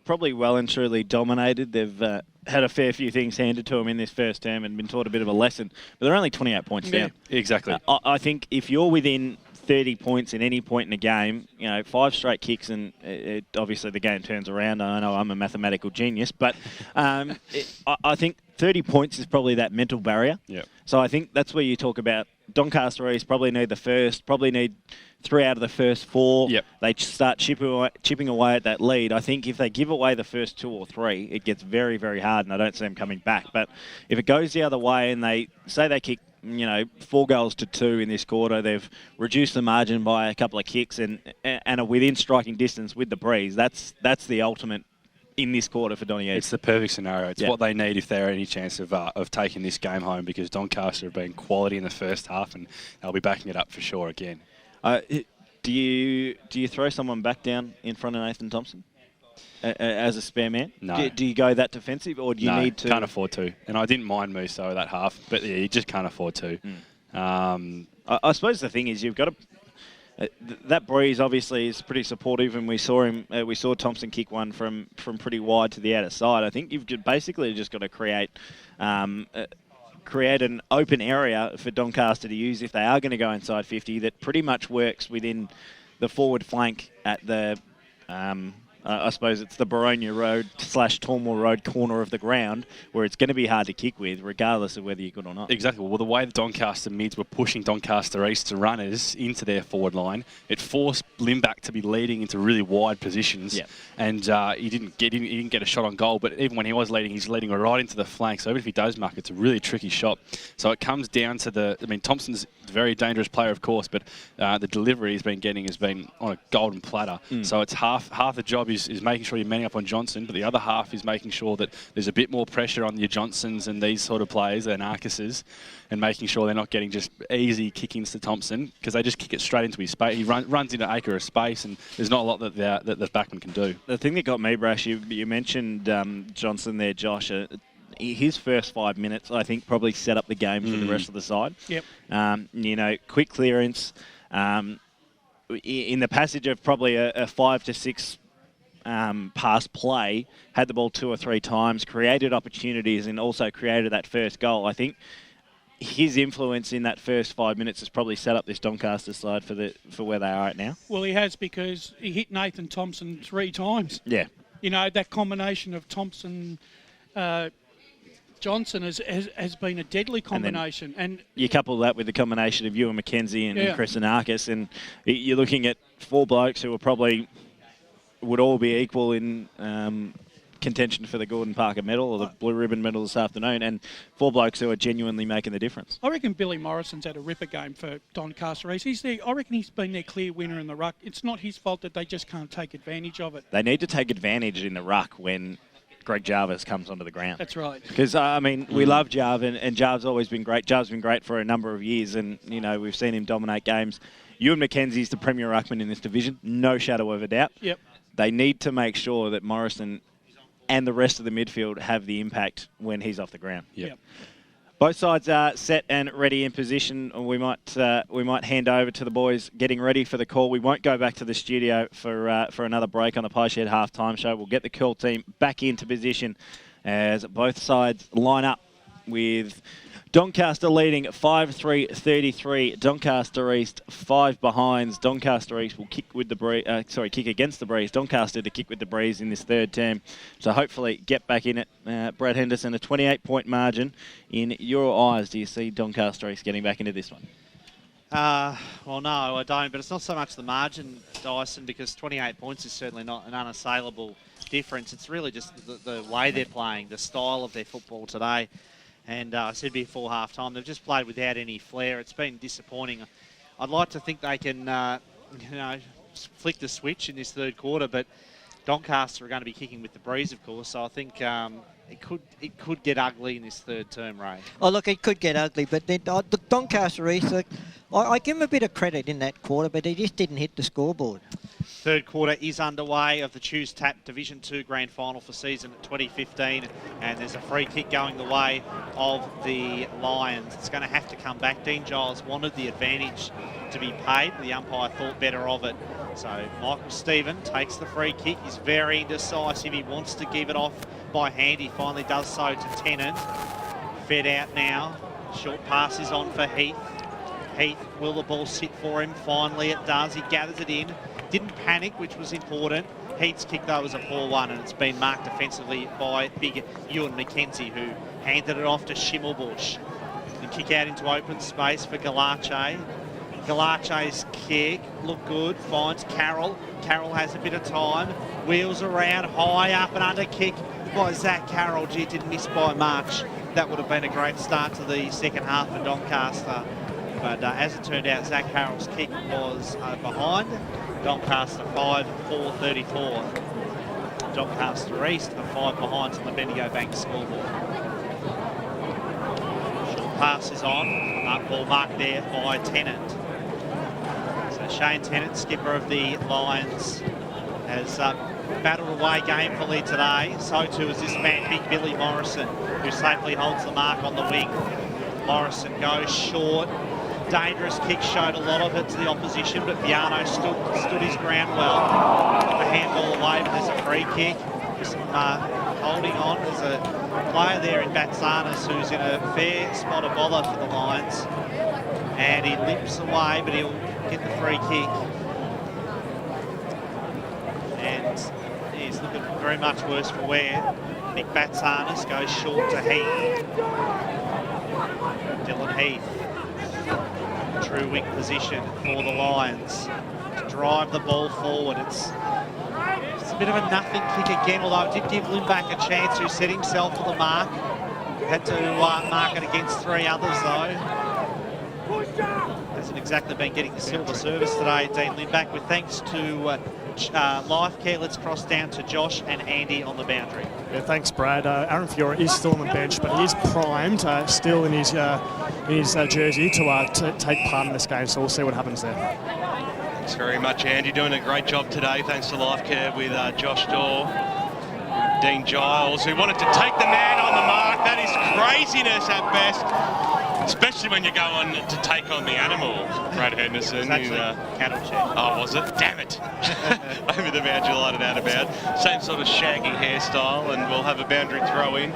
probably well and truly dominated. They've had a fair few things handed to them in this first term and been taught a bit of a lesson. But they're only 28 points down. Exactly. I think if you're within 30 points at any point in a game, 5 straight kicks, and obviously the game turns around. I know I'm a mathematical genius, but I think 30 points is probably that mental barrier. Yep. So I think that's where you talk about Doncaster East probably need 3 out of the first 4. Yep. They start chipping away at that lead. I think if they give away the first 2 or 3, it gets very, very hard, and I don't see them coming back. But if it goes the other way and they kick 4 goals to 2 in this quarter, they've reduced the margin by a couple of kicks and are within striking distance with the breeze. That's the ultimate in this quarter for Donny East. It's the perfect scenario. It's what they need if they're any chance of taking this game home, because Doncaster have been quality in the first half, and they'll be backing it up for sure again. Do you throw someone back down in front of Nathan Thompson as a spare man? No. Do you go that defensive, or do you need to? Can't afford to. And I didn't mind Musso that half, but yeah, you just can't afford to. I suppose the thing is you've got to. That breeze obviously is pretty supportive, and we saw him. We saw Thompson kick one from pretty wide to the outer side. I think you've basically just got to create an open area for Doncaster to use if they are going to go inside 50. That pretty much works within the forward flank at the. I suppose it's the Baronia Road / Tormore Road corner of the ground, where it's going to be hard to kick with, regardless of whether you're good or not. Exactly. Well, the way the Doncaster mids were pushing Doncaster East to runners into their forward line, it forced Limback to be leading into really wide positions. Yep. And he didn't get a shot on goal, but even when he was leading, he's leading right into the flank. So even if he does muck, it's a really tricky shot. So it comes down to Thompson's a very dangerous player, of course, but the delivery he's been getting has been on a golden platter. So it's half the job is making sure you're manning up on Johnson, but the other half is making sure that there's a bit more pressure on your Johnsons and these sort of players, their Narcisses, and making sure they're not getting just easy kickings to Thompson, because they just kick it straight into his space. He runs into an acre of space, and there's not a lot that the backman can do. The thing that got me, Brash, you mentioned Johnson there, Josh. His first 5 minutes, I think, probably set up the game for the rest of the side. Yep. Quick clearance. In the passage of probably a 5 to 6 pass play, had the ball 2 or 3 times, created opportunities, and also created that first goal. I think his influence in that first 5 minutes has probably set up this Doncaster side for where they are right now. Well, he has, because he hit Nathan Thompson 3 times. Yeah. That combination of Thompson, Johnson has been a deadly combination. And you couple that with the combination of Ewan McKenzie and Chris Anarkis, and you're looking at 4 blokes who are probably would all be equal in contention for the Gordon Parker medal or the Blue Ribbon medal this afternoon, and 4 blokes who are genuinely making the difference. I reckon Billy Morrison's had a ripper game for Doncaster East. I reckon he's been their clear winner in the ruck. It's not his fault that they just can't take advantage of it. They need to take advantage in the ruck when Greg Jarvis comes onto the ground. That's right. Because, we love Jarv, and Jarv's always been great. Jarv's been great for a number of years, and, we've seen him dominate games. Ewan McKenzie's the premier ruckman in this division, no shadow of a doubt. Yep. They need to make sure that Morrison and the rest of the midfield have the impact when he's off the ground. Yep. Both sides are set and ready in position. We might hand over to the boys getting ready for the call. We won't go back to the studio for another break on the Pie Shed halftime show. We'll get the call team back into position as both sides line up, with Doncaster leading 5-3-33. Doncaster East 5 behinds. Doncaster East will kick against the breeze. Doncaster to kick with the breeze in this third term. So hopefully get back in it. Brad Henderson, a 28-point margin. In your eyes, do you see Doncaster East getting back into this one? Well, no, I don't. But it's not so much the margin, Dyson, because 28 points is certainly not an unassailable difference. It's really just the way they're playing, the style of their football today. And I said before half-time, they've just played without any flair. It's been disappointing. I'd like to think they can, flick the switch in this third quarter, but Doncaster are going to be kicking with the breeze, of course. So I think it could get ugly in this third term, Ray. Oh, look, it could get ugly, but then Doncaster East, I give them a bit of credit in that quarter, but they just didn't hit the scoreboard. Third quarter is underway of the Choose Tap Division 2 Grand Final for season 2015, and there's a free kick going the way of the Lions. It's going to have to come back. Dean Giles wanted the advantage to be paid. The umpire thought better of it. So Michael Stephen takes the free kick. He's very indecisive. He wants to give it off by hand. He finally does so to Tennant. Fed out now. Short pass is on for Heath. Heath, will the ball sit for him? Finally it does. He gathers it in. Didn't panic, which was important. Heath's kick, though, was a poor one, and it's been marked defensively by big Ewan McKenzie, who handed it off to Schimmelbusch. The kick out into open space for Paolacci. Paolacci's kick looked good, finds Carroll. Carroll has a bit of time, wheels around, high up and under kick by Zach Carroll. Gee, it didn't miss by much. That would have been a great start to the second half for Doncaster. But as it turned out, Zach Carroll's kick was behind. Doncaster 5-4-34. Doncaster East are 5 behinds on the Bendigo Bank scoreboard. Short pass is on. Ball marked there by Tennant. So Shane Tennant, skipper of the Lions, has battled away gamefully today. So too is this man, Big Billy Morrison, who safely holds the mark on the wing. Morrison goes short. Dangerous kick, showed a lot of it to the opposition, but Viano stood his ground well. The handball away, but there's a free kick. There's some holding on. There's a player there in Batsanis who's in a fair spot of bother for the Lions. And he limps away, but he'll get the free kick. And he's looking very much worse for wear. Nick Batsanis goes short to Heath. Dylan Heath. True wing position for the Lions to drive the ball forward. It's a bit of a nothing kick again, although it did give Lindback a chance, who set himself for the mark. Had to mark it against 3 others though. Hasn't exactly been getting the silver service today, Dean Lindback. With thanks to LifeCare, let's cross down to Josh and Andy on the boundary. Yeah, thanks, Brad. Aaron Fiora is still on the bench, but he is primed, still in his jersey to take part in this game, so we'll see what happens there. Thanks very much, Andy. Doing a great job today. Thanks to LifeCare with Josh Dawe, Dean Giles, who wanted to take the man on the mark. That is craziness at best, especially when you go on to take on the animal, Brad Henderson. Cattle check. Oh, was it? Damn it. Over the boundary line and out about. Same sort of shaggy hairstyle, and we'll have a boundary throw in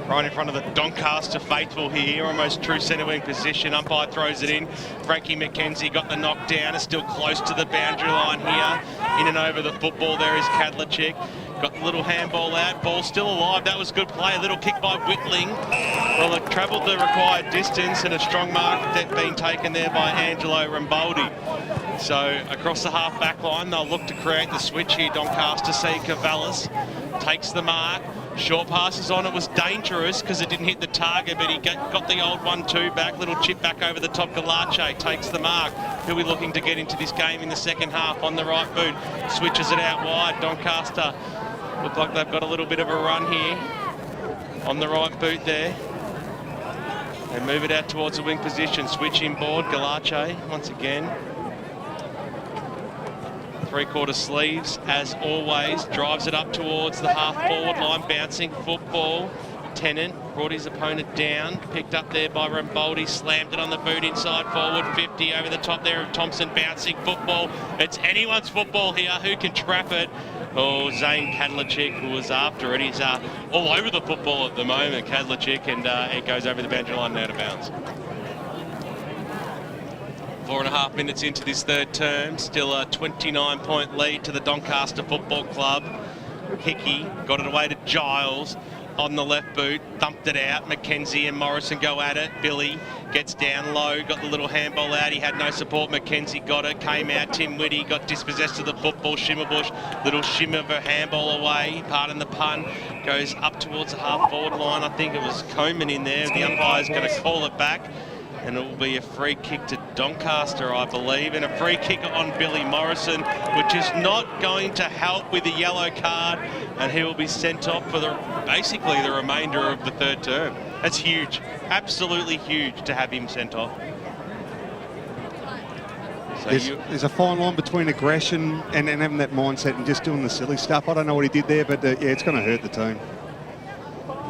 right in front of the Doncaster faithful here. Almost true centre wing position. Umpire throws it in. Frankie McKenzie got the knock down. Is still close to the boundary line here. In and over the football there is Kadlachik. Got the little handball out. Ball still alive. That was good play. A little kick by Whitling. Well, it travelled the required distance, and a strong mark being taken there by Angelo Rambaldi. So across the half-back line, they'll look to create the switch here. Doncaster see Cavallis takes the mark. Short passes on. It was dangerous because it didn't hit the target, but he got the old 1-2 back. Little chip back over the top. Paolacci takes the mark. He'll be looking to get into this game in the second half on the right boot. Switches it out wide. Doncaster look like they've got a little bit of a run here on the right boot there. They move it out towards the wing position. Switch inboard. Paolacci once again. 3/4 sleeves, as always. Drives it up towards the half-forward line. Bouncing football. Tennant brought his opponent down. Picked up there by Rambaldi. Slammed it on the boot inside forward. 50 over the top there of Thompson. Bouncing football. It's anyone's football here. Who can trap it? Oh, Zane Kadlachik, who was after it. He's all over the football at the moment, Kadlachik, and it goes over the boundary line and out of bounds. 4.5 minutes into this third term. Still a 29-point lead to the Doncaster Football Club. Hickey got it away to Giles on the left boot, thumped it out. McKenzie and Morrison go at it. Billy gets down low, got the little handball out. He had no support. McKenzie got it, came out. Tim Whitty got dispossessed of the football. Schimmelbusch, little shimmer of a handball away. Pardon the pun. Goes up towards the half-forward line. I think it was Coleman in there. The umpire's going to call it back. And it will be a free kick to Doncaster, I believe, and a free kick on Billy Morrison, which is not going to help with the yellow card, and he will be sent off for basically the remainder of the third term. That's huge, absolutely huge to have him sent off. So there's a fine line between aggression and having that mindset and just doing the silly stuff. I don't know what he did there, but yeah, it's going to hurt the team.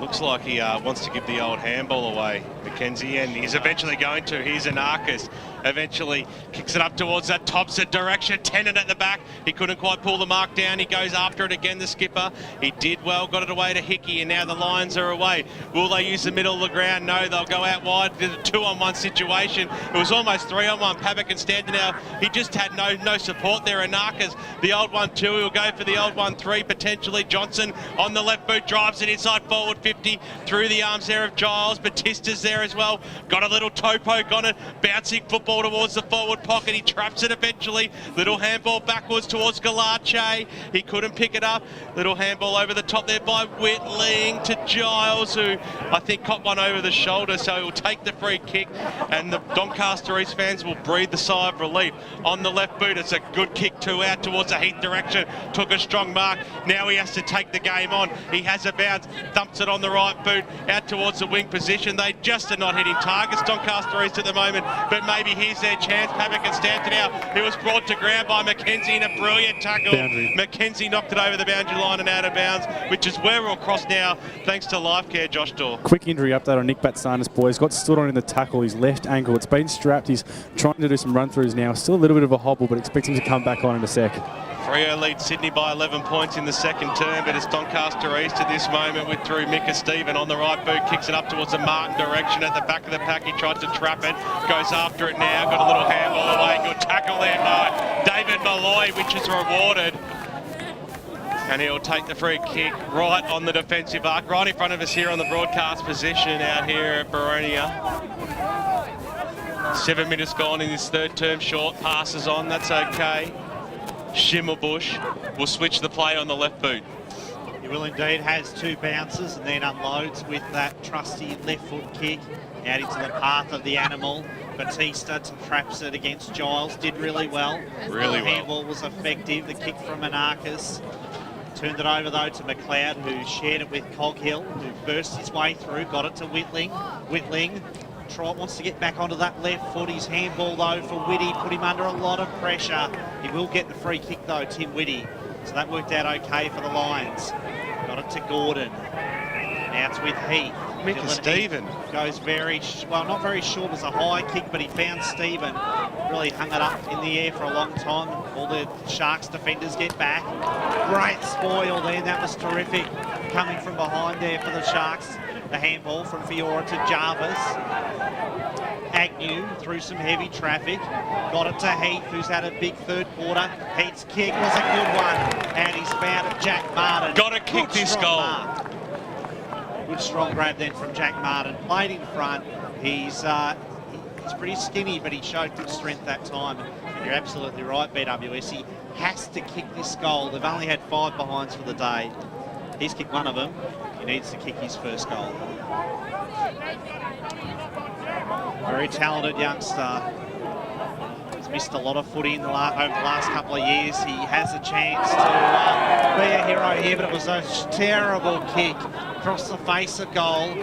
Looks like he wants to give the old handball away, Mackenzie, and he's eventually going to. Here's Anarchis. Eventually kicks it up towards that Thompson direction. Tennant at the back. He couldn't quite pull the mark down. He goes after it again, the skipper. He did well, got it away to Hickey, and now the Lions are away. Will they use the middle of the ground? No, they'll go out wide. Did a 2-on-1 situation. It was almost 3-on-1. Pavic and Stanton now. He just had no support there. Anarchis, the old 1-2. He'll go for the old 1-3 potentially. Johnson on the left boot drives it inside forward 50 through the arms there of Giles. Batista's there as well. Got a little toe poke on it. Bouncing football towards the forward pocket. He traps it eventually. Little handball backwards towards Galache. He couldn't pick it up. Little handball over the top there by Whitling to Giles, who I think caught one over the shoulder, so he'll take the free kick, and the Doncaster East fans will breathe the sigh of relief. On the left boot, it's a good kick out towards the Heath direction. Took a strong mark. Now he has to take the game on. He has a bounce, dumps it on the right boot, out towards the wing position. They just are not hitting targets, Doncaster East at the moment, but maybe here's their chance. Pavic and Stanton out. He was brought to ground by Mackenzie in a brilliant tackle. Boundary. Mackenzie knocked it over the boundary line and out of bounds, which is where we'll cross now, thanks to LifeCare, Josh Dawe. Quick injury update on Nick Batsanis, boys. Got stood on in the tackle, his left ankle. It's been strapped. He's trying to do some run-throughs now. Still a little bit of a hobble, but expect him to come back on in a sec. Freo leads Sydney by 11 points in the second term, but it's Doncaster East at this moment with through Micah Stephen on the right boot, kicks it up towards the Martin direction at the back of the pack. He tried to trap it, goes after it now, got a little handball away. Good tackle there by David Malloy, which is rewarded. And he'll take the free kick right on the defensive arc, right in front of us here on the broadcast position out here at Baronia. 7 minutes gone in this third term. Short passes on, that's okay. Schimmelbusch will switch the play on the left boot. He will indeed, has 2 bounces and then unloads with that trusty left foot kick out into the path of the animal. Batista traps it against Giles, did really well. Really the well. handball was effective, the kick from Anarchis. Turned it over though to McLeod, who shared it with Coghill, who burst his way through, got it to Whitling. Whitling wants to get back onto that left foot. His handball though for Whitty put him under a lot of pressure. He will get the free kick though, Tim Whitty. So that worked out okay for the Lions. Got it to Gordon. Now it's with Heath. Micah Stephen goes very, well, not very short. It was a high kick, but he found Stephen. Really hung it up in the air for a long time. All the Sharks defenders get back. Great spoil there. That was terrific. Coming from behind there for the Sharks. The handball from Fiora to Jarvis. Agnew through some heavy traffic. Got it to Heath, who's had a big third quarter. Heath's kick was a good one. And he's found it, Jack Martin. Got to kick this goal. Mark. Good strong grab then from Jack Martin. Played in front. He's pretty skinny, but he showed good strength that time. And you're absolutely right, BWS. He has to kick this goal. They've only had 5 behinds for the day. He's kicked one of them. He needs to kick his first goal. Very talented youngster. He's missed a lot of footy over the last couple of years. He has a chance to be a hero here, but it was a terrible kick across the face of goal.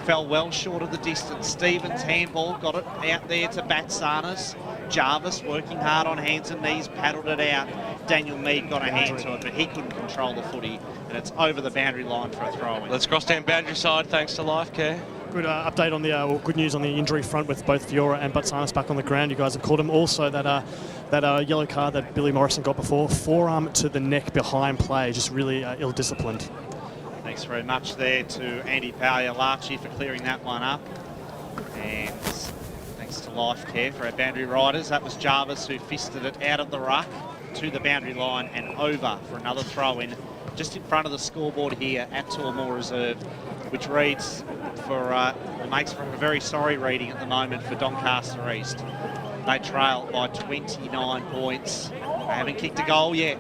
Fell well short of the distance. Stevens handball got it out there to Batsanis. Jarvis working hard on hands and knees, paddled it out. Daniel Mead got a hand to it, but he couldn't control the footy, and it's over the boundary line for a throw-in. Let's cross down boundary side, thanks to LifeCare. Good update on the, good news on the injury front with both Fiora and Batsanis back on the ground. You guys have called him. Also, that yellow card that Billy Morrison got before, forearm to the neck behind play, just really ill-disciplined. Thanks very much there to Andy Paolacci for clearing that one up. And thanks to LifeCare for our boundary riders. That was Jarvis who fisted it out of the ruck to the boundary line and over for another throw-in just in front of the scoreboard here at Tullamore Reserve, which reads makes for a very sorry reading at the moment for Doncaster East. They trail by 29 points. They haven't kicked a goal yet.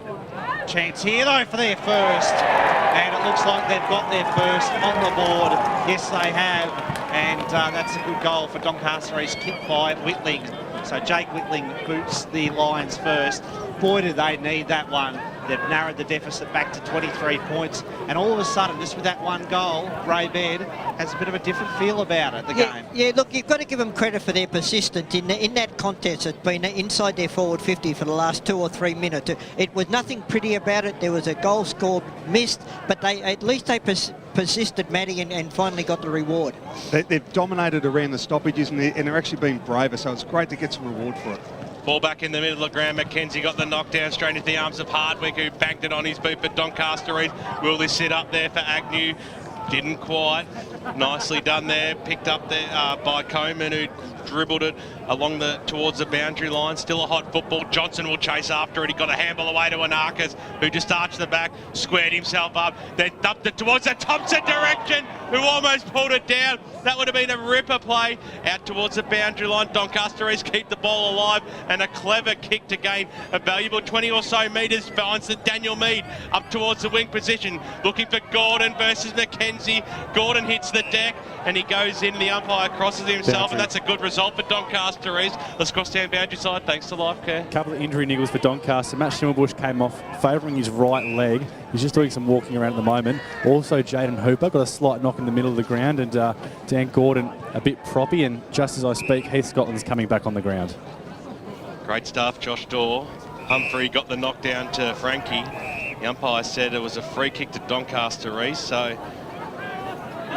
Chance here though for their first, and it looks like they've got their first on the board. Yes, they have, and that's a good goal for Doncaster East, kicked by Whitling. So Jake Whitling boots the Lions first. Boy, do they need that one. They've narrowed the deficit back to 23 points. And all of a sudden, just with that one goal, Baird has a bit of a different feel about it, the game. Yeah, look, you've got to give them credit for their persistence. In that contest, it's been inside their forward 50 for the last 2 or 3 minutes. It was nothing pretty about it. There was a goal scored, missed, but at least they persisted, Matty, and finally got the reward. They've dominated around the stoppages, and they're actually being braver, so it's great to get some reward for it. Ball back in the middle of the ground. McKenzie got the knockdown straight into the arms of Hardwick, who banked it on his boot for Doncaster East. Will this sit up there for Agnew? Didn't quite. Nicely done there. Picked up there by Coleman, who dribbled it along towards the boundary line. Still a hot football. Johnson will chase after it. He got a handball away to Anarchis, who just arched the back, squared himself up, then dumped it towards the Thompson direction, who almost pulled it down. That would have been a ripper play out towards the boundary line. Doncaster East keep the ball alive, and a clever kick to gain a valuable 20 or so metres. Finds the Daniel Mead up towards the wing position, looking for Gordon versus McKenzie. Gordon hits the deck, and he goes in. The umpire crosses himself, and that's a good result for Doncaster East. Let's cross down boundary side, thanks to LifeCare. A couple of injury niggles for Doncaster. Matt Schimmelbusch came off favouring his right leg. He's just doing some walking around at the moment. Also, Jaden Hooper got a slight knock in the middle of the ground, and Dan Gordon a bit proppy, and just as I speak, Heath Scotland's coming back on the ground. Great stuff, Josh Dawe. Humphrey got the knockdown to Frankie. The umpire said it was a free kick to Doncaster East, so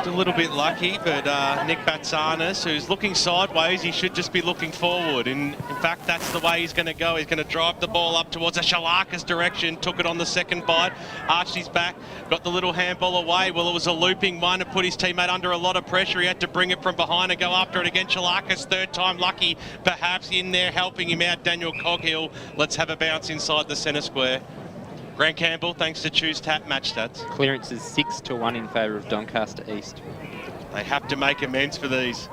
a little bit lucky, but Nick Batsanis, who's looking sideways, he should just be looking forward. In fact, that's the way he's going to go. He's going to drive the ball up towards a Shalakis direction, took it on the second bite, arched his back, got the little handball away. Well, it was a looping one and put his teammate under a lot of pressure. He had to bring it from behind and go after it again. Shalakis, third time lucky, perhaps in there helping him out, Daniel Coghill. Let's have a bounce inside the centre square. Grant Campbell, thanks to Choose Tap Match Stats. Clearance is 6-1 in favour of Doncaster East. They have to make amends for these.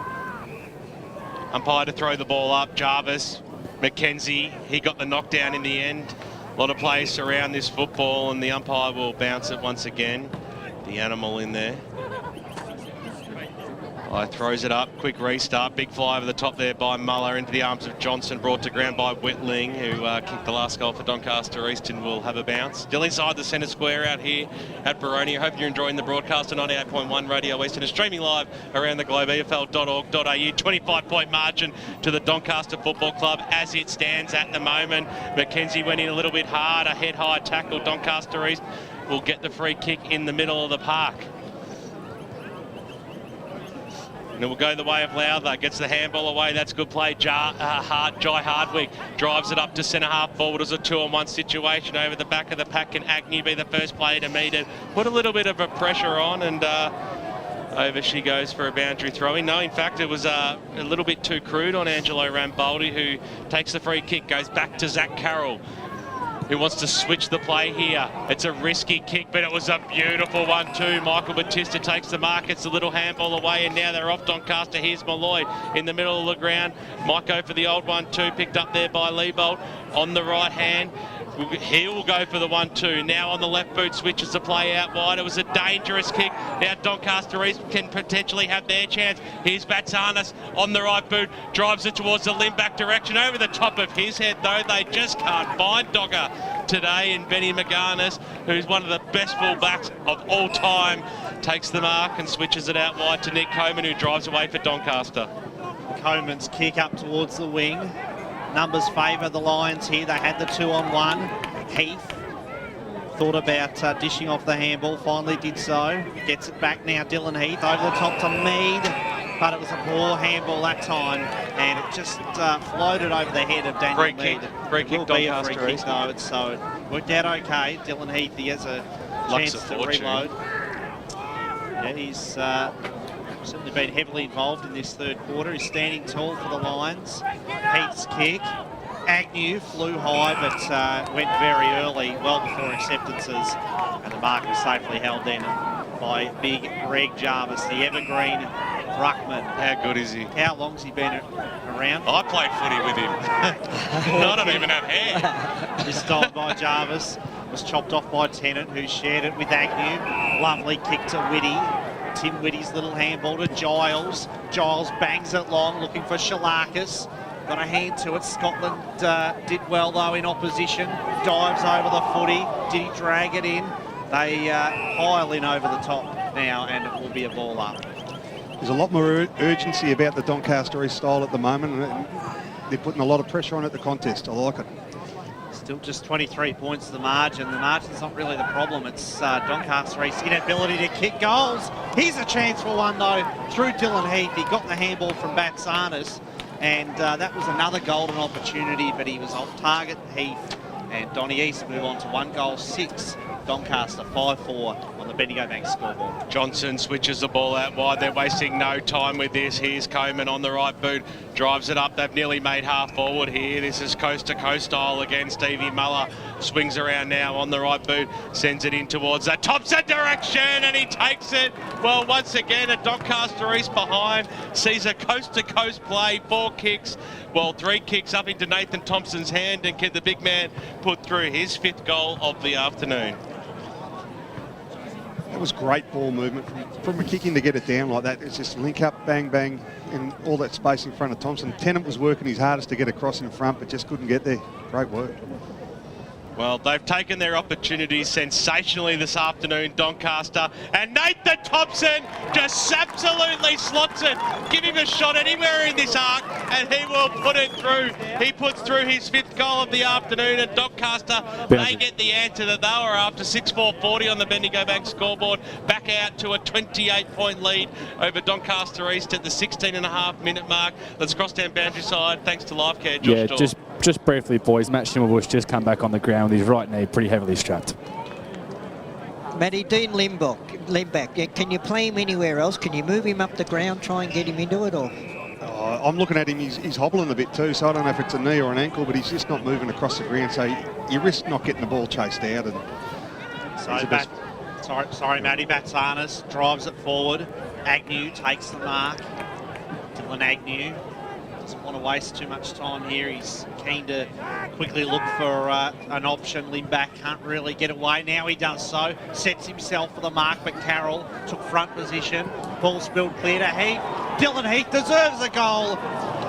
Umpire to throw the ball up. Jarvis, McKenzie, he got the knockdown in the end. A lot of players surround this football, and the umpire will bounce it once again. The animal in there. Throws it up, quick restart, big fly over the top there by Muller into the arms of Johnson, brought to ground by Whitling, who kicked the last goal for Doncaster East and will have a bounce. Still inside the centre square out here at Boronia. Hope you're enjoying the broadcast on 98.1 Radio West and is streaming live around the globe, EFL.org.au. 25-point margin to the Doncaster Football Club as it stands at the moment. McKenzie went in a little bit hard, a head-high tackle. Doncaster East will get the free kick in the middle of the park. And it will go the way of Lowther. Gets the handball away. That's good play. Jai Hardwick drives it up to centre half forward as a 2-on-1 situation. Over the back of the pack, can Agnew be the first player to meet it? Put a little bit of a pressure on, and over she goes for a boundary throw-in. No, in fact, it was a little bit too crude on Angelo Rambaldi, who takes the free kick, goes back to Zach Carroll, who wants to switch the play here. It's a risky kick, but it was a beautiful one too. Michael Batista takes the mark, it's a little handball away, and now they're off Doncaster. Here's Malloy in the middle of the ground. Might go for the old 1-2, picked up there by Liebold on the right hand. He will go for the 1-2. Now on the left boot, switches the play out wide. It was a dangerous kick. Now Doncaster East can potentially have their chance. Here's Batsanis on the right boot, drives it towards the limb-back direction. Over the top of his head, though, they just can't find Dogger today. And Benny McGarnis, who's one of the best full-backs of all time, takes the mark and switches it out wide to Nick Coleman, who drives away for Doncaster. Coleman's kick up towards the wing. Numbers favour the Lions here. They had the 2-on-1. Heath thought about dishing off the handball, finally did so. Gets it back now, Dylan Heath over the top to Mead, but it was a poor handball that time, and it just floated over the head of Daniel Mead. Free kick, Doncaster free kick though, so it worked out okay. Dylan Heath, he has a chance to reload. Yeah, he's certainly been heavily involved in this third quarter. He's standing tall for the Lions. Heath's kick. Agnew flew high, but went very early, well before acceptances. And the mark was safely held then by big Greg Jarvis, the evergreen ruckman. How good is he? How long's he been around? I played footy with him. I don't even have hair. This style by Jarvis was chopped off by Tennant, who shared it with Agnew. Lovely kick to Whitty. Tim Whitty's little handball to Giles. Giles bangs it long, looking for Shalakis. got a hand to it. Scotland did well, though, in opposition. Dives over the footy. Did he drag it in? They pile in over the top now, and it will be a ball up. There's a lot more urgency about the Doncaster East style at the moment, and they're putting a lot of pressure on at the contest. I like it. Still just 23 points to the margin. The margin's not really the problem. It's Doncaster East's inability to kick goals. Here's a chance for one, though, through Dylan Heath. He got the handball from Batsanis, and that was another golden opportunity, but he was off target. Heath and Donny East move on to 1 goal, 6. Doncaster 5-4 on the Bendigo Bank scoreboard. Johnson switches the ball out wide. They're wasting no time with this. Here's Coleman on the right boot. Drives it up. They've nearly made half forward here. This is coast-to-coast style again. Stevie Muller swings around now on the right boot. Sends it in towards that Thompson direction, and he takes it. Well, once again, a Doncaster East behind. Sees a coast-to-coast play. 4 kicks. Well, 3 kicks up into Nathan Thompson's hand, and can the big man put through his 5th goal of the afternoon? That was great ball movement from a kicking to get it down like that. It's just link up, bang, bang, and all that space in front of Thompson. Tennant was working his hardest to get across in front, but just couldn't get there. Great work. Well, they've taken their opportunities sensationally this afternoon, Doncaster. And Nathan Thompson just absolutely slots it. Give him a shot anywhere in this arc, and he will put it through. He puts through his 5th goal of the afternoon, and Doncaster, they get the answer that they were after. 6-4-40 on the Bendigo Bank scoreboard. Back out to a 28-point lead over Doncaster East at the 16.5-minute mark. Let's cross down boundary side. Thanks to LifeCare, Josh Dawe. Just briefly, boys, Matt Schimmelbusch just come back on the ground with his right knee pretty heavily strapped. Matty, Dean Limback, can you play him anywhere else? Can you move him up the ground, try and get him into it? Or I'm looking at him, he's hobbling a bit too, so I don't know if it's a knee or an ankle, but he's just not moving across the ground, so you risk not getting the ball chased out. And sorry, Matty, Batsanis drives it forward. Agnew takes the mark. Dylan Agnew doesn't want to waste too much time here. He's keen to quickly look for an option. Limback can't really get away. Now he does so. Sets himself for the mark, but Carroll took front position. Ball spilled clear to Heath. Dylan Heath deserves a goal,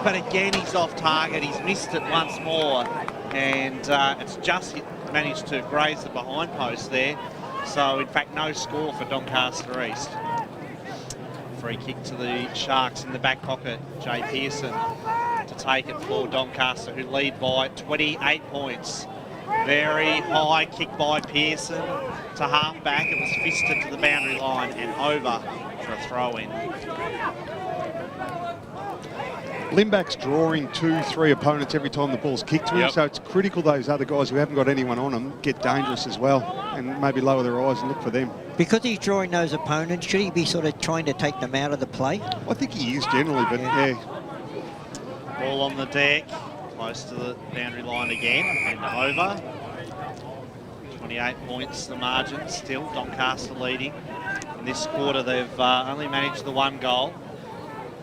but again he's off target. He's missed it once more, and it's just managed to graze the behind post there. So in fact, no score for Doncaster East. Free kick to the Sharks in the back pocket. Jay Pearson to take it for Doncaster, who lead by 28 points. Very high kick by Pearson to half back. It was fisted to the boundary line and over for a throw-in. Limback's drawing 2-3 opponents every time the ball's kicked to him, so it's critical those other guys who haven't got anyone on them get dangerous as well and maybe lower their eyes and look for them. Because he's drawing those opponents, should he be sort of trying to take them out of the play? I think he is generally, but yeah. Ball on the deck, close to the boundary line again and over. 28 points the margin still, Doncaster leading. In this quarter they've only managed the 1 goal.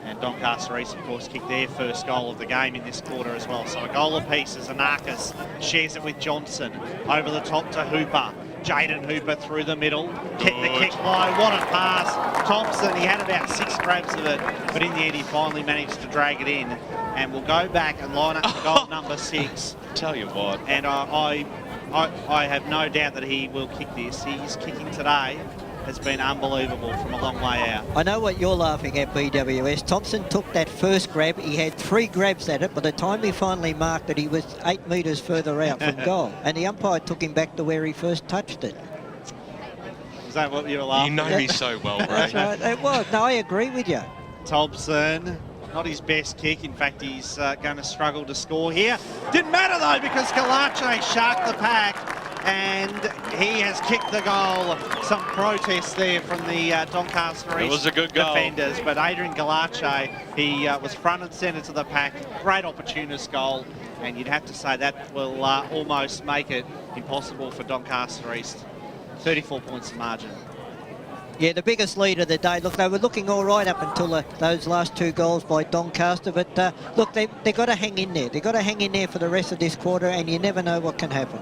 And Doncaster East, of course, kicked their first goal of the game in this quarter as well. So a goal apiece as Anarchis shares it with Johnson. Over the top to Hooper. Jaden Hooper through the middle. Kept the kick low. What a pass. Thompson, he had about 6 grabs of it, but in the end he finally managed to drag it in. And we'll go back and line up for goal number 6. Tell you what. And I have no doubt that he will kick this. His kicking today has been unbelievable from a long way out. I know what you're laughing at, BWS. Thompson took that first grab. He had 3 grabs at it. By the time he finally marked it, he was 8 metres further out from goal. And the umpire took him back to where he first touched it. Is that what you were laughing at? You know me so well, Ray. That's right, it was. No, I agree with you. Thompson, not his best kick. In fact, he's going to struggle to score here. Didn't matter, though, because Paolacci sharked the pack. And he has kicked the goal. Some protest there from the Doncaster East it was a good goal. defenders. But Adrian Paolacci, he was front and centre to the pack. Great opportunist goal. And you'd have to say that will almost make it impossible for Doncaster East. 34 points of margin. Yeah, the biggest lead of the day. Look, they were looking all right up until those last 2 goals by Doncaster. But look, they've got to hang in there. They've got to hang in there for the rest of this quarter, and you never know what can happen.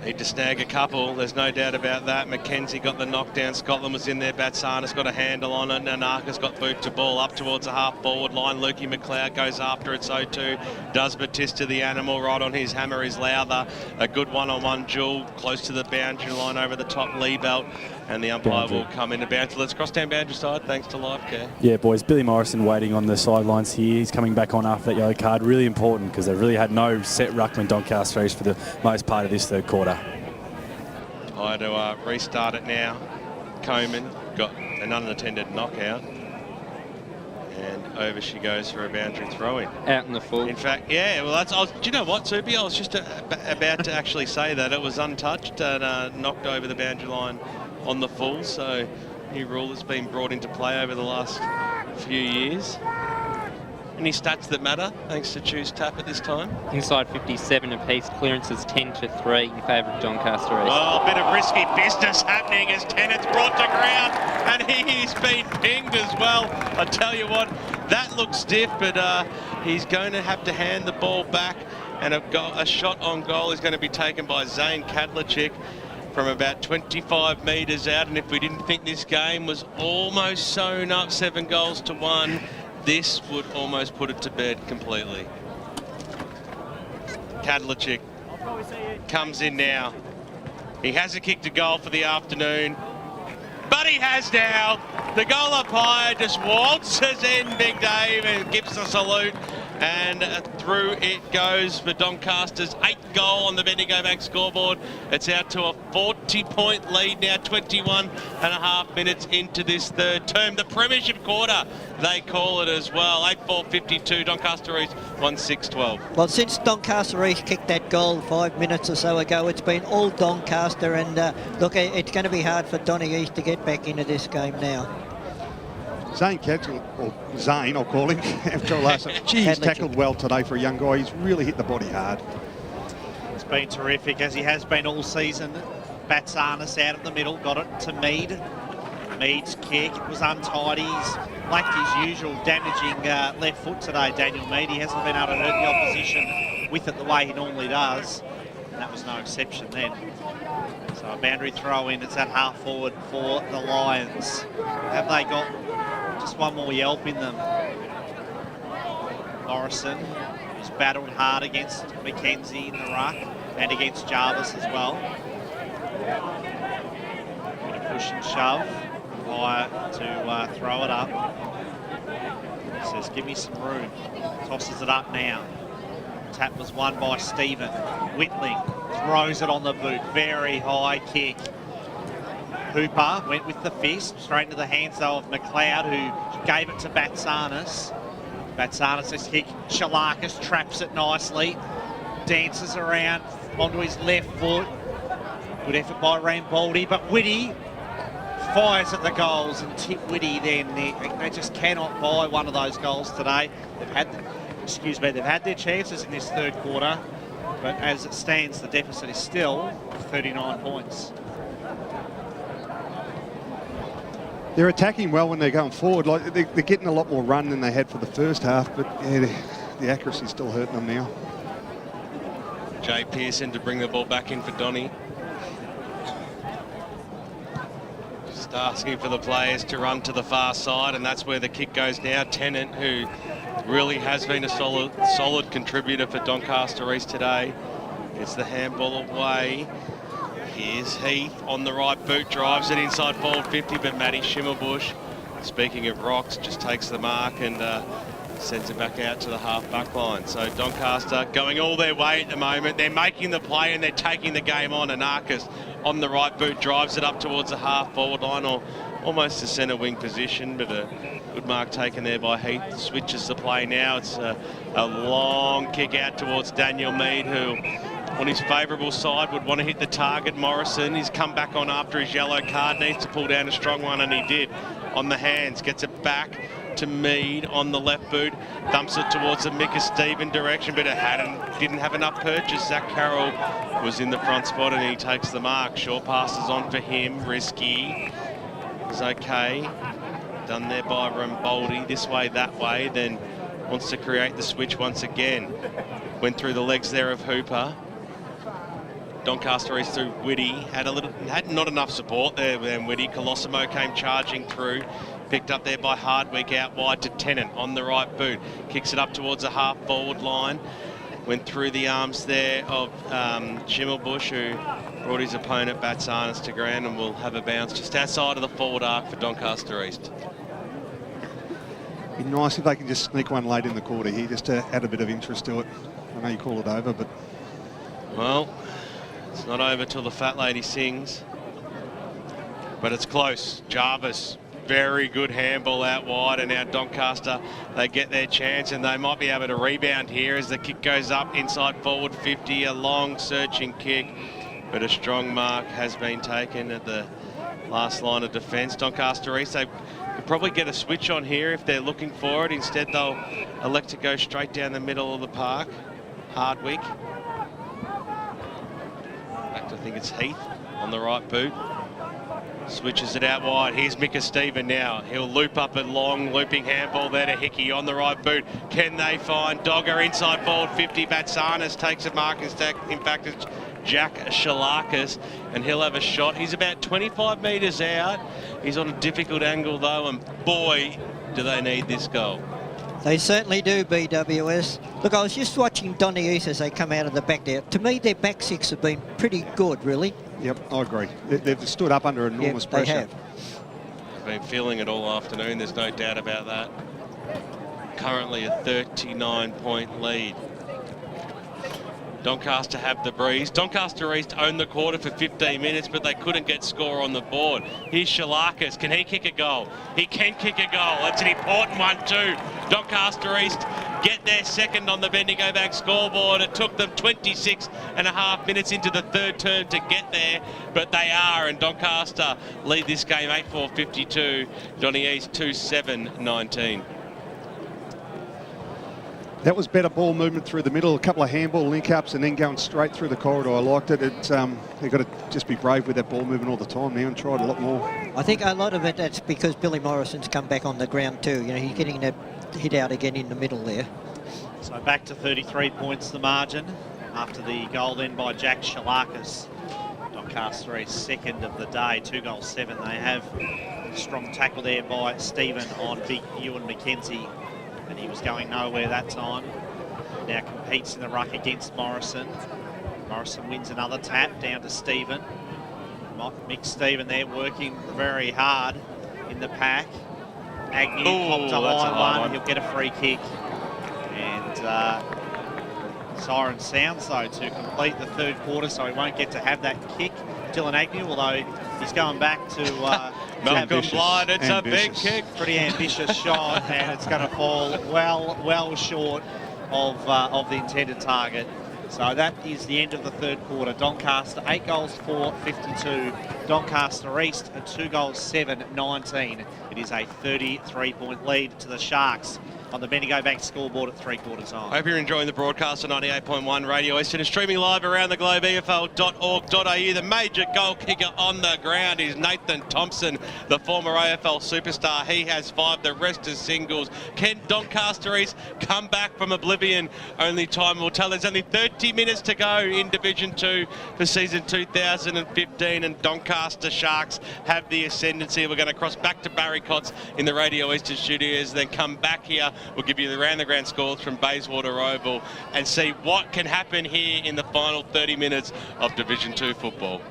Need to snag a couple, there's no doubt about that. Mackenzie got the knockdown, Scotland was in there, Batsana's got a handle on it, Nanaka's got boot to ball up towards the half forward line. Lukey McLeod goes after it, so too does Batista the Animal. Right on his hammer is Lowther. A good one-on-one duel close to the boundary line over the top lee belt, and the umpire will come into boundary. Let's cross down boundary side, thanks to LifeCare. Yeah, boys, Billy Morrison waiting on the sidelines here. He's coming back on after that yellow card. Really important because they really had no set ruckman Doncaster East for the most part of this third quarter. I to restart it now. Coleman got an unattended knockout. And over she goes for a boundary throw-in. Out in the full. In fact, yeah, well, do you know what, Soupy? I was just about to actually say that. It was untouched and knocked over the boundary line on the full. So, new rule has been brought into play over the last few years. Any stats that matter, thanks to Choose Tap at this time? Inside 57 apiece, clearances 10-3 in favour of Doncaster East. Well, a bit of risky business happening as Tennant's brought to ground, and he's been pinged as well. I tell you what, that looks stiff, but he's going to have to hand the ball back, and a shot on goal is going to be taken by Zane Kadlachik from about 25 metres out. And if we didn't think this game was almost sewn up 7-1, this would almost put it to bed completely. Kadlachik comes in now. He hasn't kicked a goal for the afternoon, but he has now. The goal umpire just waltzes in, Big Dave, and gives a salute. And through it goes for Doncaster's 8th goal on the Bendigo Bank scoreboard. It's out to a 40-point lead now, 21.5 minutes into this third term. The premiership quarter, they call it as well. 8-4-52, Doncaster East 1-6-12. Well, since Doncaster East kicked that goal 5 minutes or so ago, it's been all Doncaster, and look, it's going to be hard for Donny East to get back into this game now. Zane Ketchel, or Zane, I'll call him, after a last. He's tackled well today for a young guy. He's really hit the body hard. It's been terrific, as he has been all season. Batsanis out of the middle, got it to Mead. Mead's kick was untidy. He's lacked his usual damaging left foot today, Daniel Mead. He hasn't been able to hurt the opposition with it the way he normally does. And that was no exception then. So a boundary throw in, it's at half forward for the Lions. Have they got just one more yelp in them? Morrison, who's battled hard against Mackenzie in the ruck and against Jarvis as well. Bit of push and shove. Fire to throw it up. He says, give me some room. Tosses it up now. Tap was won by Stephen. Whitling throws it on the boot. Very high kick. Hooper went with the fist, straight into the hands though of McLeod, who gave it to Batsanis. Batsanis' kick. Shalakis traps it nicely. Dances around onto his left foot. Good effort by Rambaldi, but Whitty fires at the goals, and Tip Whitty then, they just cannot buy one of those goals today. They've had their chances in this third quarter, but as it stands, the deficit is still 39 points. They're attacking well when they're going forward. Like they're getting a lot more run than they had for the first half, but yeah, the accuracy's still hurting them now. Jay Pearson to bring the ball back in for Donny. Just asking for the players to run to the far side, and that's where the kick goes now. Tennant, who really has been a solid contributor for Doncaster East today. It's the handball away. Here's Heath on the right boot, drives it inside forward 50, but Matty Schimmelbusch, speaking of rocks, just takes the mark and sends it back out to the half-back line. So Doncaster going all their way at the moment. They're making the play and they're taking the game on. Anarchis on the right boot drives it up towards the half-forward line, or almost a centre wing position, but a good mark taken there by Heath. Switches the play now. It's a long kick out towards Daniel Mead, who on his favourable side would want to hit the target. Morrison, he's come back on after his yellow card, needs to pull down a strong one, and he did. On the hands, gets it back to Mead on the left boot, dumps it towards the Micah Stephen direction, but it didn't have enough purchase. Zach Carroll was in the front spot and he takes the mark. Shaw passes on for him, risky. It's okay. Done there by Rambaldi, this way, that way, then wants to create the switch once again. Went through the legs there of Hooper. Doncaster East through Whitty had not enough support there. Then Whitty, Colosimo came charging through, picked up there by Hardwick out wide to Tennant on the right boot, kicks it up towards the half forward line, went through the arms there of Schimmelbusch, who brought his opponent Batsanis to ground, and will have a bounce just outside of the forward arc for Doncaster East. Be nice if they can just sneak one late in the quarter here, just to add a bit of interest to it. I know you call it over, but... Well, it's not over till the fat lady sings. But it's close. Jarvis, very good handball out wide, and now Doncaster, they get their chance, and they might be able to rebound here as the kick goes up inside forward 50, a long searching kick, but a strong mark has been taken at the last line of defence. Doncaster East, they could probably get a switch on here if they're looking for it. Instead, they'll elect to go straight down the middle of the park. Hardwick. I think it's Heath on the right boot. Switches it out wide. Here's Micah Stephen now. He'll loop up a long looping handball there to Hickey on the right boot. Can they find Dogger inside forward 50? Batsanis takes a mark. In fact, it's Jack Shalakis, and he'll have a shot. He's about 25 metres out. He's on a difficult angle though, and boy, do they need this goal. They certainly do, BWS. Look, I was just watching Donny East as they come out of the back there. To me, their back six have been pretty good, really. Yep, I agree. They've stood up under enormous pressure. They have. They've been feeling it all afternoon, there's no doubt about that. Currently a 39-point lead. Doncaster have the breeze. Doncaster East owned the quarter for 15 minutes, but they couldn't get score on the board. Here's Shalakis. Can he kick a goal? He can kick a goal. That's an important one too. Doncaster East get their second on the Bendigo Bank scoreboard. It took them 26 and a half minutes into the third term to get there, but they are, and Doncaster lead this game 8-4-52. Donny East 2-7-19. That was better ball movement through the middle, a couple of handball link-ups and then going straight through the corridor. I liked it. They've got to just be brave with that ball movement all the time now and try it a lot more. I think a lot of it, that's because Billy Morrison's come back on the ground too. You know, he's getting that hit out again in the middle there. So back to 33 points the margin after the goal then by Jack Shalakis. Doncaster East second of the day, 2 goals 7. They have a strong tackle there by Stephen on big Ewan McKenzie, and he was going nowhere that time. Now competes in the ruck against Morrison. Morrison wins another tap down to Stephen. Mick Stephen there working very hard in the pack. Agnew popped a high one. He'll get a free kick. And siren sounds though to complete the third quarter, so he won't get to have that kick. Dylan Agnew, although he's going back to Malcolm Blind. It's ambitious. A big kick. Pretty ambitious shot, and it's going to fall well short of the intended target. So that is the end of the third quarter. Doncaster 8 goals 4-52. Doncaster East 2 goals 7-19. It is a 33-point lead to the Sharks on the Bendigo Bank scoreboard at 3/4 time. Hope you're enjoying the broadcast on 98.1 Radio Eastern and streaming live around the globe, EFL.org.au. The major goal kicker on the ground is Nathan Thompson, the former AFL superstar. He has 5, the rest is singles. Can Doncaster East come back from oblivion? Only time will tell. There's only 30 minutes to go in Division 2 for season 2015, and Doncaster Sharks have the ascendancy. We're going to cross back to Barry Cotts in the Radio Eastern studios, then come back here. We'll give you the round-the-ground scores from Bayswater Oval and see what can happen here in the final 30 minutes of Division 2 football.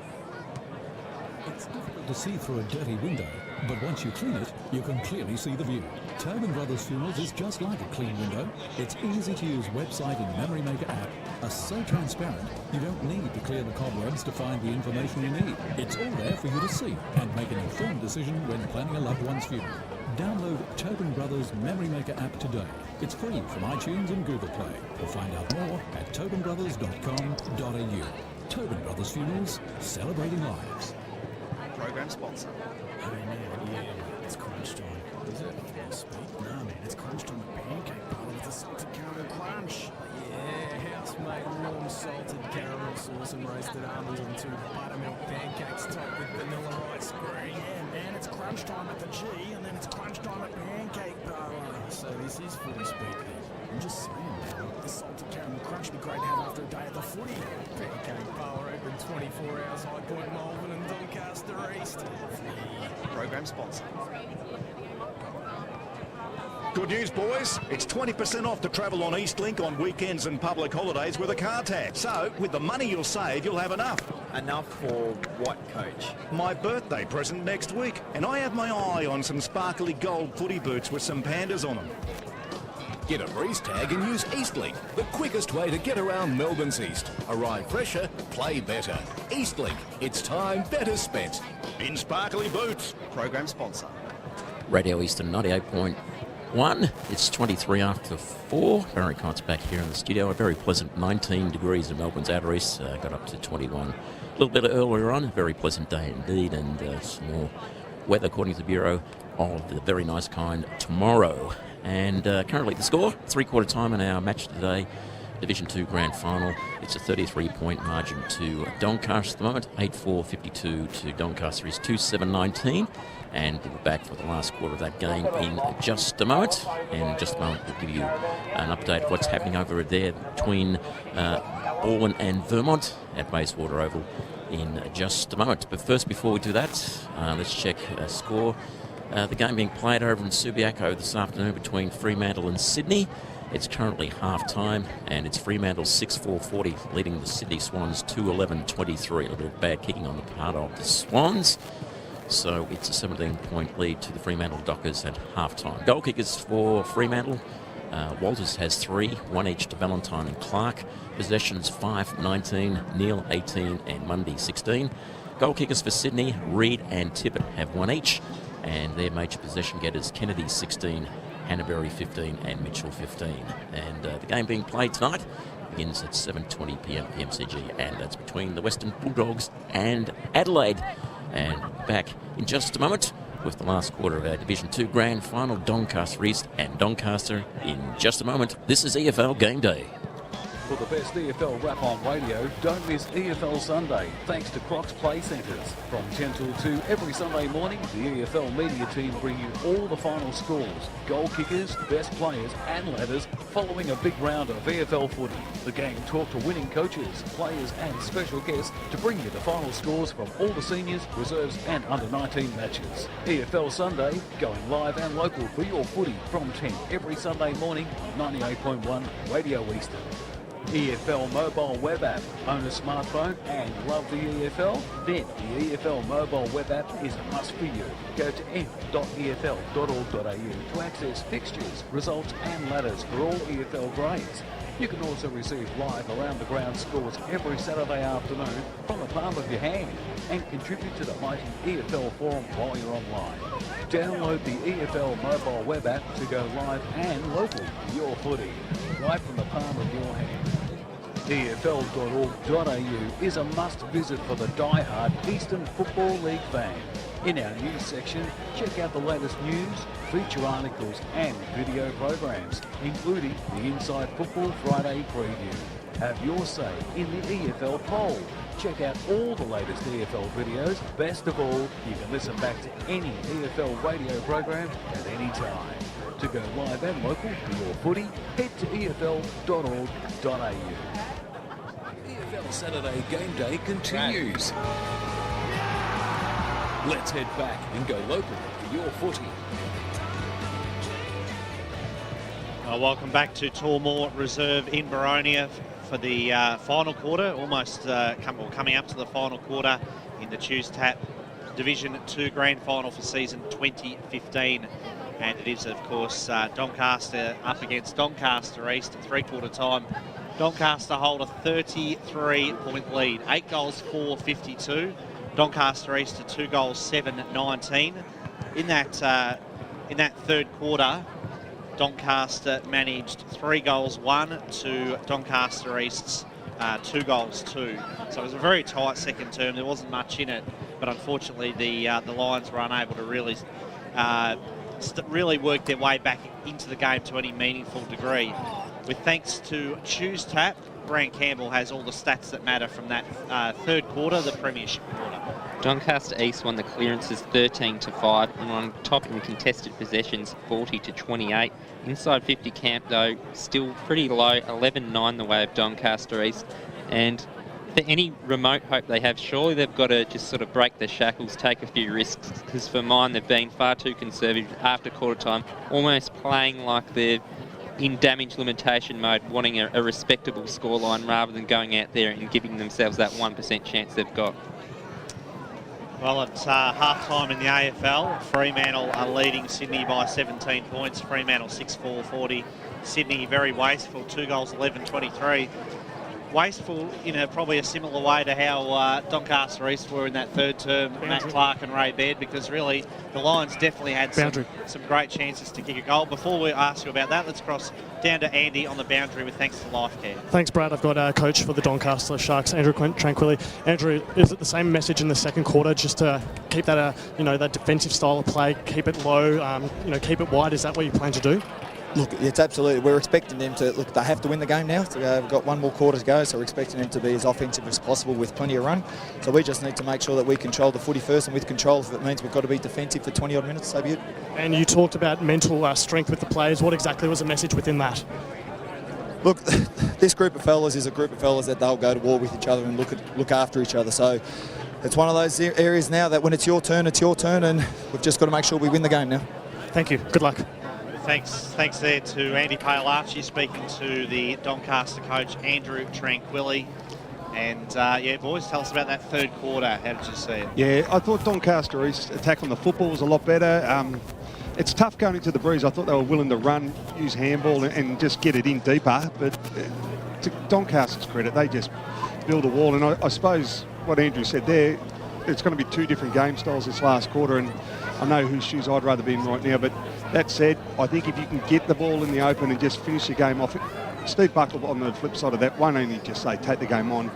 It's difficult to see through a dirty window, but once you clean it, you can clearly see the view. Tobin Brothers Funerals is just like a clean window. Its easy-to-use website and Memory Maker app are so transparent, you don't need to clear the cobwebs to find the information you need. It's all there for you to see and make an informed decision when planning a loved one's funeral. Download Tobin Brothers Memory Maker app today. It's free from iTunes and Google Play. Or find out more at tobinbrothers.com.au. Tobin Brothers Funerals, celebrating lives. Program sponsor. Hey man, yeah, it's crunch time. Is it? Nah man, it's crunch time at Pancake Parlour with the salted caramel crunch. Yeah, house-made warm salted caramel sauce and roasted almonds on 2 buttermilk pancakes topped with vanilla ice cream. Yeah man, it's crunch time at the G, and then it's crunch time at Pancake Parlour. So this is footy speak then. I'm just saying, man, the salted caramel crunch would be great to have after a day at the footy. Pancake Parlour open 24 hours I put Malvern and Doncaster East. Program sponsor. Good news, boys. It's 20% off to travel on Eastlink on weekends and public holidays with a car tag. So, with the money you'll save, you'll have enough. Enough for what, Coach? My birthday present next week. And I have my eye on some sparkly gold footy boots with some pandas on them. Get a breeze tag and use Eastlink, the quickest way to get around Melbourne's East. Arrive fresher, play better. Eastlink, it's time better spent. In sparkly boots. Program sponsor. Radio Eastern 98.1. It's 23 after 4. Barry Cott's back here in the studio. A very pleasant 19 degrees in Melbourne's outer east. Got up to 21 a little bit earlier on. A very pleasant day indeed, and some more weather according to the Bureau of the very nice kind tomorrow. And currently the score, 3/4 time in our match today, Division 2 Grand Final. It's a 33-point margin to Doncaster at the moment, 8-4-52 to Doncaster is 2-7-19. And we'll be back for the last quarter of that game in just a moment. And in just a moment, we'll give you an update of what's happening over there between Baldwin and Vermont at Bayswater Oval in just a moment. But first, before we do that, let's check a score. The game being played over in Subiaco this afternoon between Fremantle and Sydney. It's currently half-time, and it's Fremantle 6-4-40, leading the Sydney Swans 2-11-23. A little bit of bad kicking on the part of the Swans. So it's a 17-point lead to the Fremantle Dockers at half-time. Goal kickers for Fremantle. Walters has 3, 1 each to Valentine and Clark. Possessions 5, 19, Neal 18, and Mundy 16. Goal kickers for Sydney, Reid and Tippett have 1 each. And their major possession getters, Kennedy 16, Hannaberry 15 and Mitchell 15. And the game being played tonight begins at 7:20 p.m. PMCG, and that's between the Western Bulldogs and Adelaide. And back in just a moment with the last quarter of our Division 2 Grand Final, Doncaster East and Doncaster in just a moment. This is EFL Game Day. For the best EFL rap on radio, don't miss EFL Sunday, thanks to Crocs Play Centres. From 10 till 2 every Sunday morning, the EFL media team bring you all the final scores, goal kickers, best players and ladders, following a big round of EFL footy. The gang talk to winning coaches, players and special guests to bring you the final scores from all the seniors, reserves and under-19 matches. EFL Sunday, going live and local for your footy from 10 every Sunday morning on 98.1 Radio Eastern. EFL mobile web app. Own a smartphone and love the EFL? Then the EFL mobile web app is a must for you. Go to m.efl.org.au to access fixtures, results and ladders for all EFL grades. You can also receive live around the ground scores every Saturday afternoon from the palm of your hand and contribute to the mighty EFL forum while you're online. Download the EFL mobile web app to go live and local for your footy, right from the palm of your hand. EFL.org.au is a must visit for the die-hard Eastern Football League fan. In our news section, check out the latest news, feature articles and video programs, including the Inside Football Friday preview. Have your say in the EFL poll. Check out all the latest EFL videos. Best of all, you can listen back to any EFL radio program at any time. To go live and local for your footy, head to efl.org.au. EFL Saturday Game Day continues. Let's head back and go local for your footy. Welcome back to Tormore Reserve in Baronia for the final quarter, coming up to the final quarter in the Choose Tap Division 2 Grand Final for season 2015. And it is, of course, Doncaster up against Doncaster East at 3/4 time. Doncaster hold a 33-point lead, 8 goals 4-52. Doncaster East to 2 goals 7-19. In that third quarter, Doncaster managed 3 goals 1 to Doncaster East's 2 goals 2. So it was a very tight second term. There wasn't much in it, but unfortunately the Lions were unable to really work their way back into the game to any meaningful degree. With thanks to Choose Tap, Brian Campbell has all the stats that matter from that third quarter, the premiership quarter. Doncaster East won the clearances 13-5 and on top in contested possessions 40-28. Inside 50 camp though still pretty low, 11-9 the way of Doncaster East, and for any remote hope they have, surely they've got to just sort of break their shackles, take a few risks, because for mine they've been far too conservative after quarter time, almost playing like they're in damage limitation mode, wanting a respectable scoreline rather than going out there and giving themselves that 1% chance they've got. Well, it's half-time in the AFL. Fremantle are leading Sydney by 17 points. Fremantle 6-4-40. Sydney very wasteful, 2 goals, 11-23. Wasteful in probably a similar way to how Doncaster East were in that third term, Matt Clark and Ray Baird, because really the Lions definitely had some great chances to kick a goal. Before we ask you about that, let's cross down to Andy on the boundary with thanks to LifeCare. Thanks, Brad. I've got coach for the Doncaster Sharks, Andrew Tranquilli. Andrew, is it the same message in the second quarter, just to keep that, that defensive style of play, keep it low, keep it wide? Is that what you plan to do? Look, it's absolutely. We're expecting them to look. They have to win the game now. So we've got one more quarter to go, so we're expecting them to be as offensive as possible with plenty of run. So we just need to make sure that we control the footy first, and with control, if it means we've got to be defensive for 20 odd minutes, so be it. And you talked about mental strength with the players. What exactly was the message within that? Look, this group of fellas is a group of fellas that they'll go to war with each other and look after each other. So it's one of those areas now that when it's your turn, and we've just got to make sure we win the game now. Thank you. Good luck. Thanks there to Andy Paolacci, speaking to the Doncaster coach, Andrew Tranquilli. And, boys, tell us about that third quarter. How did you see it? Yeah, I thought Doncaster East attack on the football was a lot better. It's tough going into the breeze. I thought they were willing to run, use handball and just get it in deeper. But to Doncaster's credit, they just build a wall. And I suppose what Andrew said there, it's going to be two different game styles this last quarter. And I know whose shoes I'd rather be in right now, but that said, I think if you can get the ball in the open and just finish the game off, Steve Buckle on the flip side of that won't only just say take the game on,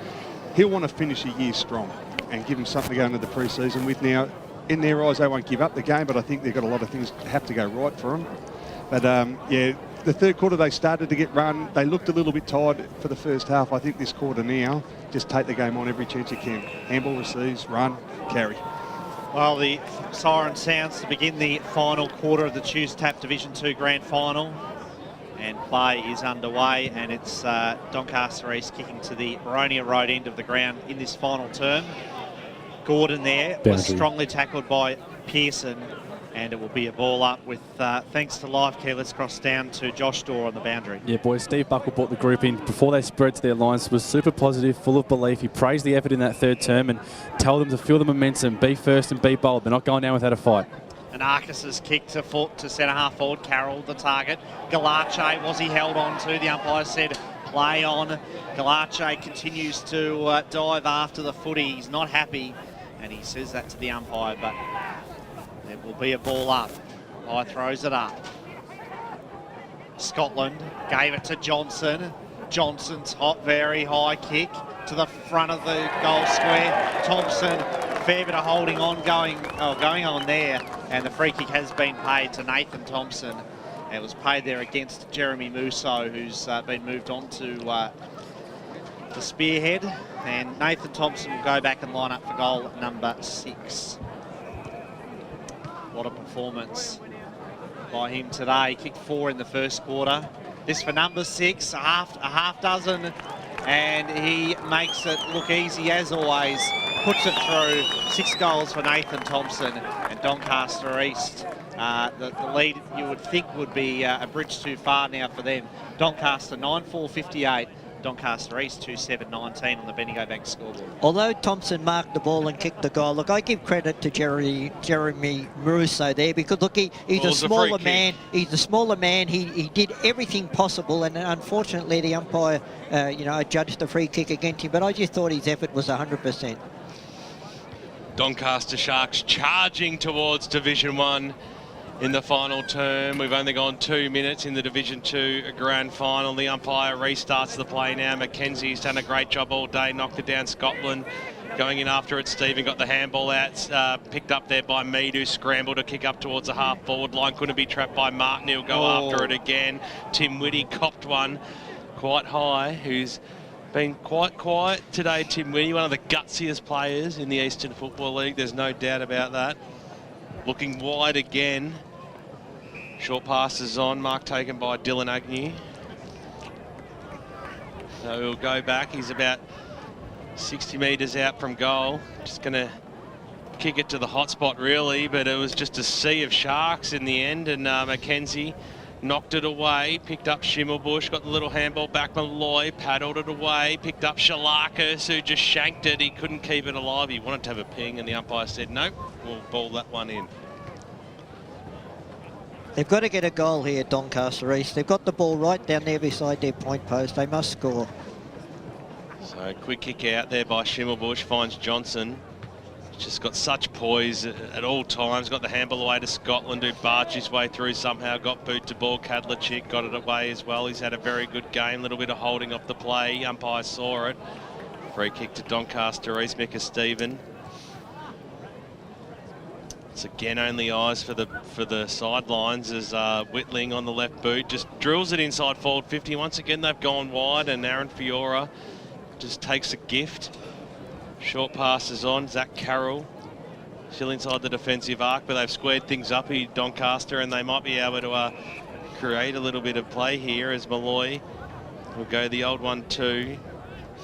he'll want to finish a year strong and give him something to go into the pre-season with. Now, in their eyes, they won't give up the game, but I think they've got a lot of things that have to go right for them. But the third quarter they started to get run. They looked a little bit tired for the first half. I think this quarter now, just take the game on every chance you can. Handball receives, run, carry. Well, the siren sounds to begin the final quarter of the Choose Tap Division 2 Grand Final. And play is underway, and it's Doncaster East kicking to the Baronia Road end of the ground in this final term. Gordon there was strongly tackled by Pearson, and it will be a ball up with, thanks to LifeCare, let's cross down to Josh Dawe on the boundary. Yeah, boys, Steve Buckle brought the group in before they spread to their lines, was super positive, full of belief. He praised the effort in that third term and told them to feel the momentum, be first and be bold. They're not going down without a fight. And Arcus's kick to centre-half forward, Carroll, the target. Galache, was he held on to? The umpire said play on. Galache continues to dive after the footy. He's not happy, and he says that to the umpire, but there will be a ball up. High throws it up. Scotland gave it to Johnson. Johnson's hot, very high kick to the front of the goal square. Thompson, fair bit of holding on going on there, and the free kick has been paid to Nathan Thompson. It was paid there against Jeremy Musso, who's been moved on to the spearhead, and Nathan Thompson will go back and line up for goal number 6. What a performance by him today. Kicked 4 in the first quarter. This for number 6, a half dozen, and he makes it look easy as always. Puts it through. 6 goals for Nathan Thompson, and Doncaster East. The lead you would think would be a bridge too far now for them. Doncaster 9-4-58. Doncaster East 2-7-19 on the Bendigo Bank scoreboard. Although Thompson marked the ball and kicked the goal, look, I give credit to Jeremy Russo there, because look, he's a smaller man. He's a smaller man. He did everything possible, and unfortunately the umpire, judged the free kick against him. But I just thought his effort was 100%. Doncaster Sharks charging towards Division 1 in the final term. We've only gone 2 minutes in the Division 2 Grand Final. The umpire restarts the play now. Mackenzie's done a great job all day, knocked it down. Scotland going in after it. Stephen got the handball out, picked up there by Mead, who scrambled to kick up towards the half-forward line. Couldn't be trapped by Martin. He'll go after it again. Tim Whitty copped one quite high, who's been quite quiet today. Tim Whitty, one of the gutsiest players in the Eastern Football League. There's no doubt about that. Looking wide again. Short passes on. Mark taken by Dylan Agnew. So he'll go back. He's about 60 metres out from goal. Just going to kick it to the hot spot, really, but it was just a sea of sharks in the end, and Mackenzie knocked it away, picked up Schimmelbusch, got the little handball back. Malloy paddled it away, picked up Shalakis, who just shanked it. He couldn't keep it alive. He wanted to have a ping, and the umpire said, nope, we'll ball that one in. They've got to get a goal here, Doncaster East. They've got the ball right down there beside their point post. They must score. So quick kick out there by Schimmelbusch, finds Johnson. Just got such poise at all times. Got the handball away to Scotland, who barged his way through somehow. Got boot to ball. Kadlachik got it away as well. He's had a very good game. A little bit of holding off the play. Umpire saw it. Free kick to Doncaster East. Micah Stephen. It's again only eyes for the sidelines as Whitling on the left boot just drills it inside forward 50. Once again they've gone wide, and Aaron Fiora just takes a gift. Short passes on. Zach Carroll still inside the defensive arc, but they've squared things up here, Doncaster, and they might be able to create a little bit of play here as Malloy will go the old 1-2.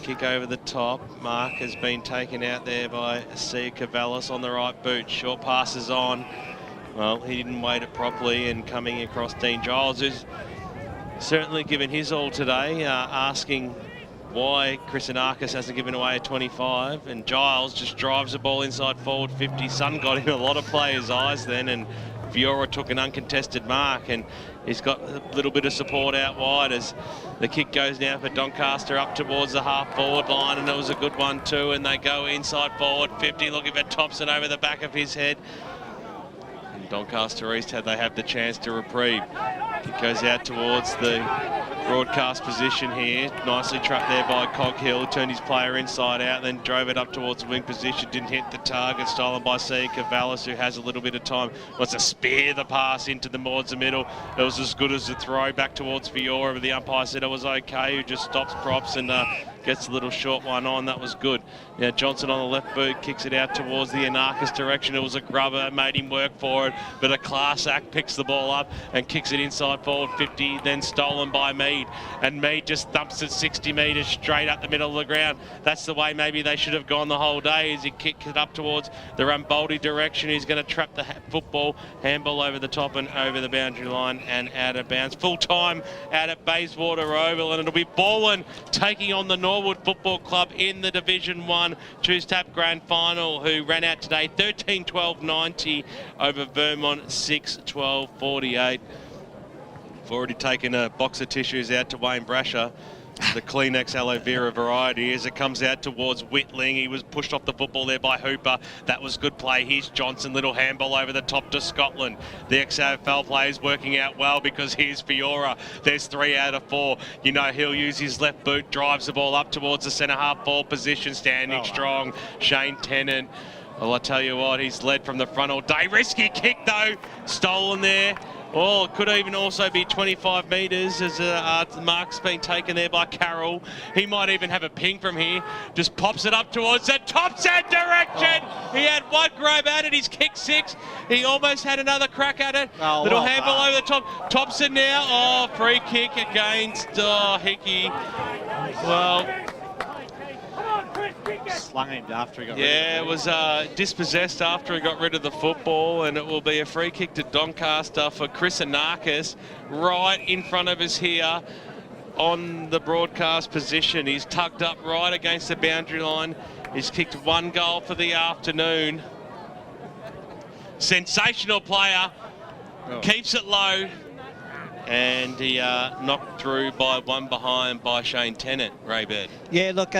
Kick over the top. Mark has been taken out there by Sia Cavalis on the right boot. Short passes on. Well, he didn't wait it properly, and coming across Dean Giles, who's certainly given his all today, asking why Chris Anarkis hasn't given away a 25, and Giles just drives the ball inside forward 50. Sun got in a lot of players' eyes then, and Fiora took an uncontested mark, and he's got a little bit of support out wide as the kick goes now for Doncaster up towards the half-forward line, and it was a good one too, and they go inside forward 50, looking for Thompson over the back of his head. And Doncaster East, had they have the chance to reprieve. It goes out towards the broadcast position here. Nicely trapped there by Coghill. Turned his player inside out, then drove it up towards the wing position. Didn't hit the target. Stolen by Sia Cavalis, who has a little bit of time. Wants to spear the pass into towards the middle. It was as good as a throw back towards Fiora, but the umpire said it was okay. Who just stops props and gets a little short one on. That was good. Now Johnson on the left boot kicks it out towards the Anarkis direction. It was a grubber, made him work for it, but a class act picks the ball up and kicks it inside forward 50, then stolen by Mead, and Mead just thumps it 60 metres straight up the middle of the ground. That's the way maybe they should have gone the whole day, as he kicked it up towards the Ramboldi direction. He's going to trap the football, handball over the top and over the boundary line and out of bounds. Full time out at Bayswater Oval, and it'll be Ballin taking on the Norwood Football Club in the Division 1 Choose Tap Grand Final, who ran out today 13-12-90 over Vermont 6-12-48. I've already taken a box of tissues out to Wayne Brasher, the Kleenex aloe vera variety, as it comes out towards Whitling. He was pushed off the football there by Hooper. That was good play. Here's Johnson, little handball over the top to Scotland. The ex-AFL play is working out well, because here's Fiora. There's 3 out of 4. You know he'll use his left boot, drives the ball up towards the centre half forward position, standing strong. Shane Tennant. Well, I tell you what, he's led from the front all day. Risky kick though, stolen there. Oh, it could even also be 25 metres, as the mark's been taken there by Carroll. He might even have a ping from here. Just pops it up towards the Thompson direction. He had one grab at it. He's kicked 6. He almost had another crack at it. Little handball over the top. Thompson now. Oh, free kick against Hickey. Well, slung him after he got rid of it. Yeah, it was dispossessed after he got rid of the football, and it will be a free kick to Doncaster for Chris Anarkis right in front of us here on the broadcast position. He's tugged up right against the boundary line. He's kicked 1 goal for the afternoon. Sensational player. Keeps it low. And he knocked through by 1 behind by Shane Tennant, Ray Baird. Yeah, look,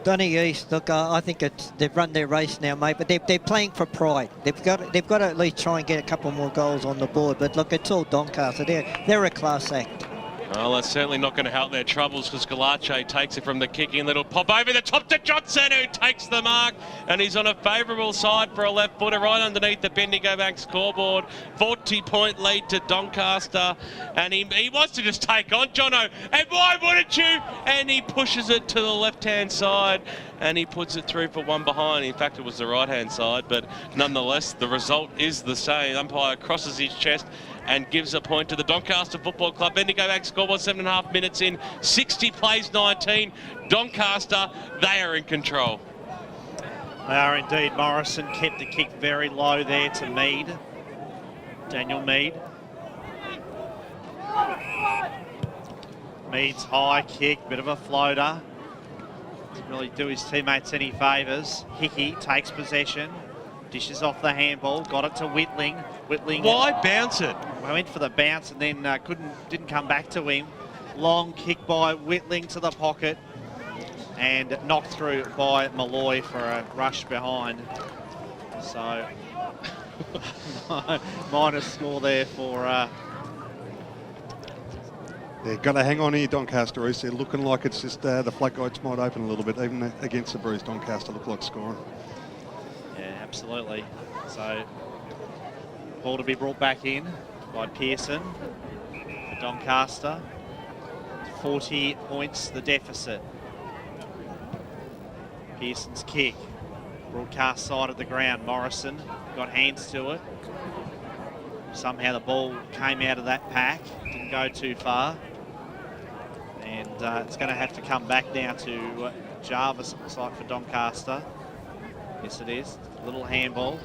Donny East, look, I think they've run their race now, mate, but they're playing for pride. They've got to at least try and get a couple more goals on the board. But look, it's all Doncaster. They're a class act. Well, that's certainly not going to help their troubles, because Paolacci takes it from the kicking. Little pop over the top to Johnson, who takes the mark, and he's on a favourable side for a left footer right underneath the Bendigo Bank scoreboard. 40-point lead to Doncaster, and he wants to just take on Jono, and why wouldn't you? And he pushes it to the left-hand side, and he puts it through for 1 behind. In fact, it was the right-hand side, but nonetheless, the result is the same. Umpire crosses his chest and gives a point to the Doncaster Football Club. Bendigo back scoreboard, 7.5 minutes in, 60 plays 19. Doncaster, they are in control. They are indeed. Morrison kept the kick very low there to Mead. Daniel Mead. Mead's high kick, bit of a floater. Doesn't really do his teammates any favours. Hickey takes possession, dishes off the handball, got it to Whitling. Whitling. Why bounce it? Went for the bounce and then didn't come back to him. Long kick by Whitling to the pocket and knocked through by Malloy for a rush behind. So minus score there for. They've got to hang on here, Doncaster East. They're looking like it's just the floodgates might open a little bit, even against the Breeze. Doncaster look like scoring. Yeah, absolutely. So, ball to be brought back in by Pearson for Doncaster. 40 points the deficit. Pearson's kick, broadcast side of the ground. Morrison got hands to it. Somehow the ball came out of that pack, didn't go too far. And it's going to have to come back now to Jarvis, it looks like, for Doncaster. Yes, it is. Little handball.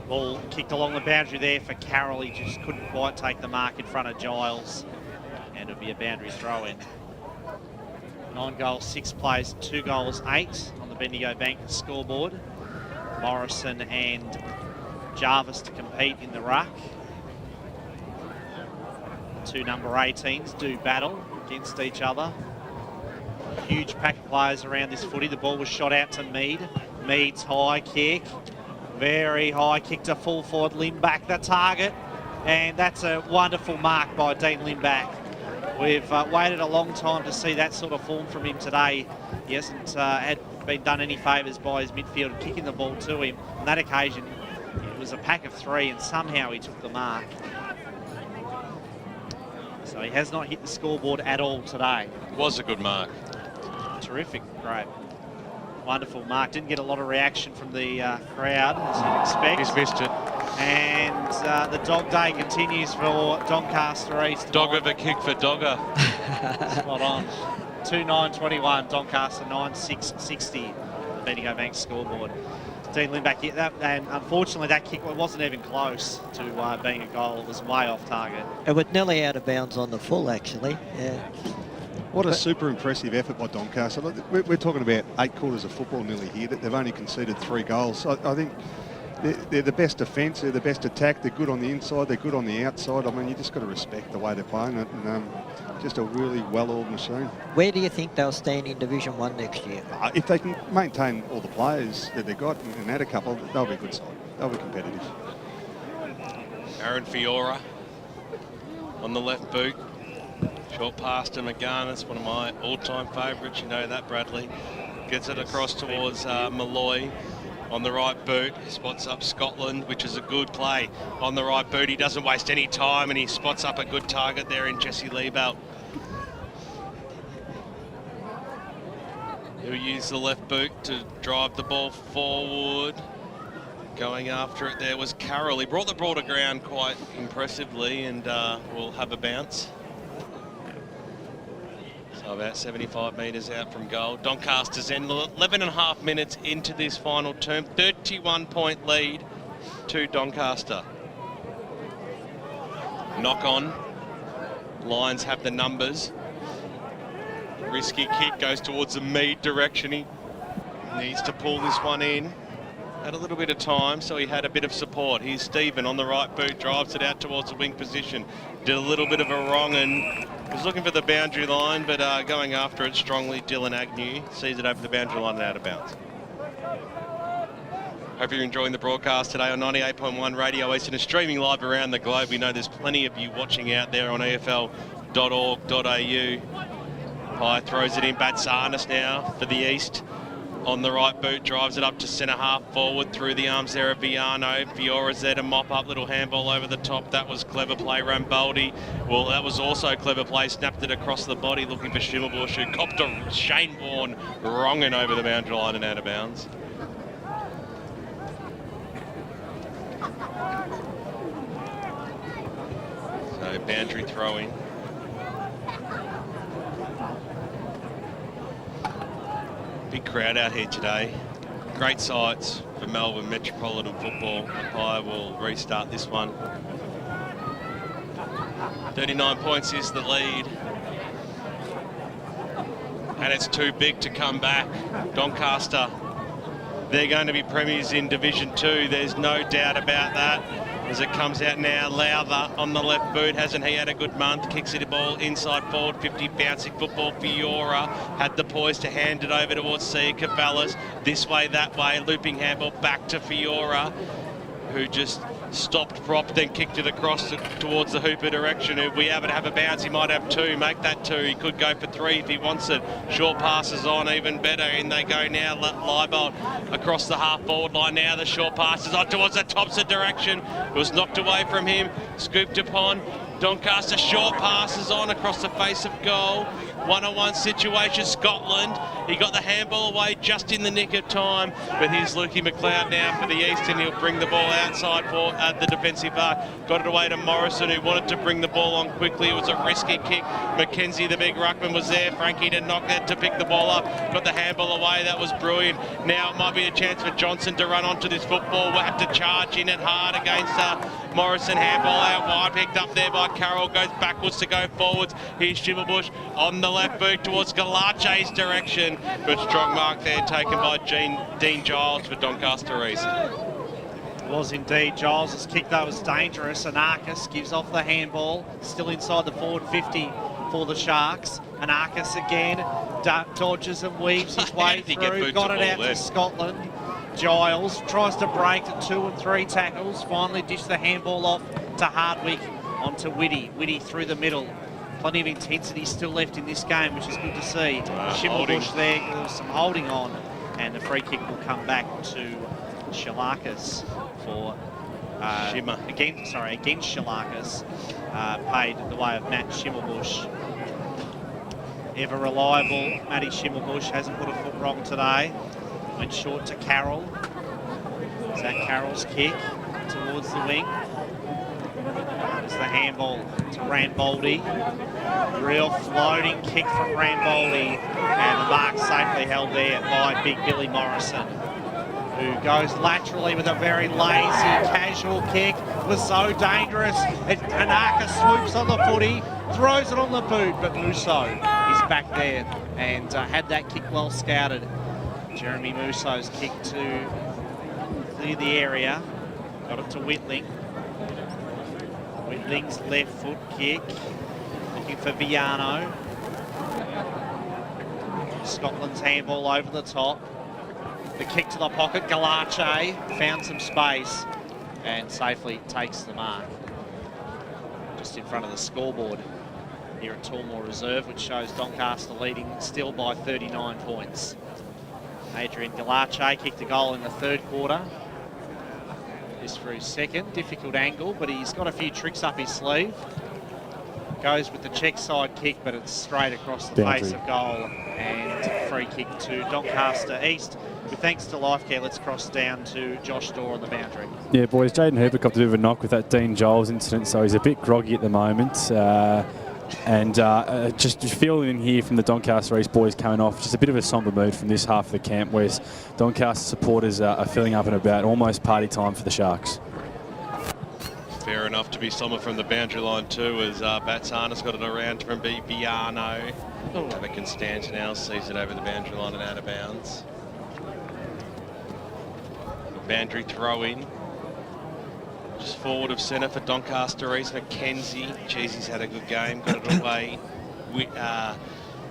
Ball kicked along the boundary there for Carroll. He just couldn't quite take the mark in front of Giles. And it'll be a boundary throw-in. 9 goals, 6 plays, 2 goals, 8 on the Bendigo Bank scoreboard. Morrison and Jarvis to compete in the ruck. Two number 18s do battle against each other. Huge pack of players around this footy. The ball was shot out to Mead. Mead's high kick. Very high kick to full forward. Lindback the target. And that's a wonderful mark by Dean Lindback. We've waited a long time to see that sort of form from him today. He hasn't had been done any favours by his midfielder kicking the ball to him. On that occasion, it was a pack of 3 and somehow he took the mark. So he has not hit the scoreboard at all today. Was a good mark. Terrific, great. Wonderful mark. Didn't get a lot of reaction from the crowd, as you'd expect. He's missed it. And the dog day continues for Doncaster East. Dog of a kick for Dogger. Spot on. 2-9-21, Doncaster 9-6-60, the Bendigo Bank scoreboard. Dean Lindback, and unfortunately that kick wasn't even close to being a goal. It was way off target. It was nearly out of bounds on the full, actually. Yeah. What a super impressive effort by Doncaster. We're talking about 8 quarters of football nearly here. They've only conceded 3 goals. I think they're the best defence, they're the best attack, they're good on the inside, they're good on the outside. I mean, you just got to respect the way they're playing it, and just a really well-oiled machine. Where do you think they'll stand in Division 1 next year? If they can maintain all the players that they've got and add a couple, they'll be a good side. They'll be competitive. Aaron Fiora on the left boot. Short pass to McGarnis, one of my all-time favourites. You know that, Bradley. Gets it across towards Malloy. On the right boot, spots up Scotland, which is a good play. On the right boot, he doesn't waste any time, and he spots up a good target there in Jesse Liebelt. He'll use the left boot to drive the ball forward. Going after it there was Carroll. He brought the ball to ground quite impressively, and will have a bounce. So about 75 metres out from goal. Doncaster's in 11.5 minutes into this final term. 31-point lead to Doncaster. Knock on. Lions have the numbers. Risky kick goes towards the Mead direction. He needs to pull this one in. Had a little bit of time, so he had a bit of support. Here's Stephen on the right boot, drives it out towards the wing position. Did a little bit of a wrong and was looking for the boundary line, but going after it strongly. Dylan Agnew sees it over the boundary line and out of bounds. Hope you're enjoying the broadcast today on 98.1 Radio East and streaming live around the globe. We know there's plenty of you watching out there on EFL.org.au. Pye throws it in, bats Arness now for the East. On the right boot, drives it up to centre half forward through the arms there of Viano. Fiora's there to mop up, little handball over the top. That was clever play, Rambaldi. Well, that was also clever play, snapped it across the body, looking for Schimmelbusch, who copped a Shane Vaughan wrong and over the boundary line and out of bounds. So boundary throw-in. Big crowd out here today. Great sights for Melbourne Metropolitan Football. Umpire will restart this one. 39 points is the lead. And it's too big to come back. Doncaster, they're going to be premiers in Division 2. There's no doubt about that. As it comes out now, Lowther on the left boot. Hasn't he had a good month? Kicks it a ball inside forward, 50, bouncing football. Fiora had the poise to hand it over towards Sia Cavallis. This way, that way, looping handball back to Fiora, who just stopped prop, then kicked it across towards the Hooper direction. If we have it, have a bounce, he might have 2, make that 2. He could go for 3 if he wants it. Short passes on, even better. In they go now, Leibold across the half-forward line now. The short passes on towards the Thompson direction. It was knocked away from him, scooped upon. Doncaster short passes on across the face of goal. One-on-one situation, Scotland. He got the handball away just in the nick of time, but here's Lukey McLeod now for the East, and he'll bring the ball outside for the defensive arc. Got it away to Morrison, who wanted to bring the ball on quickly. It was a risky kick. Mackenzie, the big ruckman, was there. Frankie to knock it, to pick the ball up. Got the handball away. That was brilliant. Now it might be a chance for Johnson to run onto this football. We'll have to charge in it hard against Morrison. Handball out wide, picked up there by Carroll. Goes backwards to go forwards. Here's Schimmelbusch on the left boot towards Galacci's direction. But strong mark there taken by Dean Giles for Doncaster East. It was indeed. Giles' kick though was dangerous. Anarchis gives off the handball. Still inside the forward 50 for the Sharks. Anarchis again dodges and weaves his way through. Got it out to Scotland. Giles tries to break to 2 and 3 tackles. Finally dished the handball off to Hardwick onto Whitty. Whitty through the middle. Plenty of intensity still left in this game, which is good to see. Schimmelbusch there, there was some holding on, and the free kick will come back to Shalakis for Shimmer. Against Shalakis, paid the way of Matt Schimmelbusch. Ever reliable, Matty Schimmelbusch hasn't put a foot wrong today. Went short to Carroll. Is that Carroll's kick towards the wing? There's the handball to Ramboldi. Real floating kick from Ramboldi, and the mark safely held there by big Billy Morrison, who goes laterally with a very lazy, casual kick. Was so dangerous. Tanaka swoops on the footy, throws it on the boot, but Musso is back there and had that kick well scouted. Jeremy Musso's kick to clear the area. Got it to Whitling. Whitling's left foot kick. Looking for Viano. Scotland's handball over the top. The kick to the pocket. Galacci found some space and safely takes the mark. Just in front of the scoreboard here at Tullamore Reserve, which shows Doncaster leading still by 39 points. Adrian Galacci kicked a goal in the third quarter. This for his second. Difficult angle, but he's got a few tricks up his sleeve. Goes with the check side kick, but it's straight across the face of goal. And free kick to Doncaster East. With thanks to LifeCare, let's cross down to Josh Dawe on the boundary. Yeah, boys, Jaden Hooper got a bit of a knock with that Dean Giles incident, so he's a bit groggy at the moment. Just feeling here from the Doncaster East boys coming off, just a bit of a sombre mood from this half of the camp, where Doncaster supporters are filling up and about. Almost party time for the Sharks. Fair enough to be somber from the boundary line too, as Batsanis got it around from Biano. Have Constantinel sees it over the boundary line and out of bounds. Boundary throw in. Just forward of centre for Doncaster East, Mackenzie. Jeez, he's had a good game, got it away.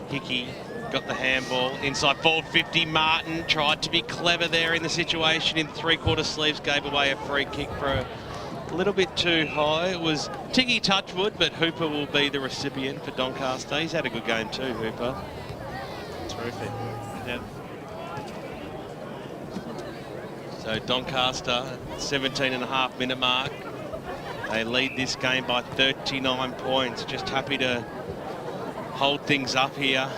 Hickey got the handball. Inside forward 50, Martin tried to be clever there in the situation. In three-quarter sleeves, gave away a free kick for a little bit too high. It was Tiggy Touchwood, but Hooper will be the recipient for Doncaster. He's had a good game too, Hooper. Terrific. Yep. So Doncaster, 17.5-minute mark. They lead this game by 39 points. Just happy to hold things up here.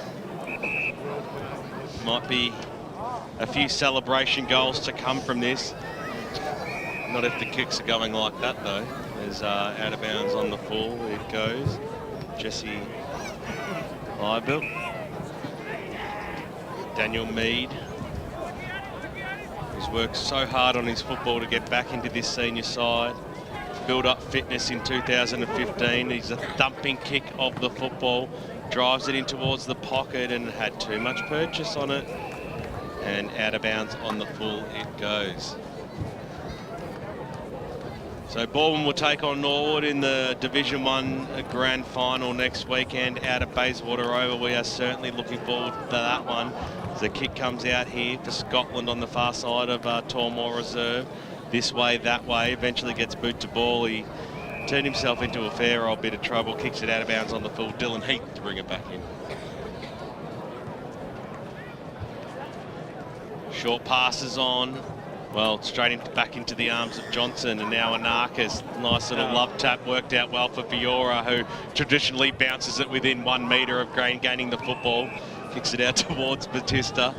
Might be a few celebration goals to come from this. Not if the kicks are going like that, though. There's out of bounds on the full. It goes. Jesse Liebelt. Daniel Mead, who's worked so hard on his football to get back into this senior side. Build up fitness in 2015. He's a thumping kick of the football. Drives it in towards the pocket and had too much purchase on it. And out of bounds on the full it goes. So Baldwin will take on Norwood in the Division 1 Grand Final next weekend out of Bayswater Oval. We are certainly looking forward to that one. The kick comes out here for Scotland on the far side of Tormore Reserve. This way, that way, eventually gets boot to ball. He turned himself into a fair old bit of trouble, kicks it out of bounds on the full. Dylan Heath to bring it back in. Short passes on. Well, straight back into the arms of Johnson, and now Anarchis. Nice little love tap, worked out well for Fiora, who traditionally bounces it within 1 metre of gaining the football. Kicks it out towards Batista.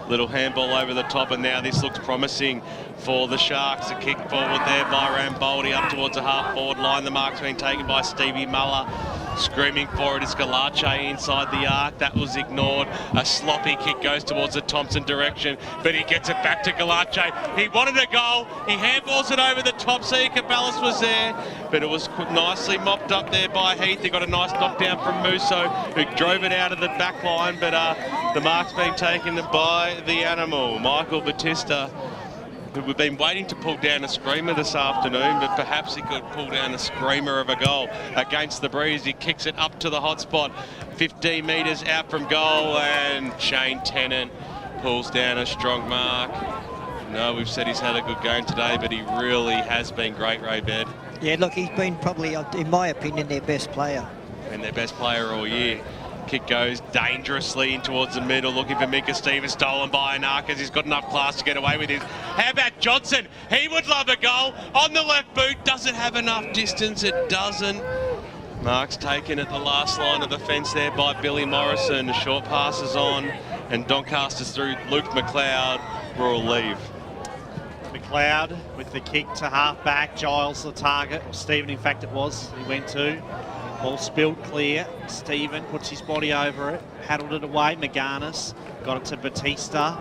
Little handball over the top, and now this looks promising for the Sharks. A kick forward there by Ramboldi up towards the half-forward line. The mark's been taken by Stevie Muller. Screaming for it is Galache inside the arc. That was ignored. A sloppy kick goes towards the Thompson direction, but he gets it back to Galache. He wanted a goal. He handballs it over the top. See, Cabellis was there, but it was nicely mopped up there by Heath. He got a nice knockdown from Musso, who drove it out of the back line, but the mark's been taken by the animal, Michael Batista. We've been waiting to pull down a screamer this afternoon, but perhaps he could pull down a screamer of a goal against the breeze. He kicks it up to the hot spot, 15 metres out from goal, and Shane Tennant pulls down a strong mark. No, we've said he's had a good game today, but he really has been great, Ray Baird. Yeah, look, he's been probably, in my opinion, their best player. And their best player all year. Kick goes dangerously in towards the middle, looking for Mika Stevens, stolen by Anarchis. He's got enough class to get away with this. How about Johnson? He would love a goal on the left boot. Does it have enough distance? It doesn't. Mark's taken at the last line of the fence there by Billy Morrison. The short passes on, and Doncaster's through. Luke McLeod will leave. McLeod with the kick to half back. Giles the target, or Stephen in fact it was, he went to. Ball spilled clear. Stephen puts his body over it, paddled it away. McGarnis got it to Batista.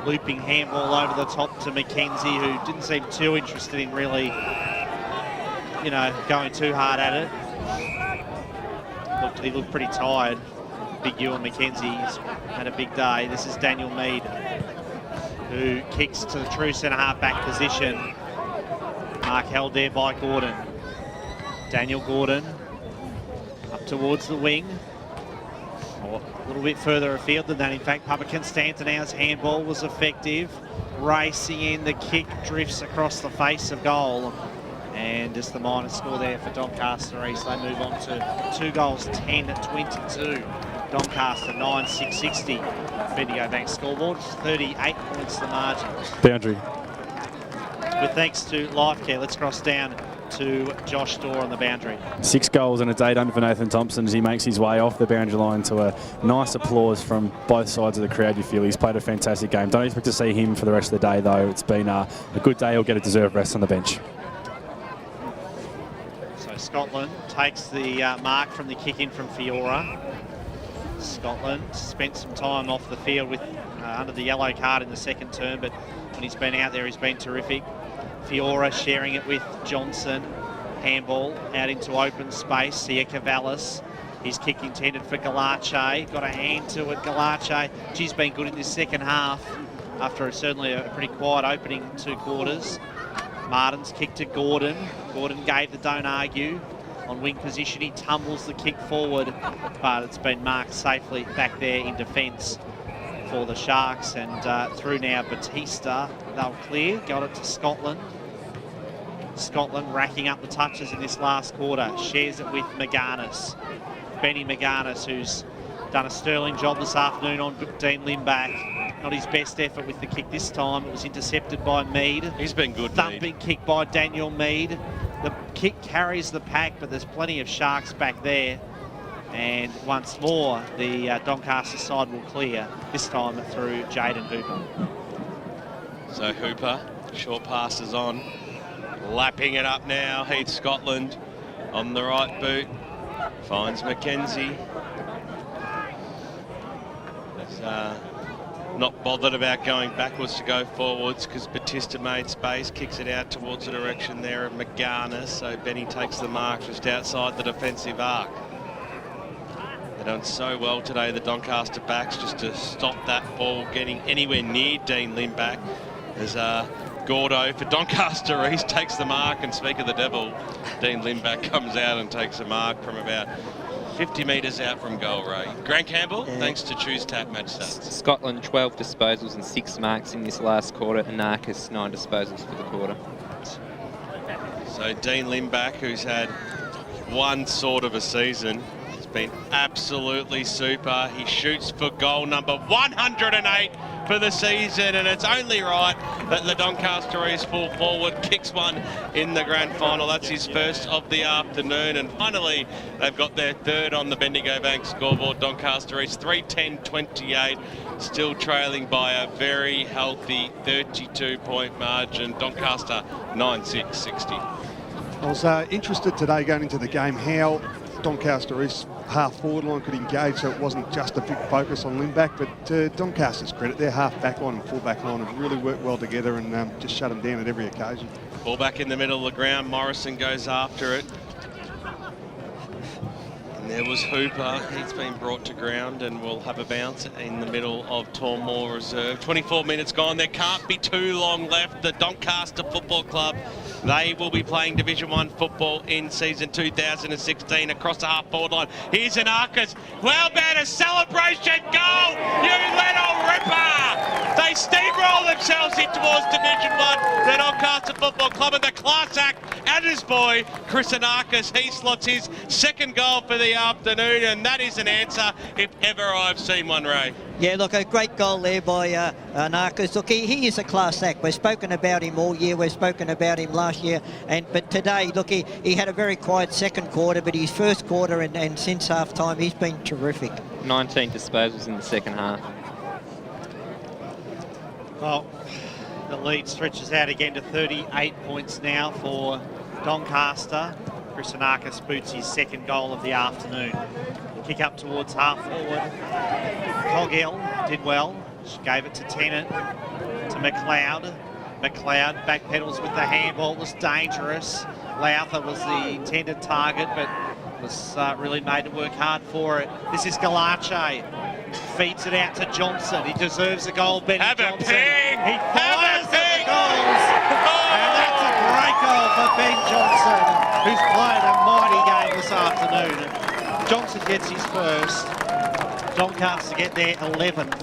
Looping handball over the top to McKenzie, who didn't seem too interested in really, you know, going too hard at it. He looked pretty tired. Big Ewan McKenzie's had a big day. This is Daniel Mead, who kicks to the true centre-half back position. Mark held there by Gordon. Daniel Gordon up towards the wing. A little bit further afield than that, in fact. Papa Constantinou's handball was effective. Racing in, the kick drifts across the face of goal. And just the minor score there for Doncaster East. They move on to 2 goals, 10-22. Doncaster 9-6-60. Bendigo Bank scoreboard, 38 points the margin. Boundary. With thanks to LifeCare, let's cross down to Josh Dawe on the boundary. 6 goals and a day done for Nathan Thompson as he makes his way off the boundary line to a nice applause from both sides of the crowd. You feel he's played a fantastic game. Don't expect to see him for the rest of the day, though. It's been a good day. He'll get a deserved rest on the bench. So Scotland takes the mark from the kick in from Fiora. Scotland spent some time off the field with under the yellow card in the second term, but when he's been out there, he's been terrific. Fiora sharing it with Johnson. Handball out into open space. Sia Cavallis. His kick intended for Galache. Got a hand to it, Galache. She's been good in this second half after certainly a pretty quiet opening 2 quarters. Martin's kick to Gordon. Gordon gave the don't argue. On wing position, he tumbles the kick forward, but it's been marked safely back there in defence for the Sharks. And through now, Batista, they'll clear. Got it to Scotland. Scotland racking up the touches in this last quarter. Shares it with McGarnis. Benny McGarnis, who's done a sterling job this afternoon on Dean Limback. Not his best effort with the kick this time. It was intercepted by Mead. He's been good, Thumping kick by Daniel Mead. The kick carries the pack, but there's plenty of Sharks back there. And once more, the Doncaster side will clear, this time through Jaden Hooper. So Hooper, short passes on. Lapping it up now, Heath Scotland on the right boot. Finds Mackenzie. Not bothered about going backwards to go forwards because Batista made space, kicks it out towards the direction there of McGarner. So Benny takes the mark just outside the defensive arc. They've done so well today, the Doncaster backs, just to stop that ball getting anywhere near Dean Limback. As Gordo for Doncaster East takes the mark, and speak of the devil, Dean Limback comes out and takes a mark from about 50 metres out from goal, Ray. Grant Campbell, thanks to Choose Tap Match Stats. Scotland 12 disposals and 6 marks in this last quarter. Anarchis 9 disposals for the quarter. So Dean Limback, who's had one sort of a season, has been absolutely super. He shoots for goal number 108 for the season, and it's only right that the Doncaster East full forward kicks one in the grand final. That's his first of the afternoon, and finally they've got their third on the Bendigo Bank scoreboard. Doncaster East 3-10-28, still trailing by a very healthy 32-point margin. Doncaster 9-6-60. I was interested today going into the game how Doncaster East half forward line could engage, so it wasn't just a big focus on Limback, but to Doncaster's credit, their half back line and full back line have really worked well together and just shut them down at every occasion. Ball back in the middle of the ground, Morrison goes after it. And there was Hooper, he's been brought to ground and will have a bounce in the middle of Tormore Reserve. 24 minutes gone, there can't be too long left. The Doncaster Football Club, they will be playing Division 1 football in season 2016 across the half-forward line. Here's Anarchis. Well, about a celebration goal! You little ripper! They steamroll themselves in towards Division 1, the Doncaster Football Club, and the class act and his boy, Chris Anarchis. He slots his second goal for the afternoon, and that is an answer if ever I've seen one, Ray. Yeah, look, a great goal there by Anarchis. Look, he is a class act. We've spoken about him all year. We've spoken about him last year. But today, look, he had a very quiet second quarter, but his first quarter and since half-time, he's been terrific. 19 disposals in the second half. Well, the lead stretches out again to 38 points now for Doncaster. Chris Anarchis boots his second goal of the afternoon. Kick up towards half forward. Coghill did well. She gave it to Tennant, to McLeod. McLeod backpedals with the handball. It was dangerous. Lowther was the intended target, but was really made to work hard for it. This is Paolacci. Feeds it out to Johnson. He deserves a goal. Benny Johnson. He fires at the goals. And that's a great goal for Ben Johnson, who's played a mighty game this afternoon. Johnson gets his first. Doncaster get their 11th.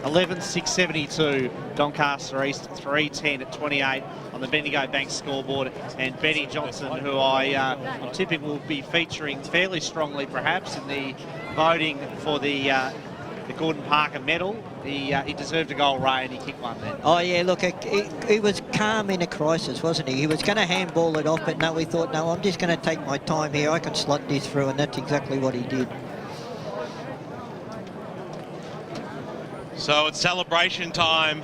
11-6-72. Doncaster East 3-10-28 on the Bendigo Bank scoreboard. And Benny Johnson, who I'm tipping will be featuring fairly strongly perhaps in the voting for the Gordon Parker medal. He deserved a goal, Ray, and he kicked one then. Oh, yeah, look, he was calm in a crisis, wasn't he? He was going to handball it off, but no, he thought, no, I'm just going to take my time here. I can slot this through, and that's exactly what he did. So it's celebration time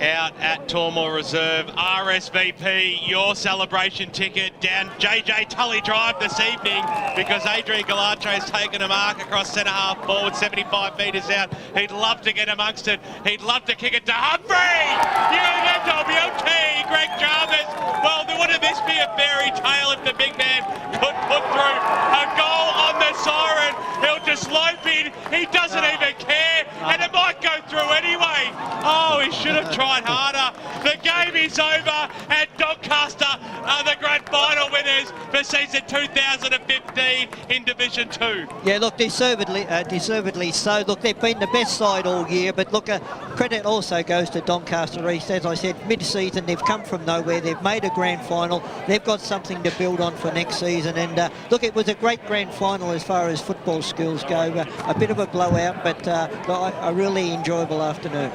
out at Tormore Reserve. RSVP your celebration ticket down JJ Tully Drive this evening, because Adrian Galache has taken a mark across centre half forward, 75 metres out. He'd love to get amongst it. He'd love to kick it to Humphrey. UWT, Greg Jarvis. Well, wouldn't this be a fairy tale if the big man could put through a goal on the siren? He'll just lope in. He doesn't even care, and it might go through anyway. Oh, he should have tried harder. The game is over, and Doncaster are the grand final winners for season 2015 in Division 2. Yeah, look, deservedly so. Look, they've been the best side all year, but look, credit also goes to Doncaster East. As I said, mid-season, they've come from nowhere. They've made a grand final. They've got something to build on for next season. And look, it was a great grand final as far as football skills go. A bit of a blowout, but a really enjoyable afternoon.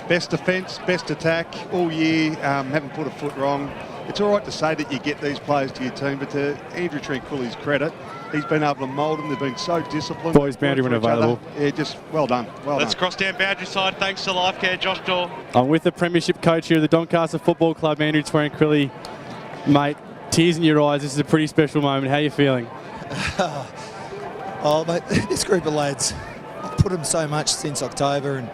Best defence, best attack all year, haven't put a foot wrong. It's all right to say that you get these players to your team, but to Andrew Tranquilli's credit, he's been able to mould them. They've been so disciplined. Boys, boundary when available. Yeah, just well done. Let's cross down boundary side. Thanks to LifeCare, Josh Dawe. I'm with the Premiership coach here at the Doncaster Football Club, Andrew Tranquilli. Mate, tears in your eyes. This is a pretty special moment. How are you feeling? Oh, mate, this group of lads, I've put them so much since October, and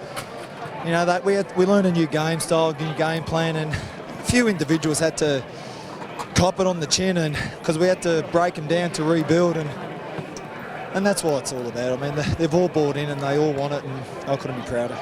you know that we learned a new game style, new game plan, and a few individuals had to cop it on the chin, and because we had to break them down to rebuild, and that's what it's all about. I mean, they've all bought in and they all want it, and I couldn't be prouder.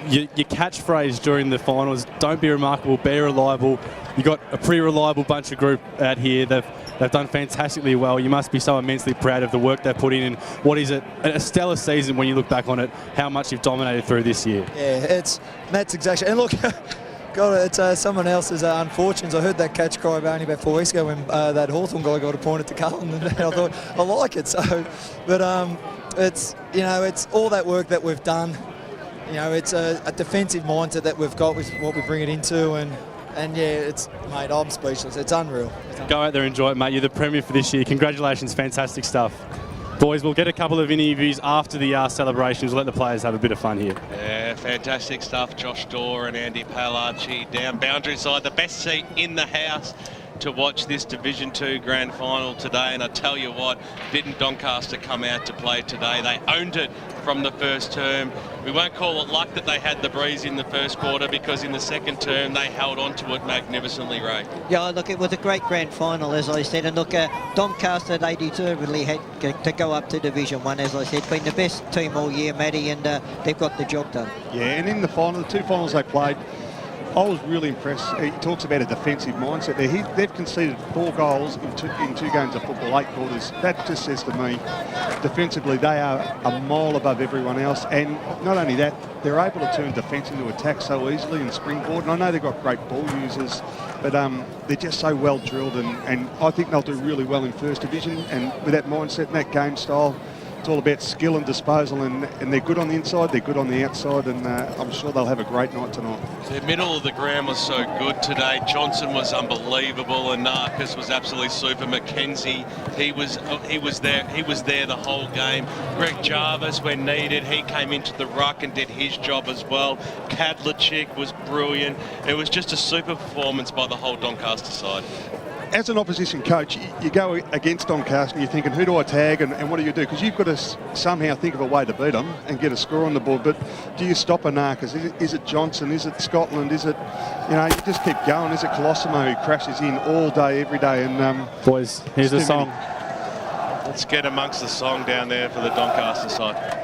Your catchphrase during the finals, don't be remarkable, be reliable. You got a pretty reliable bunch of group out here. They've done fantastically well. You must be so immensely proud of the work they've put in and what is a stellar season when you look back on it, how much you've dominated through this year. Yeah, that's exactly. And look, God, it's someone else's unfortunes. I heard that catch cry only about 4 weeks ago when that Hawthorn guy got appointed to Carlton, and I thought, I like it. So, but it's, you know, it's all that work that we've done. You know, it's a defensive mindset that we've got with what we bring it into, and yeah, it's, mate, I'm speechless. It's unreal. Go out there and enjoy it, mate. You're the premier for this year. Congratulations, fantastic stuff. Boys, we'll get a couple of interviews after the celebrations. We'll let the players have a bit of fun here. Yeah, fantastic stuff. Josh Dawe and Andy Paolacci down boundary side. The best seat in the house to watch this Division 2 grand final today, and I tell you what, didn't Doncaster come out to play today? They owned it from the first term. We won't call it luck that they had the breeze in the first quarter, because in the second term they held on to it magnificently, Ray. Yeah, look, it was a great grand final, as I said, and look, Doncaster, they deservedly had to go up to Division 1, as I said, been the best team all year, Matty, and they've got the job done. Yeah, and in the final, the two finals they played, I was really impressed. He talks about a defensive mindset there. They've conceded 4 goals in two games of football, 8 quarters. That just says to me, defensively, they are a mile above everyone else. And not only that, they're able to turn defence into attack so easily and springboard. And I know they've got great ball users, but they're just so well drilled. And I think they'll do really well in First Division. And with that mindset and that game style, it's all about skill and disposal, and they're good on the inside, they're good on the outside, and I'm sure they'll have a great night tonight. The middle of the ground was so good today. Johnson was unbelievable, and Narcus was absolutely super. McKenzie, he was there the whole game. Greg Jarvis, when needed, he came into the ruck and did his job as well. Kadlachik was brilliant. It was just a super performance by the whole Doncaster side. As an opposition coach, you go against Doncaster and you're thinking, who do I tag and what do you do? Because you've got to somehow think of a way to beat them and get a score on the board. But do you stop a Narcus? Is it Johnson? Is it Scotland? Is it, you know, you just keep going. Is it Colosimo who crashes in all day, every day? And boys, here's the song. Let's get amongst the song down there for the Doncaster side.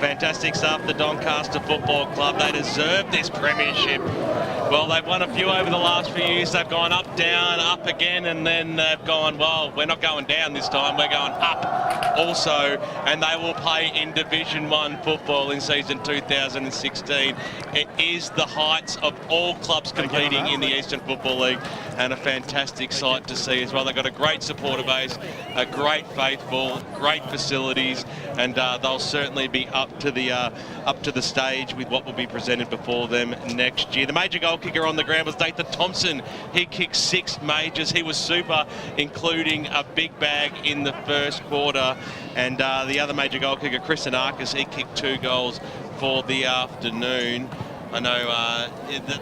Fantastic stuff, the Doncaster Football Club. They deserve this premiership. Well, they've won a few over the last few years. They've gone up, down, up again, and then they've gone, well, we're not going down this time, we're going up also, and they will play in Division 1 football in season 2016. It is the heights of all clubs competing in the Eastern Football League, and a fantastic sight to see as well. They've got a great supporter base, a great faithful, great facilities, and they'll certainly be up to the stage with what will be presented before them next year. The major goal kicker on the ground was Nathan Thompson. He kicked 6 majors. He was super, including a big bag in the first quarter. And the other major goal kicker, Chris Anarkis, he kicked 2 goals for the afternoon. I know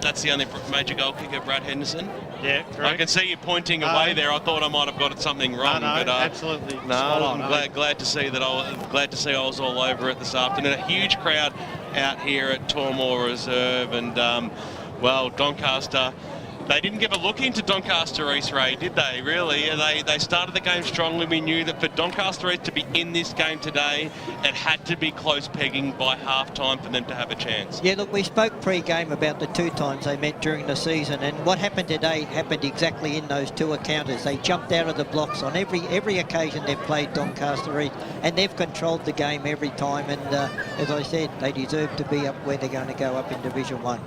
that's the only major goal kicker, Brad Henderson. Yeah, correct. I can see you pointing away there. I thought I might have got something wrong. No, but, absolutely. No, I'm glad to see that. Glad to see I was all over it this afternoon. A huge crowd out here at Tormore Reserve, and well, Doncaster. They didn't give a look into Doncaster East, Ray, did they, really? They started the game strongly. We knew that for Doncaster East to be in this game today, it had to be close pegging by half-time for them to have a chance. Yeah, look, we spoke pre-game about the 2 times they met during the season, and what happened today happened exactly in those 2 encounters. They jumped out of the blocks on every occasion they've played Doncaster East, and they've controlled the game every time, and as I said, they deserve to be up where they're going to go up in Division 1.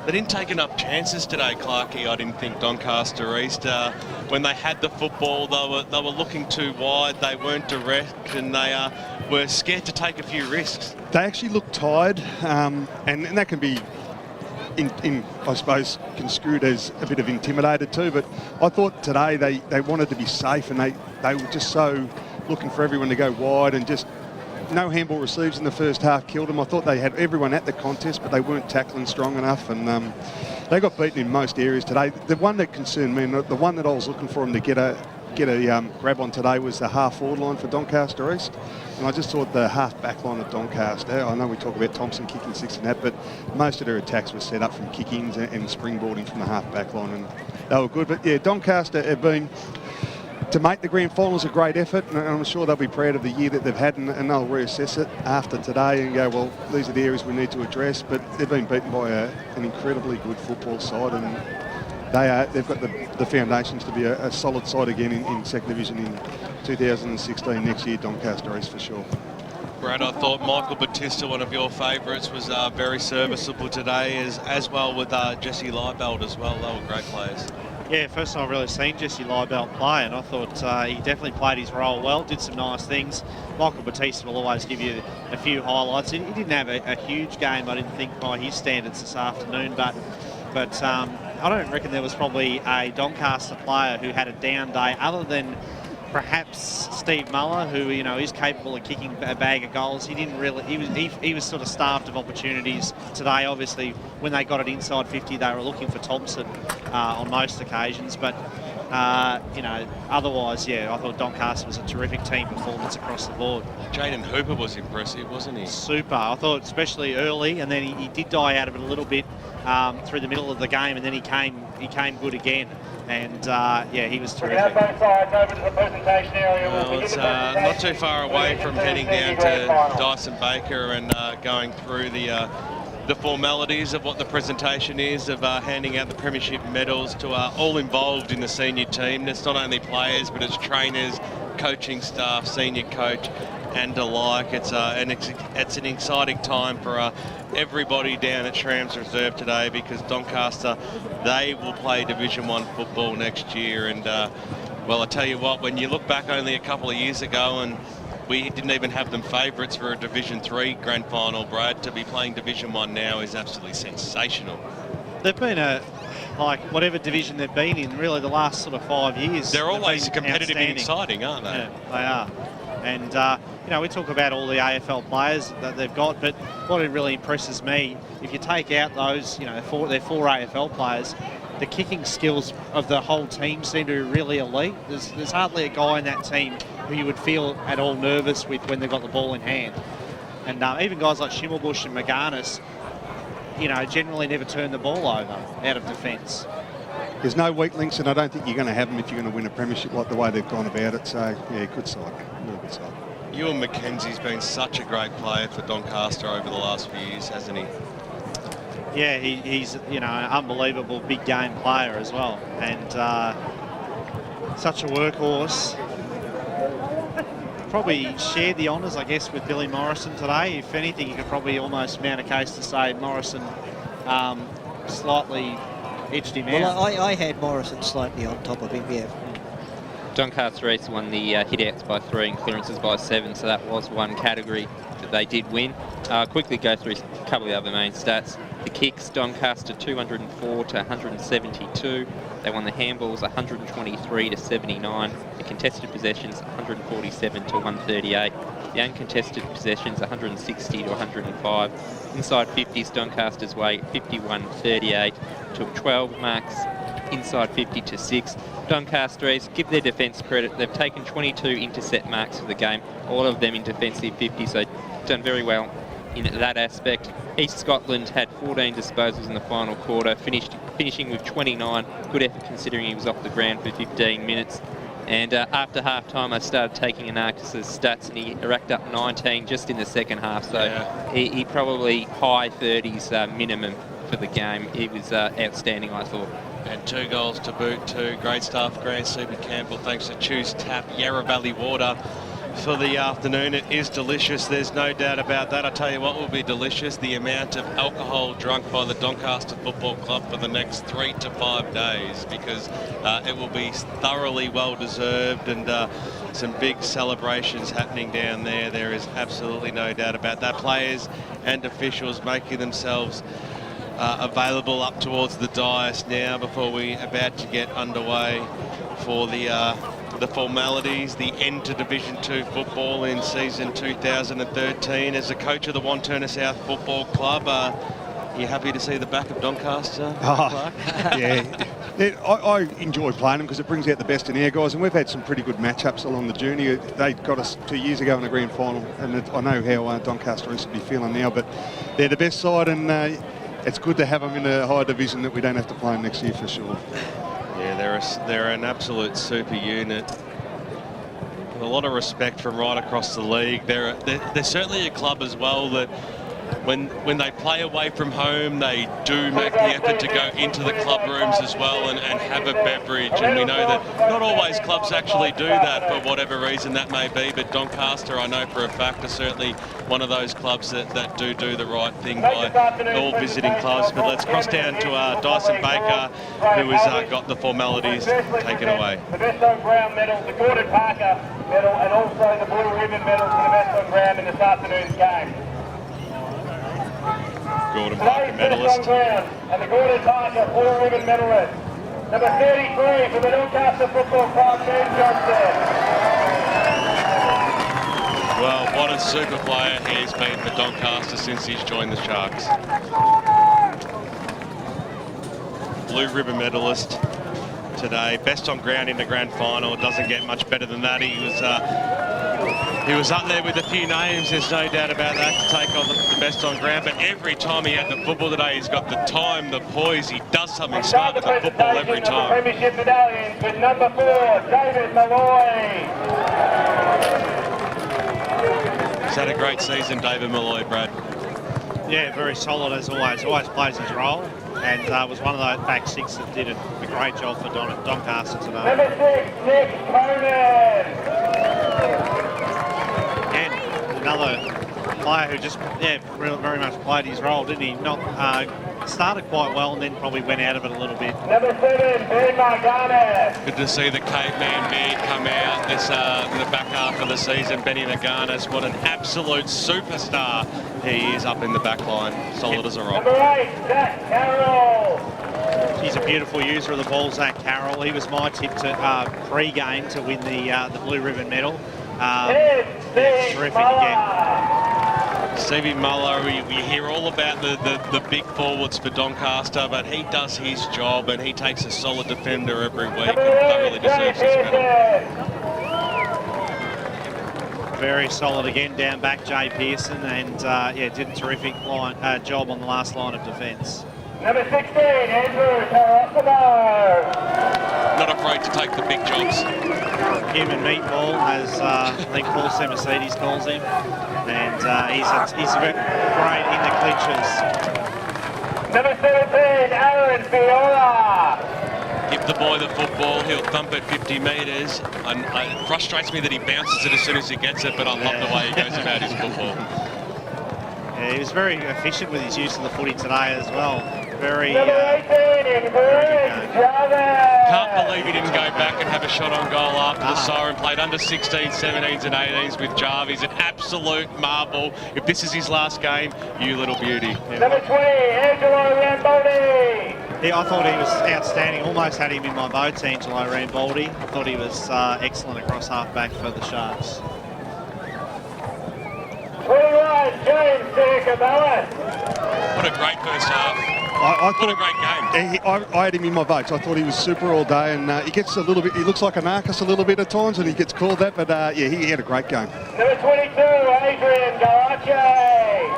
They didn't take enough chances today, Clarkie. I didn't think Doncaster East. When they had the football, they were looking too wide. They weren't direct, and they were scared to take a few risks. They actually looked tired, and that can be, I suppose, construed as a bit of intimidated too. But I thought today they wanted to be safe, and they were just so looking for everyone to go wide, and just no handball receives in the first half killed them. I thought they had everyone at the contest, but they weren't tackling strong enough, and they got beaten in most areas today. The one that concerned me, and the one that I was looking for them to get a grab on today, was the half forward line for Doncaster East. And I just thought the half back line of Doncaster, I know we talk about Thompson kicking 6 and that, but most of their attacks were set up from kick-ins and springboarding from the half back line, and they were good. But yeah, Doncaster have been, to make the grand final is a great effort, and I'm sure they'll be proud of the year that they've had, and they'll reassess it after today and go, well, these are the areas we need to address. But they've been beaten by an incredibly good football side, and they've got the foundations to be a solid side again in second division in 2016 next year, Doncaster East for sure. Brad, I thought Michael Batista, one of your favourites, was very serviceable today, as well with Jesse Liebelt as well. They were great players. Yeah, first time I've really seen Jesse Liebelt play, and I thought he definitely played his role well, did some nice things. Michael Batista will always give you a few highlights. He didn't have a huge game, I didn't think, by his standards this afternoon, but I don't reckon there was probably a Doncaster player who had a down day other than perhaps Steve Muller, who is capable of kicking a bag of goals. He didn't really. He was sort of starved of opportunities today. Obviously, when they got it inside 50, they were looking for Thompson on most occasions. But otherwise, yeah, I thought Doncaster was a terrific team performance across the board. Jaden Hooper was impressive, wasn't he? Super. I thought, especially early, and then he did die out of it a little bit through the middle of the game, and then he came good again. And yeah, he was terrific. Well, it's not too far away from heading down to Dyson Baker and going through the formalities of what the presentation is, of handing out the premiership medals to all involved in the senior team. It's not only players, but it's trainers, coaching staff, senior coach, and the like. It's an exciting time for everybody down at Shram's Reserve today, because Doncaster, they will play Division 1 football next year. And well, I tell you what, when you look back only a couple of years ago, and we didn't even have them favourites for a Division 3 grand final, Brad, to be playing Division 1 now is absolutely sensational. They've been whatever division they've been in, really the last sort of 5 years. They're always competitive and exciting, aren't they? Yeah, they are. And we talk about all the AFL players that they've got, but what really impresses me, if you take out those, their four AFL players, the kicking skills of the whole team seem to be really elite. There's hardly a guy in that team who you would feel at all nervous with when they've got the ball in hand. And even guys like Schimmelbusch and McGarnis, generally never turn the ball over out of defence. There's no weak links, and I don't think you're going to have them if you're going to win a premiership like the way they've gone about it. So, yeah, good side. Real good side. Ewan McKenzie's been such a great player for Doncaster over the last few years, hasn't he? Yeah, he's an unbelievable big game player as well, and such a workhorse. Probably shared the honours, I guess, with Billy Morrison today. If anything, you could probably almost mount a case to say Morrison slightly edged him out. Well, I had Morrison slightly on top of him, yeah. Doncaster East won the hit-outs by 3 and clearances by 7, so that was one category that they did win. Quickly go through a couple of the other main stats. The kicks, Doncaster 204 to 172. They won the handballs 123 to 79. The contested possessions 147 to 138. The uncontested possessions 160 to 105. Inside 50s, Doncaster's way 51-38. Took 12 marks inside 50 to 6. Doncaster East, give their defence credit. They've taken 22 intercept marks for the game, all of them in defensive 50, so done very well in that aspect. East Scotland had 14 disposals in the final quarter, finishing with 29. Good effort considering he was off the ground for 15 minutes. And after half-time, I started taking Anarchis' stats, and he racked up 19 just in the second half. So yeah, he probably high 30s minimum for the game. He was outstanding, I thought. And 2 goals to boot too. Great stuff, Grant Stephen Campbell. Thanks to Choose Tap, Yarra Valley Water. for the afternoon. It is delicious, there's no doubt about that. I tell you what will be delicious, the amount of alcohol drunk by the Doncaster Football Club for the next 3 to 5 days, because it will be thoroughly well deserved, and some big celebrations happening down there. There is absolutely no doubt about that. Players and officials making themselves available up towards the dais now before we about to get underway for the formalities, the end to Division 2 football in season 2013. As the coach of the Wantirna South Football Club, are you happy to see the back of Doncaster, Clark? Yeah, I enjoy playing them because it brings out the best in our guys, and we've had some pretty good matchups along the journey. They got us 2 years ago in the grand final, and I know how Doncaster is to be feeling now, but they're the best side, and it's good to have them in a higher division that we don't have to play them next year for sure. Yeah, they're an absolute super unit. A lot of respect from right across the league. They're certainly a club as well that when they play away from home, they do make the effort to go into the club rooms as well and have a beverage. And we know that not always clubs actually do that for whatever reason that may be, but Doncaster, I know for a fact, are certainly one of those clubs that do the right thing by all visiting clubs. But let's cross down to Dyson Baker, who has got the formalities taken away. The best on ground medal, the Gordon Parker medal, and also the Blue Ribbon medal for the best on ground in this afternoon's game. Gordon Parker medalist. And the Gordon Parker Blue Ribbon medalist. Number 33 for the Doncaster Football Club, John Sth. Well, what a super player he has been for Doncaster since he's joined the Sharks. Blue Ribbon medalist today. Best on ground in the grand final. It doesn't get much better than that. He was up there with a few names, there's no doubt about that, to take on the best on ground. But every time he had the football today, he's got the time, the poise. He does something smart with the football every time. Premiership medallions with number 4, David Malloy. He's had a great season, David Malloy, Brad. Yeah, very solid as always. Always plays his role, and was one of those back six that did a great job for Doncaster today. Number 6, Nick Conan. Another player who just, very much played his role, didn't he? Not started quite well and then probably went out of it a little bit. Number 7, Ben Marganas. Good to see the caveman Beard come out this in the back half of the season. Benny Marganas, what an absolute superstar he is up in the back line. Solid as a rock. Number 8, Zach Carroll. He's a beautiful user of the ball, Zach Carroll. He was my tip to pre-game to win the Blue Ribbon medal. Terrific again. Stevie Muller, we hear all about the big forwards for Doncaster, but he does his job and he takes a solid defender every week and thoroughly deserves his medal. Very solid again down back, Jay Pearson, and did a terrific job on the last line of defence. Number 16, Andrew Tarasimo. Not afraid to take the big jobs. Human meatball, as I think Paul Semasides calls him, and he's great in the clinches. Number 17, Aaron Fiora. Give the boy the football, he'll thump it 50 metres. It frustrates me that he bounces it as soon as he gets it, but I love the way he goes about his football. Yeah, he was very efficient with his use of the footy today as well. Very, Number 18, can't believe he didn't go back and have a shot on goal after the siren. Played under 16s, 17s and 18s with Jarvis. An absolute marvel. If this is his last game, you little beauty. Number 20, Angelo Ramboldi. Yeah, I thought he was outstanding. Almost had him in my votes, Angelo Ramboldi. I thought he was excellent across half-back for the Sharks. 21, James Cabellas. What a great first half. What a great game. I had him in my votes. I thought he was super all day, and he gets a little bit. He looks like a narcus a little bit at times, and he gets called that. But he had a great game. Number 22, Adrian Paolacci.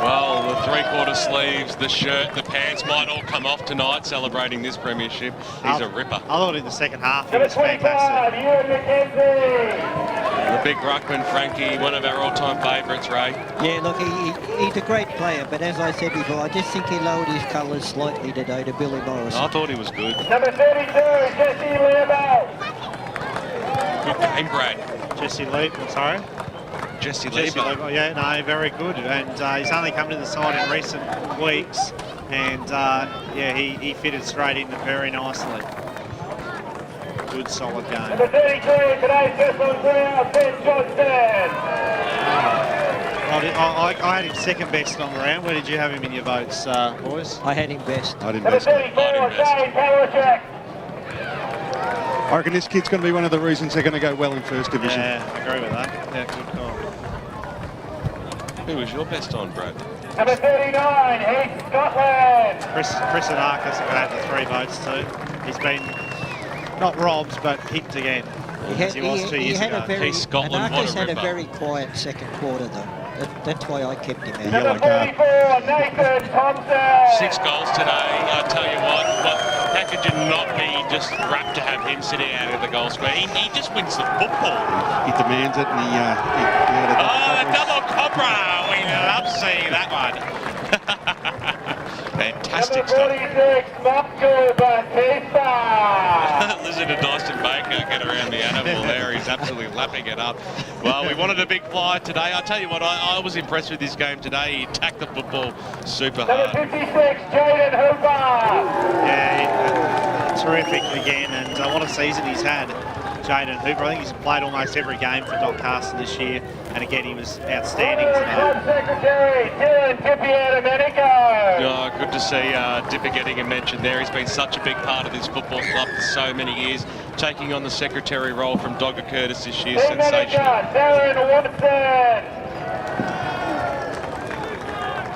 Well, the three-quarter sleeves, the shirt, the pants might all come off tonight celebrating this premiership. He's a ripper. I thought in the second half he Number was 25, fantastic. Ewan McKenzie. The big ruckman, Frankie, one of our all-time favourites, Ray. Yeah, look, he's a great player, but as I said before, I just think he lowered his colours slightly today to Billy Morrison. I thought he was good. Number 32, Jesse Lambert. Good game, Brad. Jesse Lee, sorry? Jesse Lee. Oh, yeah, no, very good. And he's only come to the side in recent weeks. And, yeah, he fitted straight in very nicely. Good, solid game. Number 33, today's first on ground, Ben Johnston. I had him second best on the round. Where did you have him in your votes, boys? I had him best. I didn't Number best. 34, Shane Paolacci. I reckon this kid's going to be one of the reasons they're going to go well in First Division. Yeah, I agree with that. Yeah, good call. Who was your best on, Brad? Number 39, East Scotland. Chris Anarchis had the 3 votes too. He's been not robbed, but kicked again. He was 2 years ago. East Scotland, Anarchis had a very quiet second quarter though. That's why I kept him out. Number 44, Nathan Thompson. 6 goals today. I tell you what, how could you not be just rapt to have him sitting out of the goal square? He just wins the football. He demands it, and he had a the double cobra! We love seeing that one. Fantastic Number 46, Marco Batista. Listen to Dyson Baker get around the animal there. He's absolutely lapping it up. Well, we wanted a big flyer today. I tell you what, I was impressed with this game today. He attacked the football super hard. Number 56, Jaden Hooper. Yeah, terrific again, and what a season he's had. Jaden Hooper, I think he's played almost every game for Doncaster this year, and again he was outstanding today. Club Secretary, Dylan Tipiana-Domenico. Oh, good to see Dipper getting a mention there. He's been such a big part of this football club for so many years, taking on the secretary role from Dogger Curtis this year. Sensational. Darren Watson.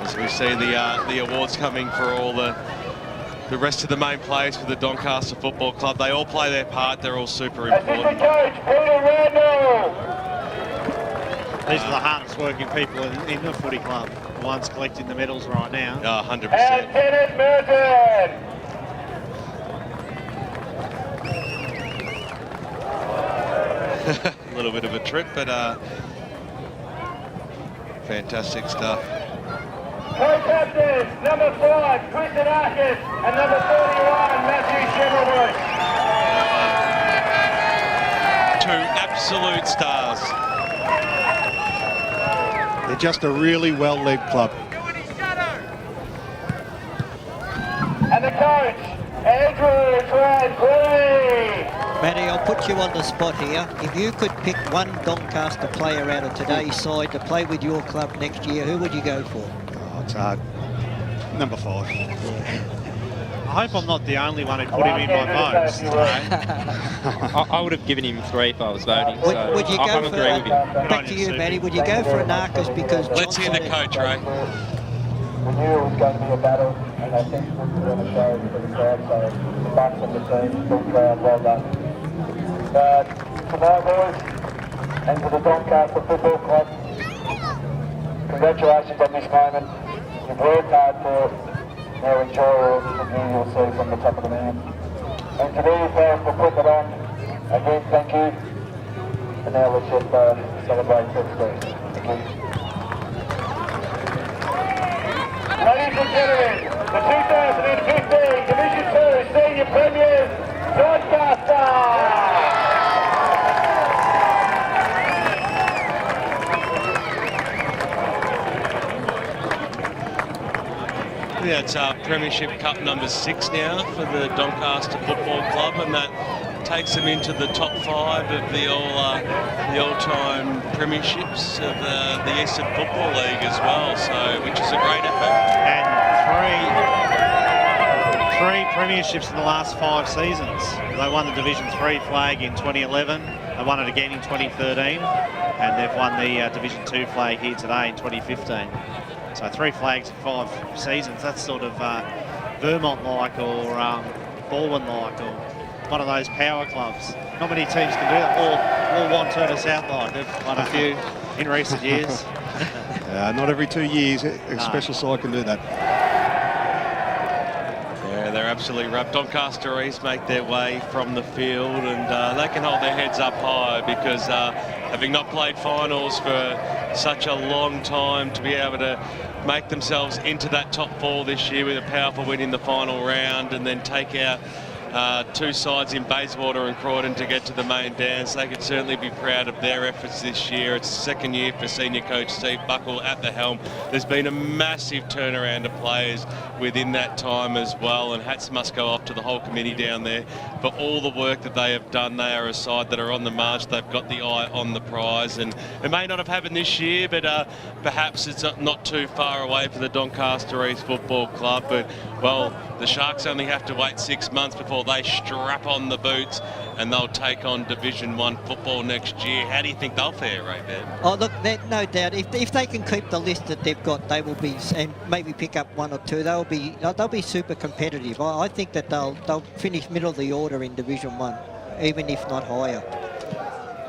As we see the awards coming for all the rest of the main players for the Doncaster Football Club. They all play their part. They're all super important. Assistant coach, Peter Randall. These are the hardest working people in the footy club, the ones collecting the medals right now. 100%. And Kenneth Merton. A little bit of a trip, but fantastic stuff. Co-captains, number 5, Chris Anarchis, and number 31, Matthew Shemelwood. Two absolute stars. They're just a really well-led club. And the coach, Andrew Tranquilli. Matty, I'll put you on the spot here. If you could pick one Doncaster player out of today's side to play with your club next year, who would you go for? Oh, it's hard. Number 5. I hope I'm not the only one who put him in my votes today. I would have given him 3 if I was voting. Would you go I for agree with you. back to you, Matty? Would you go for Anarchis because Let's hear the coach, Ray. We knew it was going to be a battle, and I think we're going to show for the crowd, so the backs of the team, full crowd, well done. To my boys, and to the Doncaster Football Club, congratulations on this moment. You've worked hard for it. Now enjoy all the view you'll see from the top of the mound. And to these guys for putting it on, again, thank you. And now let's just celebrate first place. Thank you. Ladies and gentlemen, the 2015 Division 2 Senior Premiers, Doncaster! Yeah, it's Premiership Cup number 6 now for the Doncaster Football Club, and that takes them into the top 5 of the all-time premierships of the Eastern Football League as well. So, which is a great effort. And three premierships in the last 5 seasons. They won the Division 3 flag in 2011. They won it again in 2013, and they've won the Division 2 flag here today in 2015. So 3 flags in 5 seasons. That's sort of Vermont-like or Baldwin-like or one of those power clubs. Not many teams can do that. Or Wan Sth South-like. They've won a few in recent years. Not every 2 years a special side can do that. Yeah, they're absolutely wrapped. Doncaster East make their way from the field, and they can hold their heads up high because having not played finals for such a long time, to be able to make themselves into that top 4 this year with a powerful win in the final round and then take out two sides in Bayswater and Croydon to get to the main dance. They could certainly be proud of their efforts this year. It's the second year for senior coach Steve Buckle at the helm. There's been a massive turnaround of players within that time as well, and hats must go off to the whole committee down there for all the work that they have done. They are a side that are on the march. They've got the eye on the prize, and it may not have happened this year, but perhaps it's not too far away for the Doncaster East Football Club. But, well, the Sharks only have to wait 6 months before they strap on the boots and they'll take on Division 1 football next year. How do you think they'll fare, Ray-Ban? Oh, look, no doubt. If they can keep the list that they've got, they will be, and maybe pick up one or two. They'll be super competitive. I think that they'll finish middle of the order in Division 1, even if not higher.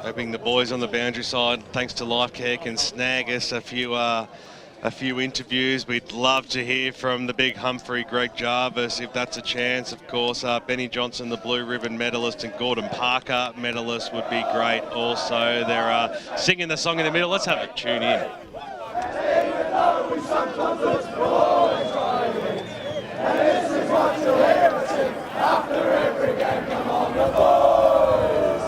Hoping the boys on the boundary side, thanks to LifeCare, can snag us a few interviews. We'd love to hear from the big Humphrey, Greg Jarvis, if that's a chance. Of course, Benny Johnson, the blue ribbon medalist, and Gordon Parker, medalist, would be great also. They're singing the song in the middle. Let's have a tune in. After every game, come on the boys.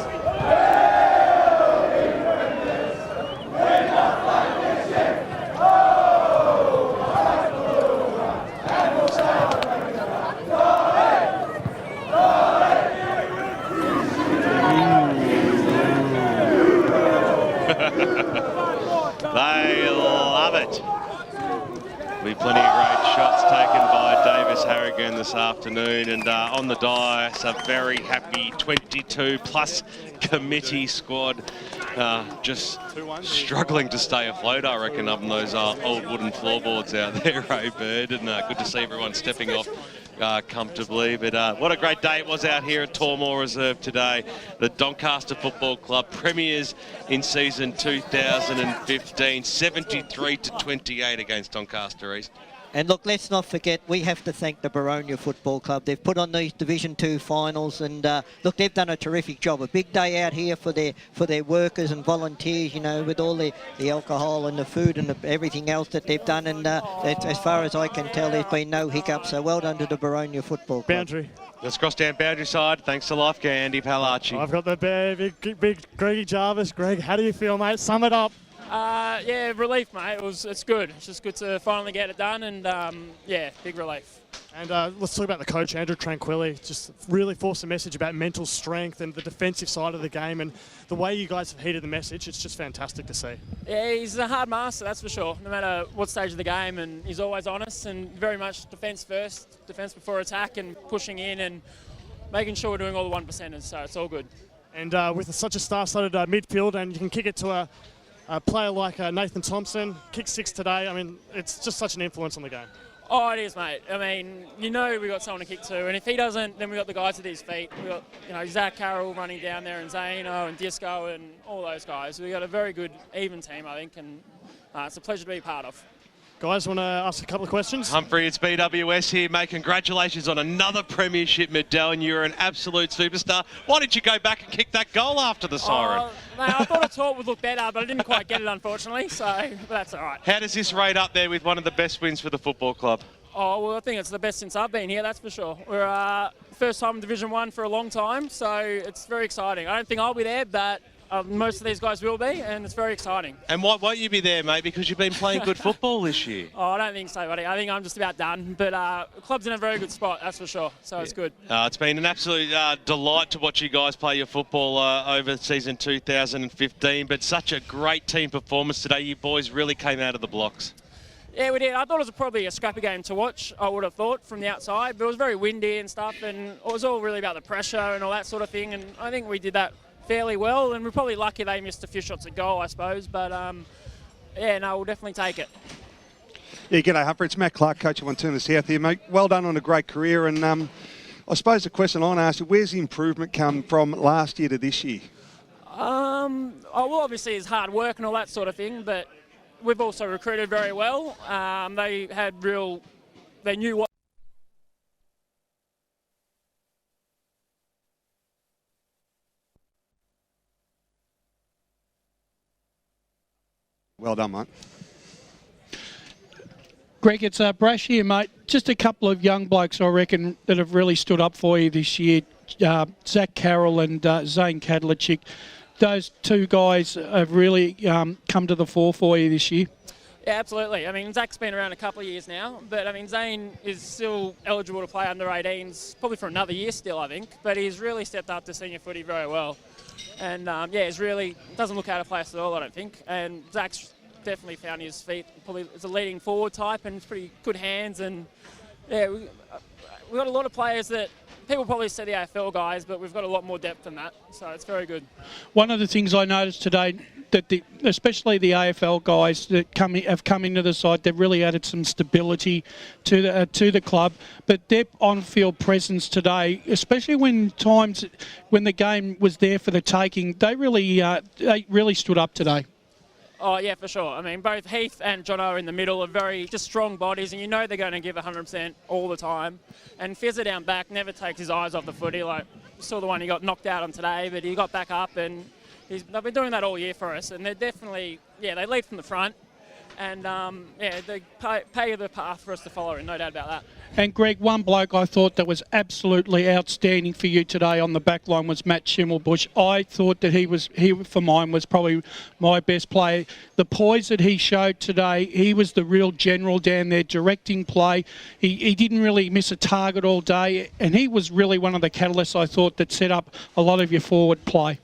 We're not like this yet. Oh, like the blue one, and we'll celebrate the They love it. Be plenty of great shots taken by Davis Harrigan this afternoon, and on the dice a very happy 22-plus committee squad, just struggling to stay afloat, I reckon, up on those old wooden floorboards out there, Ray Bird, and good to see everyone stepping off comfortably. But what a great day it was out here at Tormore Reserve today. The Doncaster Football Club premiers in season 2015, 73-28 against Doncaster East. And look, let's not forget, we have to thank the Boronia Football Club. They've put on these Division 2 finals, and look, they've done a terrific job. A big day out here for their workers and volunteers, you know, with all the alcohol and the food and everything else that they've done. And as far as I can tell, there's been no hiccups. So well done to the Boronia Football Club. Boundary. Let's cross down boundary side. Thanks to LifeCare, Andy Paolacci. I've got the big Greggy Jarvis. Greg, how do you feel, mate? Sum it up. Yeah, relief, mate. It's good. It's just good to finally get it done, and yeah, big relief. And let's talk about the coach, Andrew Tranquilli. Just really forced a message about mental strength and the defensive side of the game, and the way you guys have heeded the message, it's just fantastic to see. Yeah, he's a hard master, that's for sure, no matter what stage of the game, and he's always honest and very much defence first, defence before attack, and pushing in and making sure we're doing all the 1%ers, so it's all good. And with such a star-studded midfield, and you can kick it to a player like Nathan Thompson, kick 6 today. I mean, it's just such an influence on the game. Oh, it is, mate. I mean, you know we've got someone to kick to, and if he doesn't, then we've got the guys at his feet. We've got, you know, Zach Carroll running down there, and Zano and Disco and all those guys. We've got a very good, even team, I think, and it's a pleasure to be part of. Guys, want to ask a couple of questions? Humphrey, it's BWS here, mate. Congratulations on another premiership medallion. You're an absolute superstar. Why did you go back and kick that goal after the siren? Mate, I thought a taught would look better, but I didn't quite get it, unfortunately, but that's all right. How does this rate up there with one of the best wins for the football club? Oh, well, I think it's the best since I've been here, that's for sure. We're first time in Division 1 for a long time, so it's very exciting. I don't think I'll be there, but most of these guys will be, and it's very exciting. And why won't you be there, mate? Because you've been playing good football this year. Oh, I don't think so, buddy. I think I'm just about done. But the club's in a very good spot, that's for sure. So it's good. It's been an absolute delight to watch you guys play your football over season 2015. But such a great team performance today. You boys really came out of the blocks. Yeah, we did. I thought it was probably a scrappy game to watch, I would have thought, from the outside. But it was very windy and stuff, and it was all really about the pressure and all that sort of thing. And I think we did that fairly well, and we're probably lucky they missed a few shots at goal, I suppose. But, yeah, no, we'll definitely take it. Yeah, g'day, Humphrey. It's Matt Clark, coach of Wanturna South here, mate. Well done on a great career. And I suppose the question I want to ask you, where's the improvement come from last year to this year? Well, obviously it's hard work and all that sort of thing, but we've also recruited very well. They knew what. Well done, mate. Greg, it's Brash here, mate. Just a couple of young blokes, I reckon, that have really stood up for you this year. Zach Carroll and Zane Kadlachik. Those two guys have really come to the fore for you this year. Yeah, absolutely. I mean, Zach's been around a couple of years now, but I mean, Zane is still eligible to play under 18s, probably for another year still, I think. But he's really stepped up to senior footy very well. And yeah, he's really doesn't look out of place at all, I don't think. And Zach's definitely found his feet. Probably is a leading forward type and he's pretty good hands. And yeah, we've got a lot of players that people probably say the AFL guys, but we've got a lot more depth than that. So it's very good. One of the things I noticed today, that especially the AFL guys that have come into the side, they've really added some stability to the club. But their on-field presence today, especially when the game was there for the taking, they really stood up today. Oh, yeah, for sure. I mean, both Heath and Jono in the middle are very just strong bodies, and you know they're going to give 100% all the time. And Fizzer down back never takes his eyes off the footy. Like, you saw the one he got knocked out on today, but he got back up, and they've been doing that all year for us. And they're definitely, yeah, they lead from the front. And, yeah, they pay the path for us to follow, and no doubt about that. And Greg, one bloke I thought that was absolutely outstanding for you today on the back line was Matt Schimmelbusch. I thought that he for mine was probably my best player. The poise that he showed today, he was the real general down there directing play. He didn't really miss a target all day, and he was really one of the catalysts, I thought, that set up a lot of your forward play.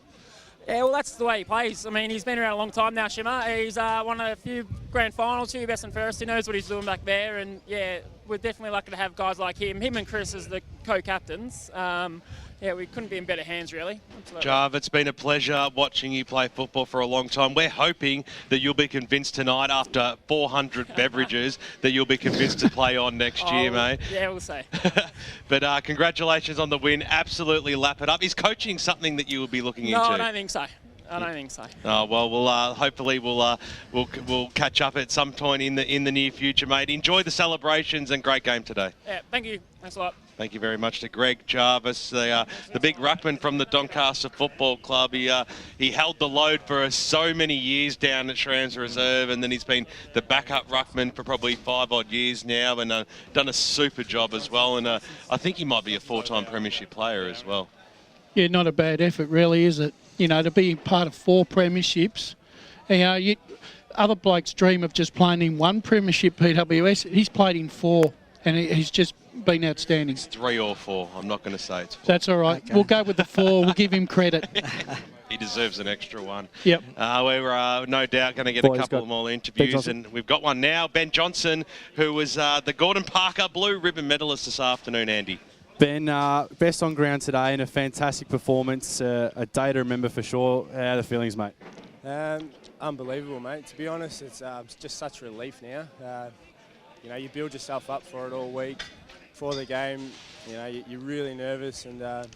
Yeah, well, that's the way he plays. I mean, he's been around a long time now, Shimmer. He's won a few grand finals, few best and fairest. He knows what he's doing back there, and yeah, we're definitely lucky to have guys like him. Him and Chris as the co-captains. Yeah, we couldn't be in better hands, really. Absolutely. Jarv, it's been a pleasure watching you play football for a long time. We're hoping that you'll be convinced tonight, after 400 beverages, that you'll be convinced to play on next year, mate. Yeah, we'll see. But congratulations on the win. Absolutely lap it up. Is coaching something that you will be looking into? No, I don't think so. I don't think so. Oh, well, we'll hopefully we'll catch up at some point in the near future, mate. Enjoy the celebrations and great game today. Yeah, thank you. Thanks a lot. Thank you very much to Greg Jarvis, the big ruckman from the Doncaster Football Club. He held the load for so many years down at Shrams Reserve, and then he's been the backup ruckman for probably 5 odd years now, and done a super job as well. And I think he might be a 4-time premiership player as well. Yeah, not a bad effort, really, is it? You know, to be part of 4 premierships. You know, other blokes dream of just playing in 1 premiership PWS. He's played in 4, and he's just been outstanding. It's 3 or 4. I'm not going to say it's 4. That's all right. Okay. We'll go with the 4. We'll give him credit. He deserves an extra one. Yep. We're no doubt going to get a couple more interviews, and we've got one now. Ben Johnson, who was the Gordon Parker Blue Ribbon medalist this afternoon, Andy. Ben, best on ground today and a fantastic performance. A day to remember for sure. How are the feelings, mate? Unbelievable, mate. To be honest, it's just such relief now. You know, you build yourself up for it all week. Before the game, you know, you're really nervous, and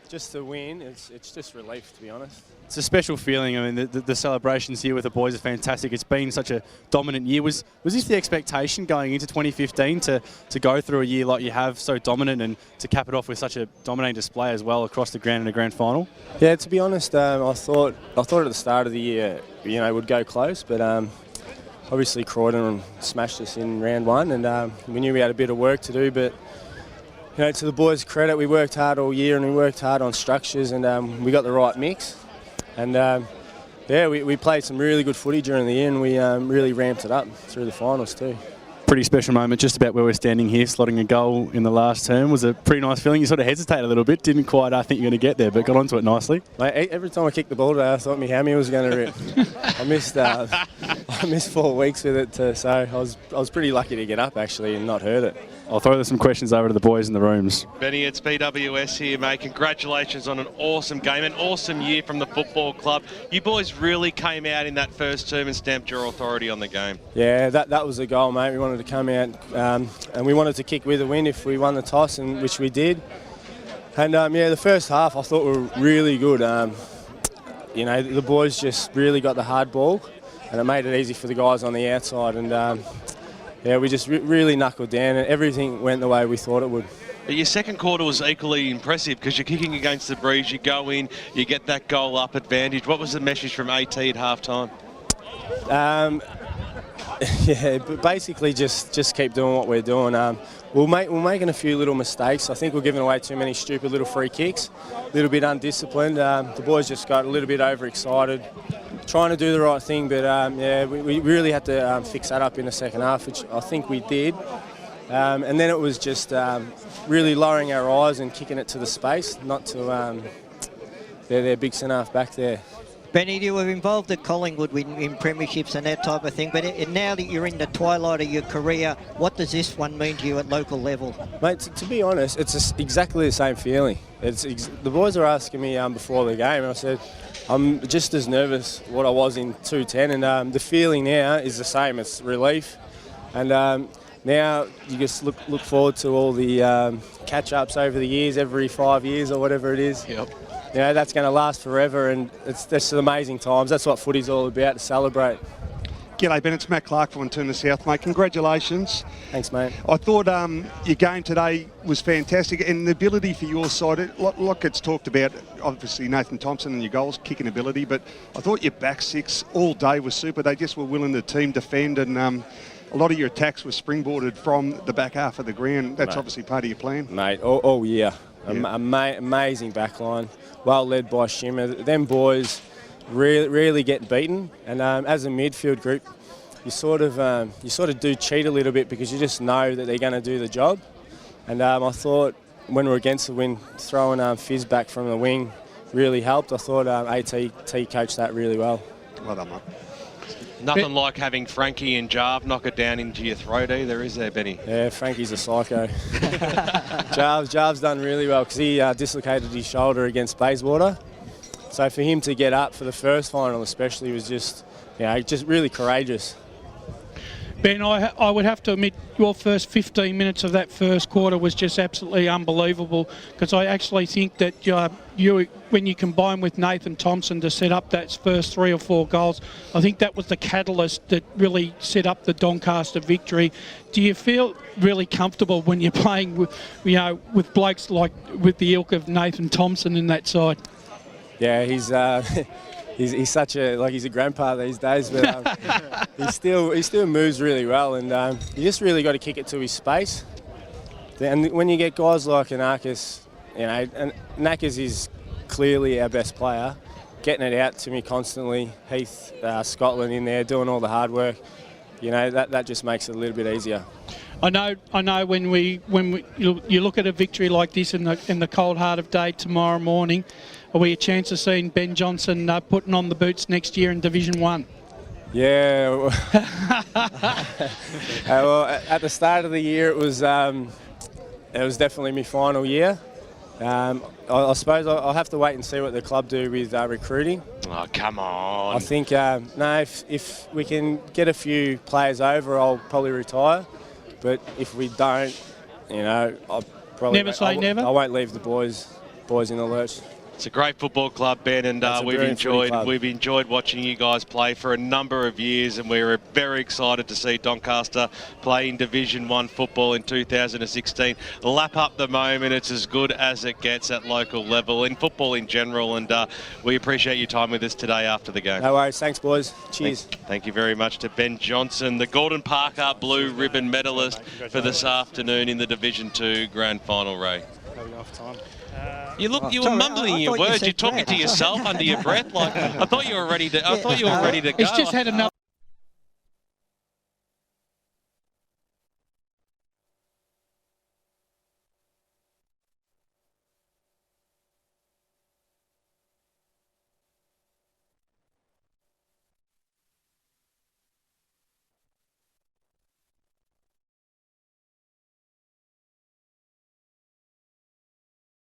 just to win, it's just relief, to be honest. It's a special feeling. I mean, the celebrations here with the boys are fantastic. It's been such a dominant year. Was this the expectation going into 2015 to go through a year like you have, so dominant, and to cap it off with such a dominating display as well across the ground in a grand final? Yeah, to be honest, I thought at the start of the year, you know, we'd go close, but obviously Croydon smashed us in round 1, and we knew we had a bit of work to do, but you know, to the boys' credit, we worked hard all year, and we worked hard on structures, and we got the right mix. And yeah, we played some really good footy during the year, and we really ramped it up through the finals too. Pretty special moment, just about where we're standing here, slotting a goal in the last term. Was a pretty nice feeling. You sort of hesitated a little bit, didn't quite think you're going to get there, but got onto it nicely. Mate, every time I kicked the ball today, I thought my hammy was going to rip. I missed 4 weeks with it, so I was pretty lucky to get up actually and not hurt it. I'll throw some questions over to the boys in the rooms. Benny, it's BWS here, mate. Congratulations on an awesome game, an awesome year from the football club. You boys really came out in that first term and stamped your authority on the game. Yeah, that was the goal, mate. We wanted to come out and we wanted to kick with a win if we won the toss, and which we did. And yeah, the first half I thought were really good. You know, the boys just really got the hard ball, and it made it easy for the guys on the outside. And yeah, we just really knuckled down, and everything went the way we thought it would. Your second quarter was equally impressive because you're kicking against the breeze, you go in, you get that goal up advantage. What was the message from AT at half-time? Yeah, but basically just keep doing what we're doing. We're making a few little mistakes. I think we're giving away too many stupid little free kicks, a little bit undisciplined. The boys just got a little bit overexcited, trying to do the right thing, but yeah, we really had to fix that up in the second half, which I think we did. And then it was just really lowering our eyes and kicking it to the space, not to their big centre-half back there. Benny, you were involved at Collingwood in premierships and that type of thing, but now that you're in the twilight of your career, what does this one mean to you at local level? Mate, to be honest, it's exactly the same feeling. The boys were asking me before the game, and I said, I'm just as nervous what I was in 210, and the feeling now is the same. It's relief, and now you just look forward to all the catch-ups over the years, every 5 years or whatever it is. Yep. You know, that's going to last forever, and it's just amazing times. That's what footy's all about, to celebrate. G'day, Ben. It's Matt Clark from Turner South, mate. Congratulations. Thanks, mate. I thought your game today was fantastic, and the ability for your side, like it's talked about, obviously Nathan Thompson and your goals, kicking ability, but I thought your back six all day was super. They just were willing to team defend, and a lot of your attacks were springboarded from the back half of the ground. That's obviously part of your plan. Mate, all year. Yeah. Amazing backline, well led by Shimmer. Them boys really get beaten, and as a midfield group, you sort of do cheat a little bit because you just know that they're going to do the job. And I thought when we were against the wind, throwing Fizz back from the wing really helped. I thought AT coached that really well. Well done, mate. Nothing like having Frankie and Jarve knock it down into your throat either, is there, Benny? Yeah, Frankie's a psycho. Jarve's done really well because he dislocated his shoulder against Bayswater. So for him to get up for the first final especially was just really courageous. Ben, I would have to admit your first 15 minutes of that first quarter was just absolutely unbelievable, because I actually think that when you combine with Nathan Thompson to set up that first 3 or 4 goals, I think that was the catalyst that really set up the Doncaster victory. Do you feel really comfortable when you're playing with blokes like with the ilk of Nathan Thompson in that side? Yeah, he's such he's a grandpa these days, but he still moves really well, and you just really got to kick it to his space. And when you get guys like Anarchis, and Anarchis is clearly our best player, getting it out to me constantly. Heath, Scotland in there doing all the hard work. That just makes it a little bit easier. I know when you look at a victory like this in the cold heart of day tomorrow morning, are we a chance of seeing Ben Johnson putting on the boots next year in Division 1? Yeah. Well, at the start of the year, it was definitely my final year. I suppose I'll have to wait and see what the club do with recruiting. Oh, come on. I think, if we can get a few players over, I'll probably retire. But if we don't, I'll probably... Never say never? I won't leave the boys in the lurch. It's a great football club, Ben, and we've enjoyed watching you guys play for a number of years, and we're very excited to see Doncaster play in Division 1 football in 2016. Lap up the moment. It's as good as it gets at local level, in football in general, and we appreciate your time with us today after the game. No worries. Thanks, boys. Cheers. Thank you very much to Ben Johnson, the Gordon Parker Blue Ribbon medalist for this afternoon in the Division 2 Grand Final, Ray. You were mumbling your words. You're talking to yourself under your breath. I thought you were ready to. I thought you were ready to go. He's just had another.